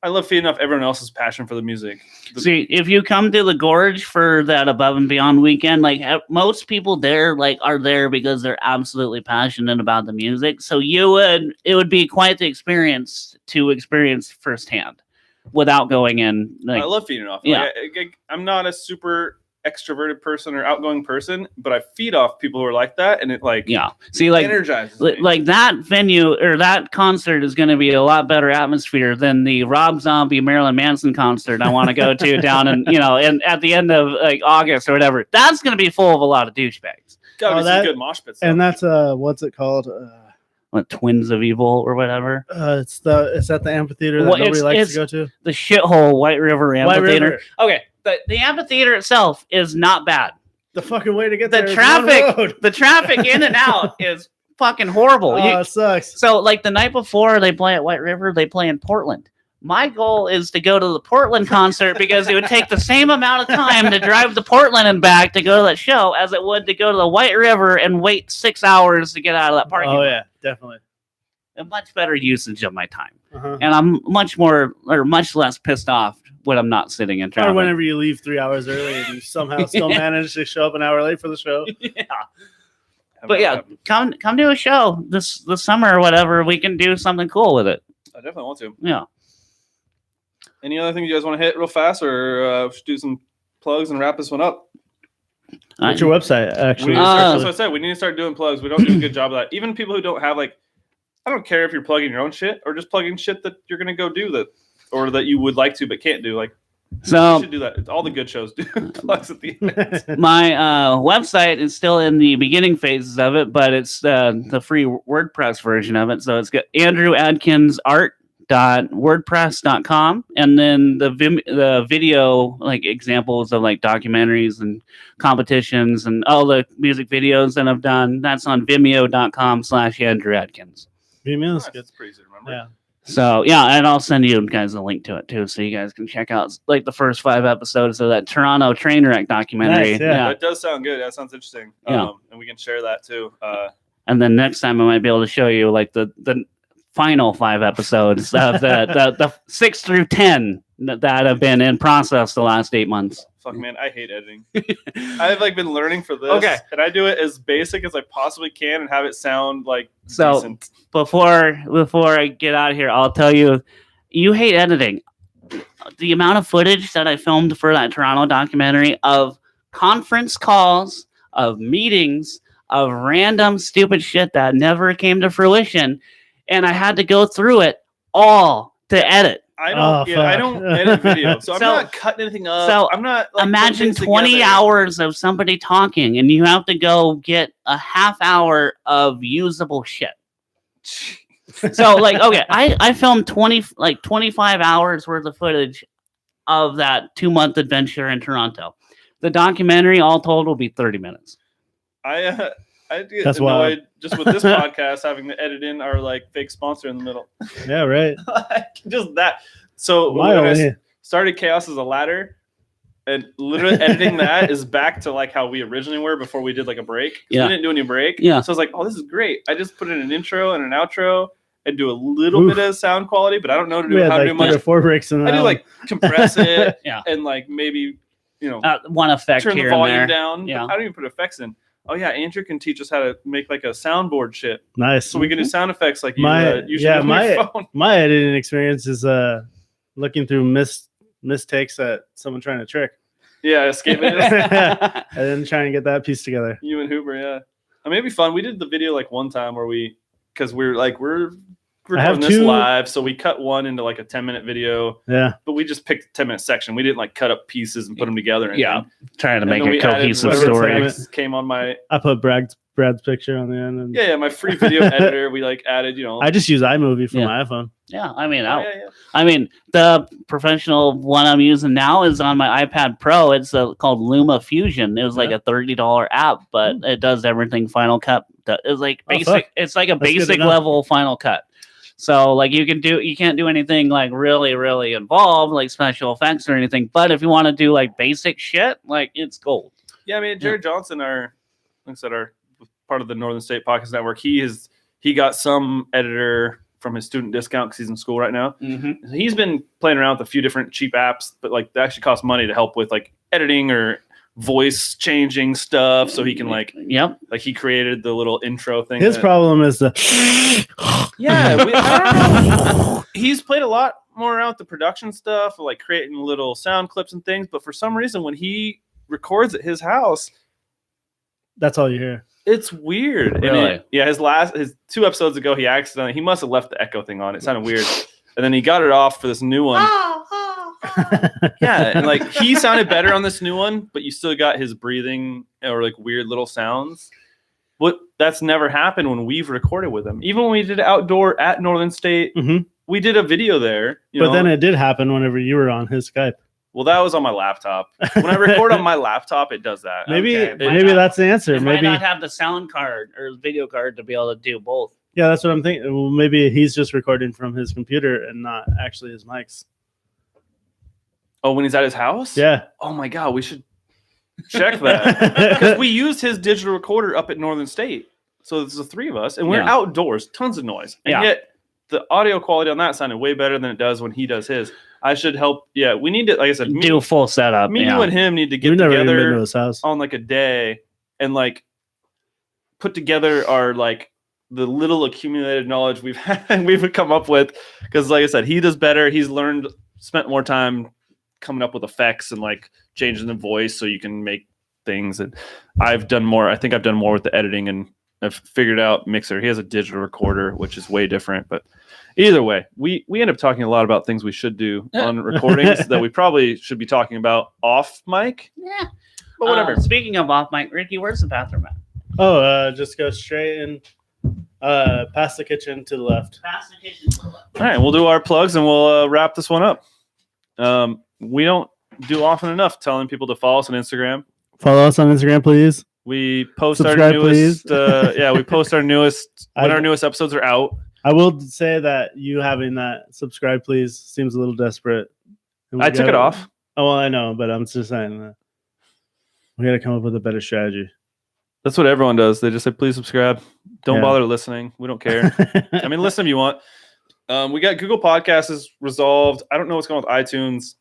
I love feeding off everyone else's passion for the music. See, if you come to the Gorge for that Above and Beyond weekend, like most people there, like are there because they're absolutely passionate about the music. So it would be quite the experience to experience firsthand without going in. Like, I love feeding off. Yeah, like, I'm not a super extroverted person or outgoing person, but I feed off people who are like that, and it energizes me. Like that venue or that concert is going to be a lot better atmosphere than the Rob Zombie Marilyn Manson concert I want to go to down in and at the end of like August or whatever. That's going to be full of a lot of douchebags. Gotta be some good mosh pits. And that's what's it called? What, Twins of Evil or whatever? It's at the amphitheater that nobody likes to go to. The shithole White River Amphitheater. White River. Okay. The amphitheater itself is not bad. The fucking way to get the there traffic in and out is fucking horrible. It sucks. So like the night before they play at White River, they play in Portland. My goal is to go to the Portland concert because it would take the same amount of time to drive to Portland and back to go to that show as it would to go to the White River and wait 6 hours to get out of that parking lot. Oh yeah, definitely. A much better usage of my time. And I'm much less pissed off when I'm not sitting in traffic. Or whenever you leave 3 hours early and you somehow still manage to show up an hour late for the show. Yeah. But yeah, come to a show this summer or whatever. We can do something cool with it. I definitely want to. Yeah. Any other thing you guys want to hit real fast, or do some plugs and wrap this one up? What's your website, actually? That's what I said. We need to start doing plugs. We don't do a good job of that. Even people who don't have like, I don't care if you're plugging your own shit or just plugging shit that you're gonna go do that, or that you would like to but can't do. Like, so you should do that. It's all the good shows do plugs at the end. My website is still in the beginning phases of it, but it's the free WordPress version of it. So it's got AndrewAdkinsArt.com. adkins.wordpress.com, and then the video like examples of like documentaries and competitions and all the music videos that I've done, that's on vimeo.com/Andrew Adkins. Vimeo's Nice. good. That's pretty easy to remember. Yeah. So yeah, and I'll send you guys a link to it too, so you guys can check out like the first 5 episodes of that Toronto train wreck documentary. Nice, yeah. That does sound good. That sounds interesting. Yeah. And we can share that too. And then next time I might be able to show you like the final 5 episodes of the 6 through 10 that have been in process the last 8 months. Fuck, man, I hate editing. I've like been learning for this. Okay. And I do it as basic as I possibly can and have it sound like So decent. before I get out of here, I'll tell you, you hate editing. The amount of footage that I filmed for that Toronto documentary of conference calls, of meetings, of random stupid shit that never came to fruition, and I had to go through it all to edit. I Oh, don't edit video, so I'm So- not cutting anything up. so I'm not like, Imagine putting things 20 together. hours of somebody talking, and you have to go get a half hour of usable shit. So, like, okay, I filmed 25 hours worth of footage of that 2-month adventure in Toronto. The documentary, all told, will be 30 minutes. I get That's annoyed just with this podcast having to edit in our like fake sponsor in the middle. Yeah, right. Just that. So My when I only- started Chaos as a Ladder, and literally editing that is back to like how we originally were before we did like a break. 'Cause Yeah. we didn't do any break. Yeah. So I was like, oh, this is great. I just put in an intro and an outro and do a little Oof. bit of sound quality, but I don't know We had how to like do 3 or much. 4 breaks in I that do like compress it Yeah. and like maybe, One effect turn the here and volume there. down. Yeah. But I don't even put effects in. Oh yeah, Andrew can teach us how to make like a soundboard shit, Nice. so we can do sound effects like you My- usually yeah, do on your phone. My editing experience is looking through mistakes at someone trying to trick Yeah, escape it. and then trying to get that piece together. You and Hoover, yeah. I mean, it'd be fun. We did the video like one time where because we're have recording this 2 live, so we cut one into like a 10-minute video, Yeah. but we just picked a 10-minute section. We didn't like cut up pieces and put them together. or Yeah. anything. Trying to And make then a we added cohesive whatever story. text came on my I put Brad's picture on the end. And yeah my free video editor. We like added I just use iMovie for Yeah. my iPhone. Yeah, I mean, Oh, yeah. I mean, the professional one I'm using now is on my iPad Pro. It's called Luma Fusion. It was like Yeah. a $30 app, but it does everything Final Cut. It's like Oh, basic. fuck. It's like a That's good to basic know. level Final Cut. So like you can't do anything like really, really involved, like special effects or anything. But if you want to do like basic shit, like it's gold. Yeah, I mean, Jared Johnson, like I said, our part of the Northern State Podcast Network. He got some editor from his student discount because he's in school right now. Mm-hmm. He's been playing around with a few different cheap apps, but like they actually cost money to help with like editing or voice changing stuff. So he can like he created the little intro thing. His problem is the Yeah, I don't know. He's played a lot more around with the production stuff, like creating little sound clips and things. But for some reason, when he records at his house, that's all you hear. it's weird. And Really? his 2 episodes ago, he must have left the echo thing on. It sounded weird, and then he got it off for this new one. Yeah, and like he sounded better on this new one, but you still got his breathing or like weird little sounds. That's never happened when we've recorded with him. Even when we did outdoor at Northern State, Mhm. we did a video there. But then it did happen whenever you were on his Skype. well, that was on my laptop. When I record on my laptop, it does that. Maybe Okay. maybe that's the answer. It might Maybe not have the sound card or video card to be able to do both. yeah, that's what I'm thinking. Well, maybe he's just recording from his computer and not actually his mics. Oh, when he's at his house? Yeah. Oh my God, we should check that. Because we used his digital recorder up at Northern State. So there's the 3 of us, and we're Yeah. outdoors, tons of noise. And Yeah. yet the audio quality on that sounded way better than it does when he does his. I should help. Yeah, we need to, like I said, Do a full setup. me yeah. you and him need to get We've never even been to together his house. on like a day and like put together our like the little accumulated knowledge we've had we've come up with. Because like I said, he does better. He's spent more time coming up with effects and like changing the voice so you can make things. And I've done more. I think I've done more with the editing, and I've figured out Mixer. He has a digital recorder, which is way different. But either way, we end up talking a lot about things we should do on recordings that we probably should be talking about off mic. Yeah. But whatever. Speaking of off mic, Ricky, where's the bathroom at? Oh, just go straight in. Past the kitchen to the left. All right, we'll do our plugs and we'll wrap this one up. We don't do often enough telling people to follow us on Instagram. Follow us on Instagram, please. We post Subscribe, our newest. please. We post our newest when our newest episodes are out. I will say that you having that subscribe, please, seems a little desperate. I took it off. Oh, well, I know, but I'm just saying that we got to come up with a better strategy. That's what everyone does. They just say, please subscribe. Don't bother listening. We don't care. I mean, listen if you want. We got Google Podcasts is resolved. I don't know what's going on with iTunes.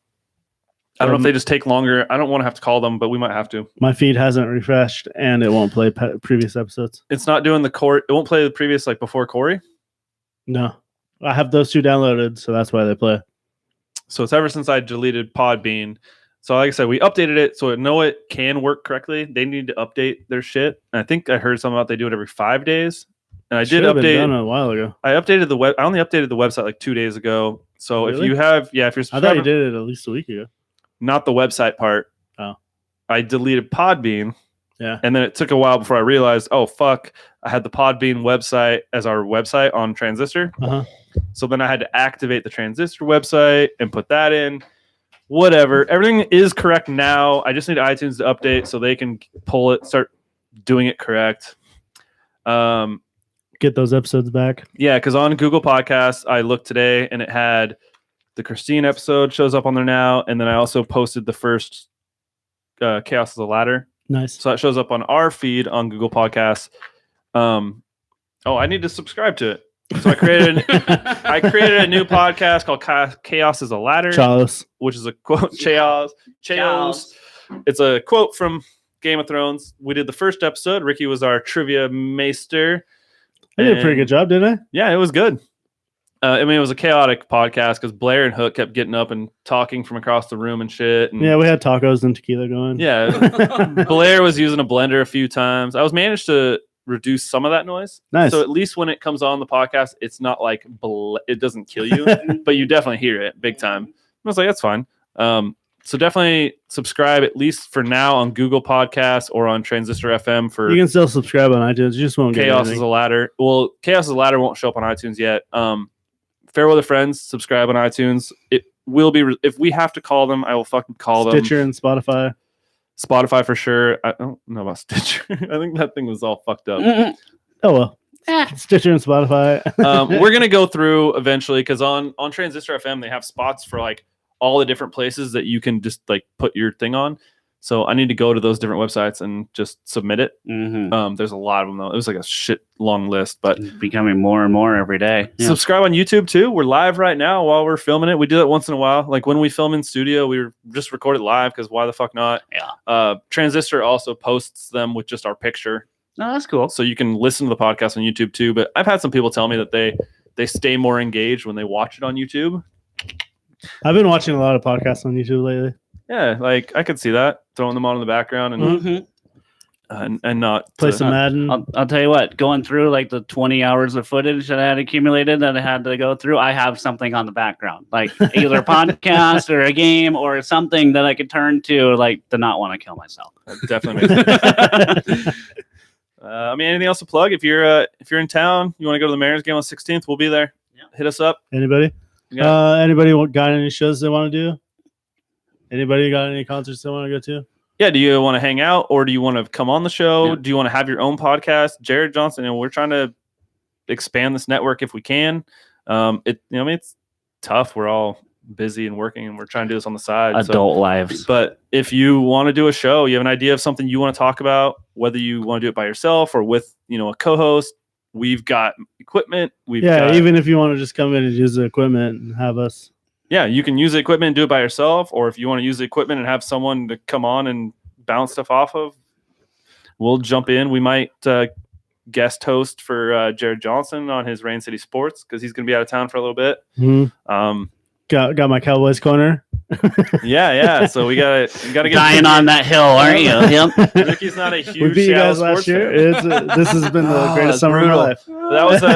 I don't know if they just take longer. I don't want to have to call them, but we might have to. My feed hasn't refreshed, and it won't play previous episodes. It's not doing the core. It won't play the previous, like before Corey. No. I have those two downloaded, so that's why they play. So it's ever since I deleted Podbean. So like I said, we updated it so I know it can work correctly. They need to update their shit. And I think I heard something about they do it every 5 days. And I did update done a while ago. I updated the web. I only updated the website like 2 days ago. So Really? if you have, if you're I thought you did it at least a week ago. Not the website part. Oh. I deleted Podbean. Yeah. And then it took a while before I realized, oh, fuck, I had the Podbean website as our website on Transistor. Uh-huh. So then I had to activate the Transistor website and put that in. Whatever. Everything is correct now. I just need iTunes to update so they can pull it, start doing it correct. Get those episodes back. Yeah, because on Google Podcasts, I looked today and it had the Christine episode shows up on there now. And then I also posted the first Chaos is a Ladder. Nice. So that shows up on our feed on Google Podcasts. I need to subscribe to it. So I created a new podcast called Chaos is a Ladder, Chaos, which is a quote. Chaos. It's a quote from Game of Thrones. We did the first episode. Ricky was our trivia maester. I did a pretty good job, didn't I? Yeah, it was good. It was a chaotic podcast because Blair and Hook kept getting up and talking from across the room and shit. And yeah, we had tacos and tequila going. Yeah, Blair was using a blender a few times. I was managed to reduce some of that noise. Nice. So at least when it comes on the podcast, it's not like it doesn't kill you, but you definitely hear it big time. I was like, that's fine. So definitely subscribe at least for now on Google Podcasts or on Transistor FM for. You can still subscribe on iTunes. You just won't get Chaos is a Ladder. Well, Chaos is a Ladder won't show up on iTunes yet. Fairweather Friends, subscribe on iTunes. It will be if we have to call them, I will fucking call them. Stitcher and Spotify. Spotify for sure. I don't know about Stitcher. I think that thing was all fucked up. Oh well. Stitcher and Spotify. We're gonna go through eventually because on Transistor FM they have spots for like all the different places that you can just like put your thing on. So I need to go to those different websites and just submit it. Mm-hmm. There's a lot of them though. It was like a shit long list, but it's becoming more and more every day. Yeah. Subscribe on YouTube too. We're live right now while we're filming it. We do it once in a while. Like when we film in studio, we just record it live because why the fuck not? Yeah. Transistor also posts them with just our picture. Oh, that's cool. So you can listen to the podcast on YouTube too. But I've had some people tell me that they stay more engaged when they watch it on YouTube. I've been watching a lot of podcasts on YouTube lately. Yeah, like I could see that throwing them on in the background and and not play some Madden. I'll tell you what, going through like the 20 hours of footage that I had accumulated that I had to go through, I have something on the background, like either a podcast or a game or something that I could turn to, like to not want to kill myself. That definitely makes sense. Anything else to plug? If you're in town, you want to go to the Mariners game on 16th, we'll be there. Yeah. Hit us up. Anybody? Anybody got any shows they want to do? Anybody got any concerts they want to go to? Yeah, do you want to hang out or do you want to come on the show? Yeah. Do you want to have your own podcast? Jared Johnson, we're trying to expand this network if we can. It's tough. We're all busy and working and we're trying to do this on the side. Adult lives. But if you want to do a show, you have an idea of something you want to talk about, whether you want to do it by yourself or with, a co-host, we've got equipment. Even if you want to just come in and use the equipment and have us. Yeah, you can use the equipment and do it by yourself, or if you want to use the equipment and have someone to come on and bounce stuff off of, we'll jump in. We might guest host for Jared Johnson on his Rain City Sports because he's going to be out of town for a little bit. Mm-hmm. Got my Cowboys corner. Yeah. So we gotta get dying on that hill, aren't you? Yep. Ricky's not a huge. We beat you guys last year. This has been the greatest summer of my life.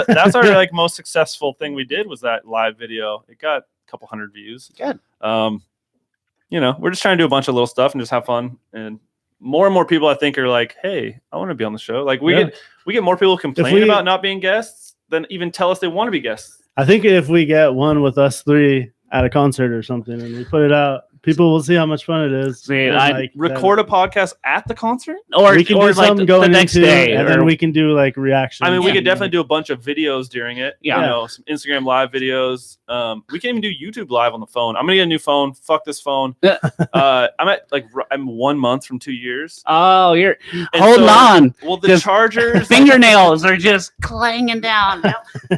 That's our most successful thing we did was that live video. It got a couple hundred views. Good. We're just trying to do a bunch of little stuff and just have fun and more and more people I think are like, hey, I want to be on the show. Like we Yeah. get more people complain we- about not being guests than even tell us they want to be guests. I think if we get one with us three at a concert or something and we put it out, people will see how much fun it is. See, And, I Record a podcast at the concert. Or we can or do like something the going next into, day, and or, then we can do like reactions. I mean, we Yeah. could definitely do a bunch of videos during it. Yeah. You know, some Instagram live videos. We can even do YouTube live on the phone. I'm gonna get a new phone. Fuck this phone. I'm 1 month from 2 years. oh, you're And holding so- on. Well, the Just chargers, Fingernails are just clanging down.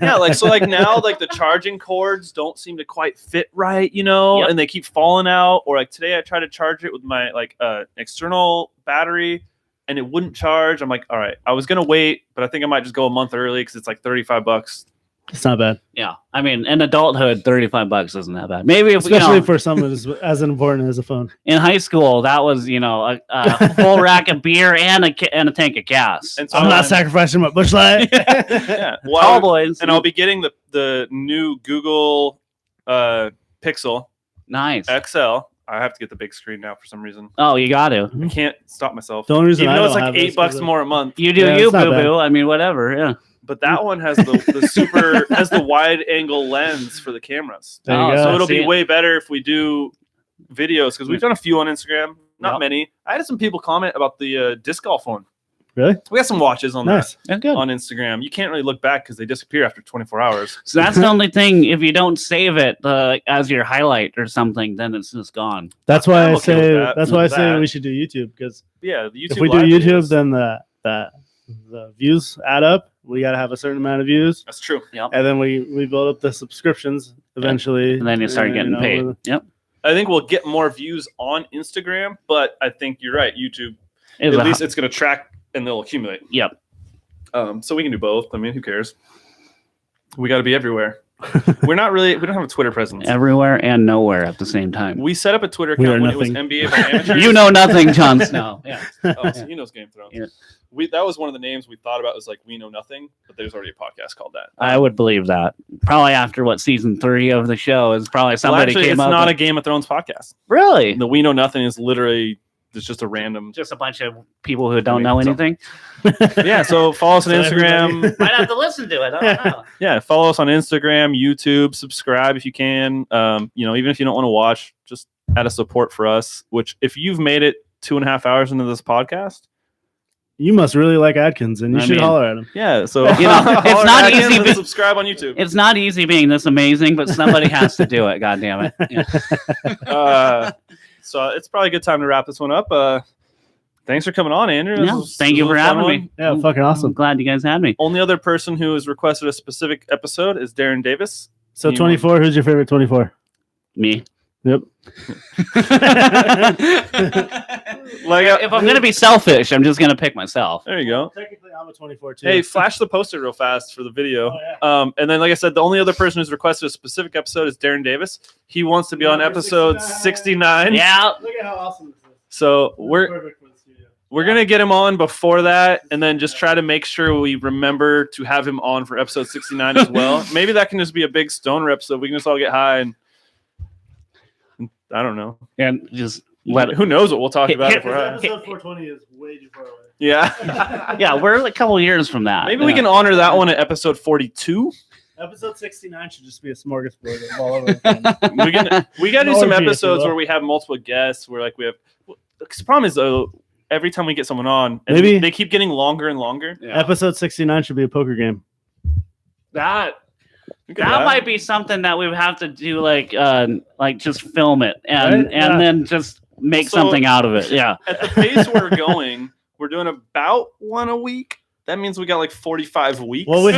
yeah, like now, like the charging cords don't seem to quite fit right, you know, Yep. and they keep falling out. Or like today, I tried to charge it with my external battery, and it wouldn't charge. I'm like, all right, I was gonna wait, but I think I might just go a month early because it's like $35. it's not bad, Yeah, I mean, in adulthood, $35 isn't that bad. Maybe if especially for someone as important as a phone. in high school, that was a full rack of beer and a tank of gas. And so I'm not sacrificing my bush light. Yeah, well, Tall boys, and I'll be getting the new Google Pixel nice. XL. I have to get the big screen now for some reason. Oh, you got to. I can't stop myself. The only reason Even I though it's don't like have this $8 is more a month. You do Yeah, you, it's not boo bad. boo. I mean, whatever. Yeah. But that one has the super has the wide angle lens for the cameras. There you Oh, go. So it'll see be it. way better if we do videos because we've done a few on Instagram, not Yep. many. I had some people comment about the disc golf one. Really? We got some watches on Nice. That's good. that on Instagram. You can't really look back because they disappear after 24 hours. So that's the only thing. If you don't save it as your highlight or something, then it's just gone. That's why I'm I okay say. with that. That's why I With say that. we should do YouTube because Yeah, the YouTube. if we do live YouTube, videos. then the views add up. We got to have a certain amount of views, That's true. Yep. and then we build up the subscriptions eventually, And then you start getting paid. Yep. I think we'll get more views on Instagram, but I think you're right. YouTube, It's at a- least it's going to track and they'll accumulate. Yep. So we can do both. I mean, who cares? We got to be everywhere. We don't have a Twitter presence. Everywhere and nowhere at the same time. We set up a Twitter We are account when it was nothing. NBA by amateurs. You know nothing, Jon Snow. Yeah. Oh, so he knows Game of Thrones. Yeah. That was one of the names we thought about was like We Know Nothing, but there's already a podcast called that. I would believe that. Probably after season 3 of the show is probably Well, somebody actually, came it's up. not a with, Game of Thrones podcast. really? The We Know Nothing is literally it's just a random. Just a bunch of people who don't know anything. Yeah, so follow us on So Instagram. Might have to listen to it. I don't know. Yeah, follow us on Instagram, YouTube, subscribe if you can. Even if you don't want to watch, just add a support for us. Which, if you've made it 2.5 hours into this podcast, You must really like Adkins, and you I should mean- holler at him. yeah. So You know, it's holler not at easy Adkins and be- subscribe on YouTube. It's not easy being this amazing, but somebody has to do it. God damn it. Yeah. So it's probably a good time to wrap this one up. Thanks for coming on, Andrew. This No, was- thank this you was for a fun having one. me. Yeah, fucking awesome. I'm glad you guys had me. Only other person who has requested a specific episode is Darren Davis. So 24. Who's your favorite 24? Me. Yep. Like, If I'm going to be selfish, I'm just going to pick myself. there you go. Technically, I'm a 24 too. Hey, flash the poster real fast for the video. Oh, yeah. And then, like I said, the only other person who's requested a specific episode is Darren Davis. He wants to be on Number episode 69. Yeah. Look at how awesome this is. So This is we're perfect for the studio. gonna get him on before that, and then just try to make sure we remember to have him on for episode 69 as well. Maybe that can just be a big stoner episode. We can just all get high and I don't know. And just let it. Who knows what we'll talk about Hit- if we're high. Episode 420 is way too far away. Yeah. Yeah, we're a couple years from that. Maybe we can honor that one at episode 42. Episode 69 should just be a smorgasbord of all over the place. We got to do An some orgy, if you episodes will. where we have multiple guests. Where like we have. Because the problem is though, every time we get someone on, and Maybe- they keep getting longer and longer. Yeah. Episode 69 should be a poker game. That We could do that might be something that we would have to do, like just film it and Right? Yeah. then just make So- something out of it. Yeah. At the pace we're going, we're doing about one a week. That means we got like 45 weeks. Well, we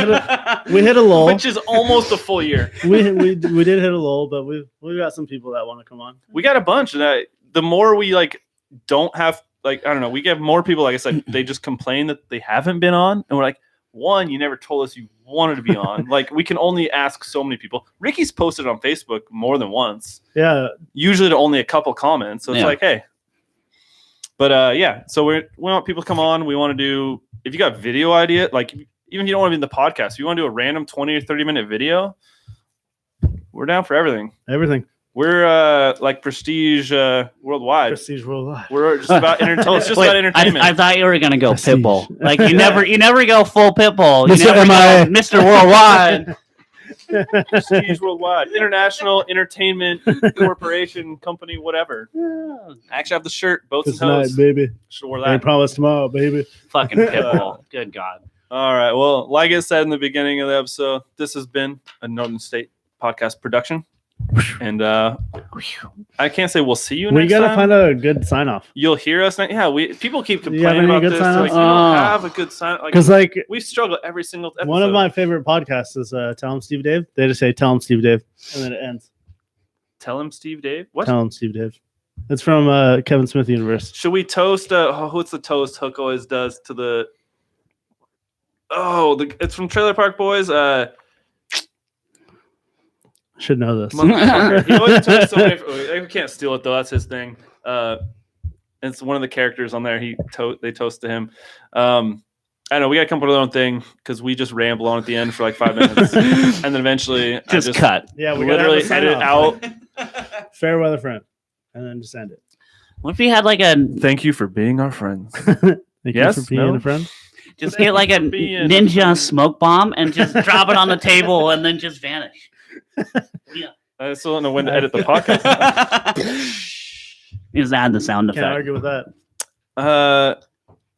hit a lull. which is almost a full year. we did hit a lull, but we got some people that want to come on. We got a bunch. And the more we like don't have like I don't know, we get more people. Like I said, they just complain that they haven't been on, and we're like, one, you never told us you wanted to be on. Like we can only ask so many people. Ricky's posted on Facebook more than once, Yeah, usually to only a couple comments. So it's Yeah. like, hey. But yeah, so we want people to come on. We want to do if you got video idea, like even if you don't want to be in the podcast, if you want to do a random 20 or 30 minute video, we're down for everything. everything. We're like Prestige worldwide. Prestige worldwide. We're just about it's just Wait, about entertainment. I thought you were gonna go Prestige. Pitbull. Like you never go full Pitbull. You Mr. never MIA. go Mr. Worldwide. Prestige worldwide, international entertainment corporation company, whatever. I actually have the shirt, boats This and night, hoes. baby. Should have wore I that. promise tomorrow, baby. Fucking Pitbull. Good God. All right. Well, like I said in the beginning of the episode, this has been a Northern State podcast production. And I can't say we'll see you We next gotta time. find a good sign off. You'll hear us. Yeah, people keep Do you have complaining any about good this. sign-offs? Like, you don't have a good sign. Like, Because like we struggle every single episode. one of my favorite podcasts is Tell 'em Steve Dave. They just say Tell 'em Steve Dave, and then it ends. Tell him, Steve Dave. What? Tell 'em Steve Dave. It's from Kevin Smith Universe. Should we toast? What's the toast Hook always does to the? Oh, it's from Trailer Park Boys. Should know this. Motherfucker. He always toasts somebody. I can't steal it though. That's his thing. It's one of the characters on there. They toast to him. I know we got to come up with our own thing because we just ramble on at the end for like 5 minutes, and then eventually Just cut. Yeah, we literally gotta edit have a out. fair weather friend, and then just end it. What if you had like a Thank you for being our friends. Thank Yes? you for being No? a friend. just get like a Being- ninja smoke bomb and just drop it on the table and then just vanish? I still don't know when to edit the podcast. Just add the sound Can't effect. argue with that.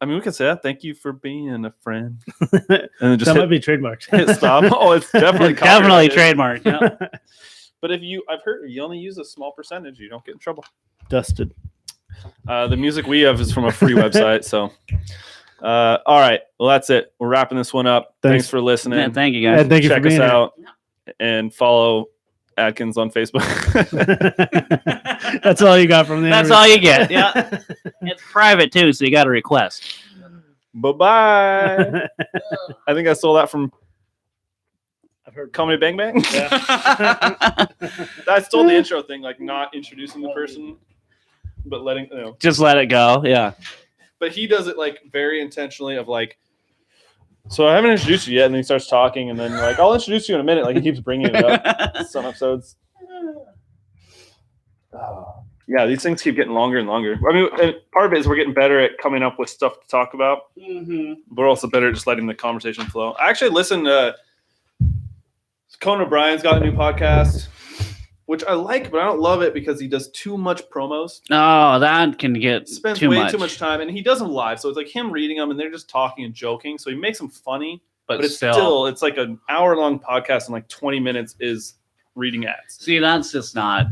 I mean, we could say that. Thank you for being a friend, and then just That might hit, be trademarked. hit stop. Oh, it's definitely Definitely copyrighted. trademark. Yeah. But I've heard you only use a small percentage, you don't get in trouble. Dusted. The music we have is from a free website. So, all right. Well, that's it. We're wrapping this one up. Thanks for listening. Yeah, thank you guys. And thank you for Check us being here. out and follow Adkins on Facebook. That's all you got from the That's interview. all you get. Yeah. It's private too, so you got to request. Bye-bye. I think I stole that from I've heard. Comedy Bang Bang. I stole the intro thing, like not introducing the person, but letting, Just let it go. Yeah. But he does it like very intentionally of like, so I haven't introduced you yet, and then he starts talking, and then like, I'll introduce you in a minute. Like he keeps bringing it up. Some episodes. Yeah, these things keep getting longer and longer. I mean, and part of it is we're getting better at coming up with stuff to talk about. Mm-hmm. We're also better at just letting the conversation flow. I actually listened to Conan O'Brien's got a new podcast, which I like, but I don't love it because he does too much promos. Oh, that can get Spends too way much. too much time, and he does them live, so it's like him reading them, and they're just talking and joking. So he makes them funny, but it's still it's like an hour-long podcast, and like 20 minutes is reading ads. See, that's just not.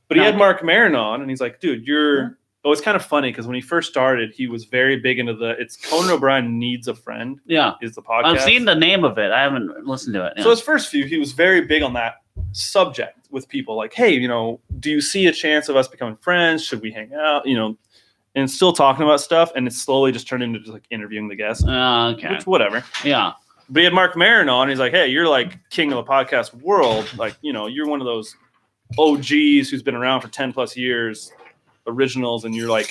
But he had Mark Maron on, and he's like, dude, you're... Oh, it's kind of funny because when he first started, he was very big into it's Conan O'Brien Needs a Friend Yeah. is the podcast. I've seen the name of it. I haven't listened to it. Yeah. So his first few, he was very big on that subject with people like, hey, do you see a chance of us becoming friends? Should we hang out? And still talking about stuff. And it's slowly just turned into just like interviewing the guests, Okay. which whatever. Yeah. But he had Mark Maron on. He's like, hey, you're like king of the podcast world. Like, you're one of those OGs who's been around for 10 plus years, originals, and you're like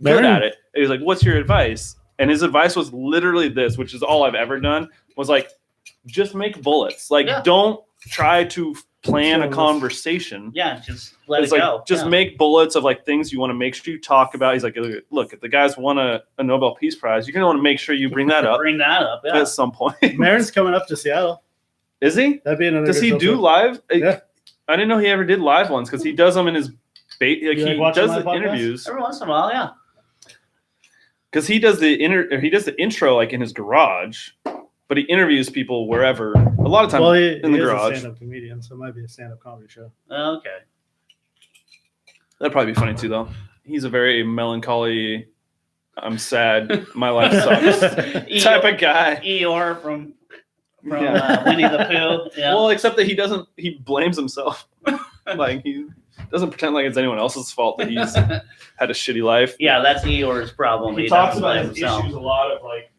good Maron. at it. And he's like, what's your advice? And his advice was literally this, which is all I've ever done, was like, just make bullets. Like, don't try to plan a conversation. Yeah. Just let It's it like, go. just make bullets of like things you want to make sure you talk about. He's like, look, if the guys won a Nobel Peace Prize, you're going to want to make sure you bring that up Bring that up. Yeah. at some point. Maron's coming up to Seattle. Is he? That'd be another. Does good he field do trip. live? Yeah. I didn't know he ever did live ones because he does them in his like You like he watching does live the podcasts? interviews Every once in a while, yeah. because he does the intro like in his garage, but he interviews people wherever. A lot of times Well, he in the is garage. a stand-up comedian, so it might be a stand-up comedy show. Okay. That'd probably be funny too, though. He's a very melancholy. I'm sad. My life sucks. type of guy. Eeyore from Yeah. Winnie the Pooh. Yeah. Well, except that he blames himself. Like he doesn't pretend like it's anyone else's fault that he's had a shitty life. Yeah, that's Eeyore's problem. He talks doesn't about blame his himself. issues a lot of like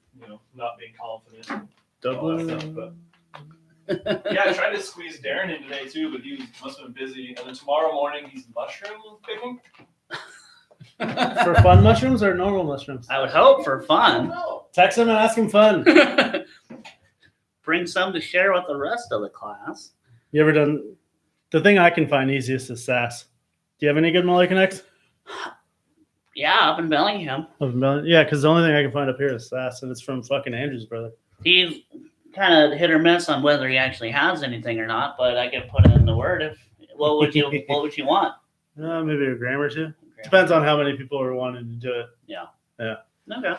not being confident. Dublin. Yeah, I tried to squeeze Darren in today too, but he must have been busy. And then tomorrow morning he's mushroom picking. For fun mushrooms or normal mushrooms? I would hope for fun. Text him and ask him fun. Bring some to share with the rest of the class. You ever done The thing I can find easiest is Sass. Do you have any good Molly Connects? Yeah, up in Bellingham. Yeah, because the only thing I can find up here is Sass, and it's from fucking Andrew's brother. He's kind of hit or miss on whether he actually has anything or not, but I could put in the word. If what would you want? Maybe a gram or two. Depends on how many people are wanting to do it. Yeah. Yeah. Okay.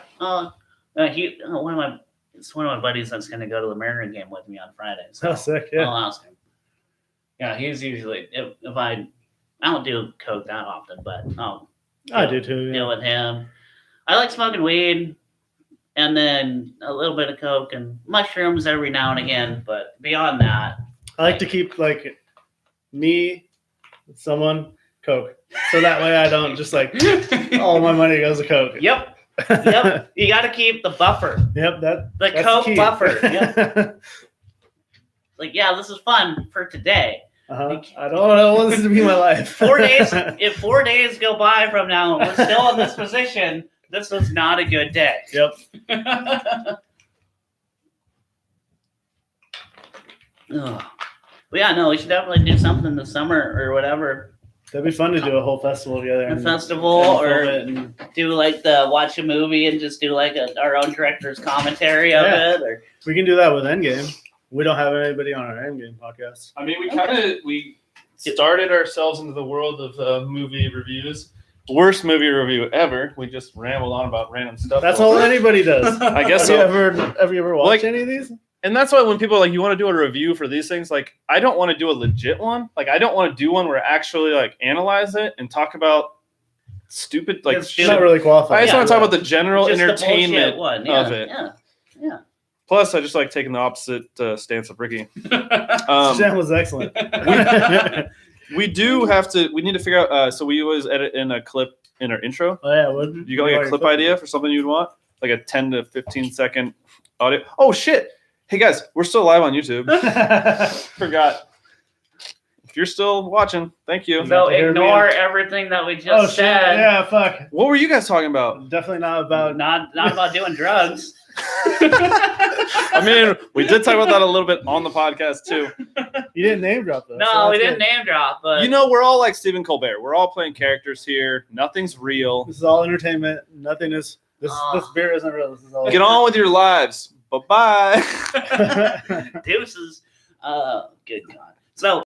It's one of my buddies that's going to go to the Maryland game with me on Friday. So Oh, sick. Yeah. I'll ask him. Yeah, he's usually if I don't do coke that often, but I do too. deal Yeah. with him. I like smoking weed, and then a little bit of coke and mushrooms every now and again. But beyond that, I like to keep like me, someone, Coke, so that way I don't just like all my money goes to Coke. Yep. You got to keep the buffer. Yep. The That's coke key. buffer. Yep. Like, yeah, this is fun for today. I don't want this to be my life. 4 days. If 4 days go by from now and we're still in this position, this is not a good day. Yep. Ugh. But yeah, no, we should definitely do something this summer or whatever. That'd be fun to do a whole festival together. A festival or do like watch a movie and just do like our own director's commentary of it. Or we can do that with Endgame. We don't have anybody on our Endgame podcast. I mean, we started ourselves into the world of movie reviews. Worst movie review ever. We just rambled on about random stuff. That's all anybody does. I guess Have so. you ever watched any of these? And that's why when people are like, you want to do a review for these things, like, I don't want to do a legit one. Like, I don't want to do one where I actually like analyze it and talk about stupid like It's not really qualified. I just want to talk about the general just the entertainment bullshit one. of it. Yeah. Plus, I just like taking the opposite stance of Ricky. That was excellent. We need to figure out. So we always edit in a clip in our intro. Oh yeah, You got like a clip idea for something you'd want, like a 10 to 15 second audio. Oh shit! Hey guys, we're still live on YouTube. Forgot. If you're still watching, thank you. So ignore everything that we just said. Shit. Yeah, fuck. What were you guys talking about? Definitely not about. Not about doing drugs. I mean, we did talk about that a little bit on the podcast too. You didn't name drop though. No, we didn't name drop, but You know, we're all like Stephen Colbert. We're all playing characters here. Nothing's real. This is all entertainment. Nothing is. This beer isn't real. This is all. Get on with your lives. Bye bye. deuces. Good God. So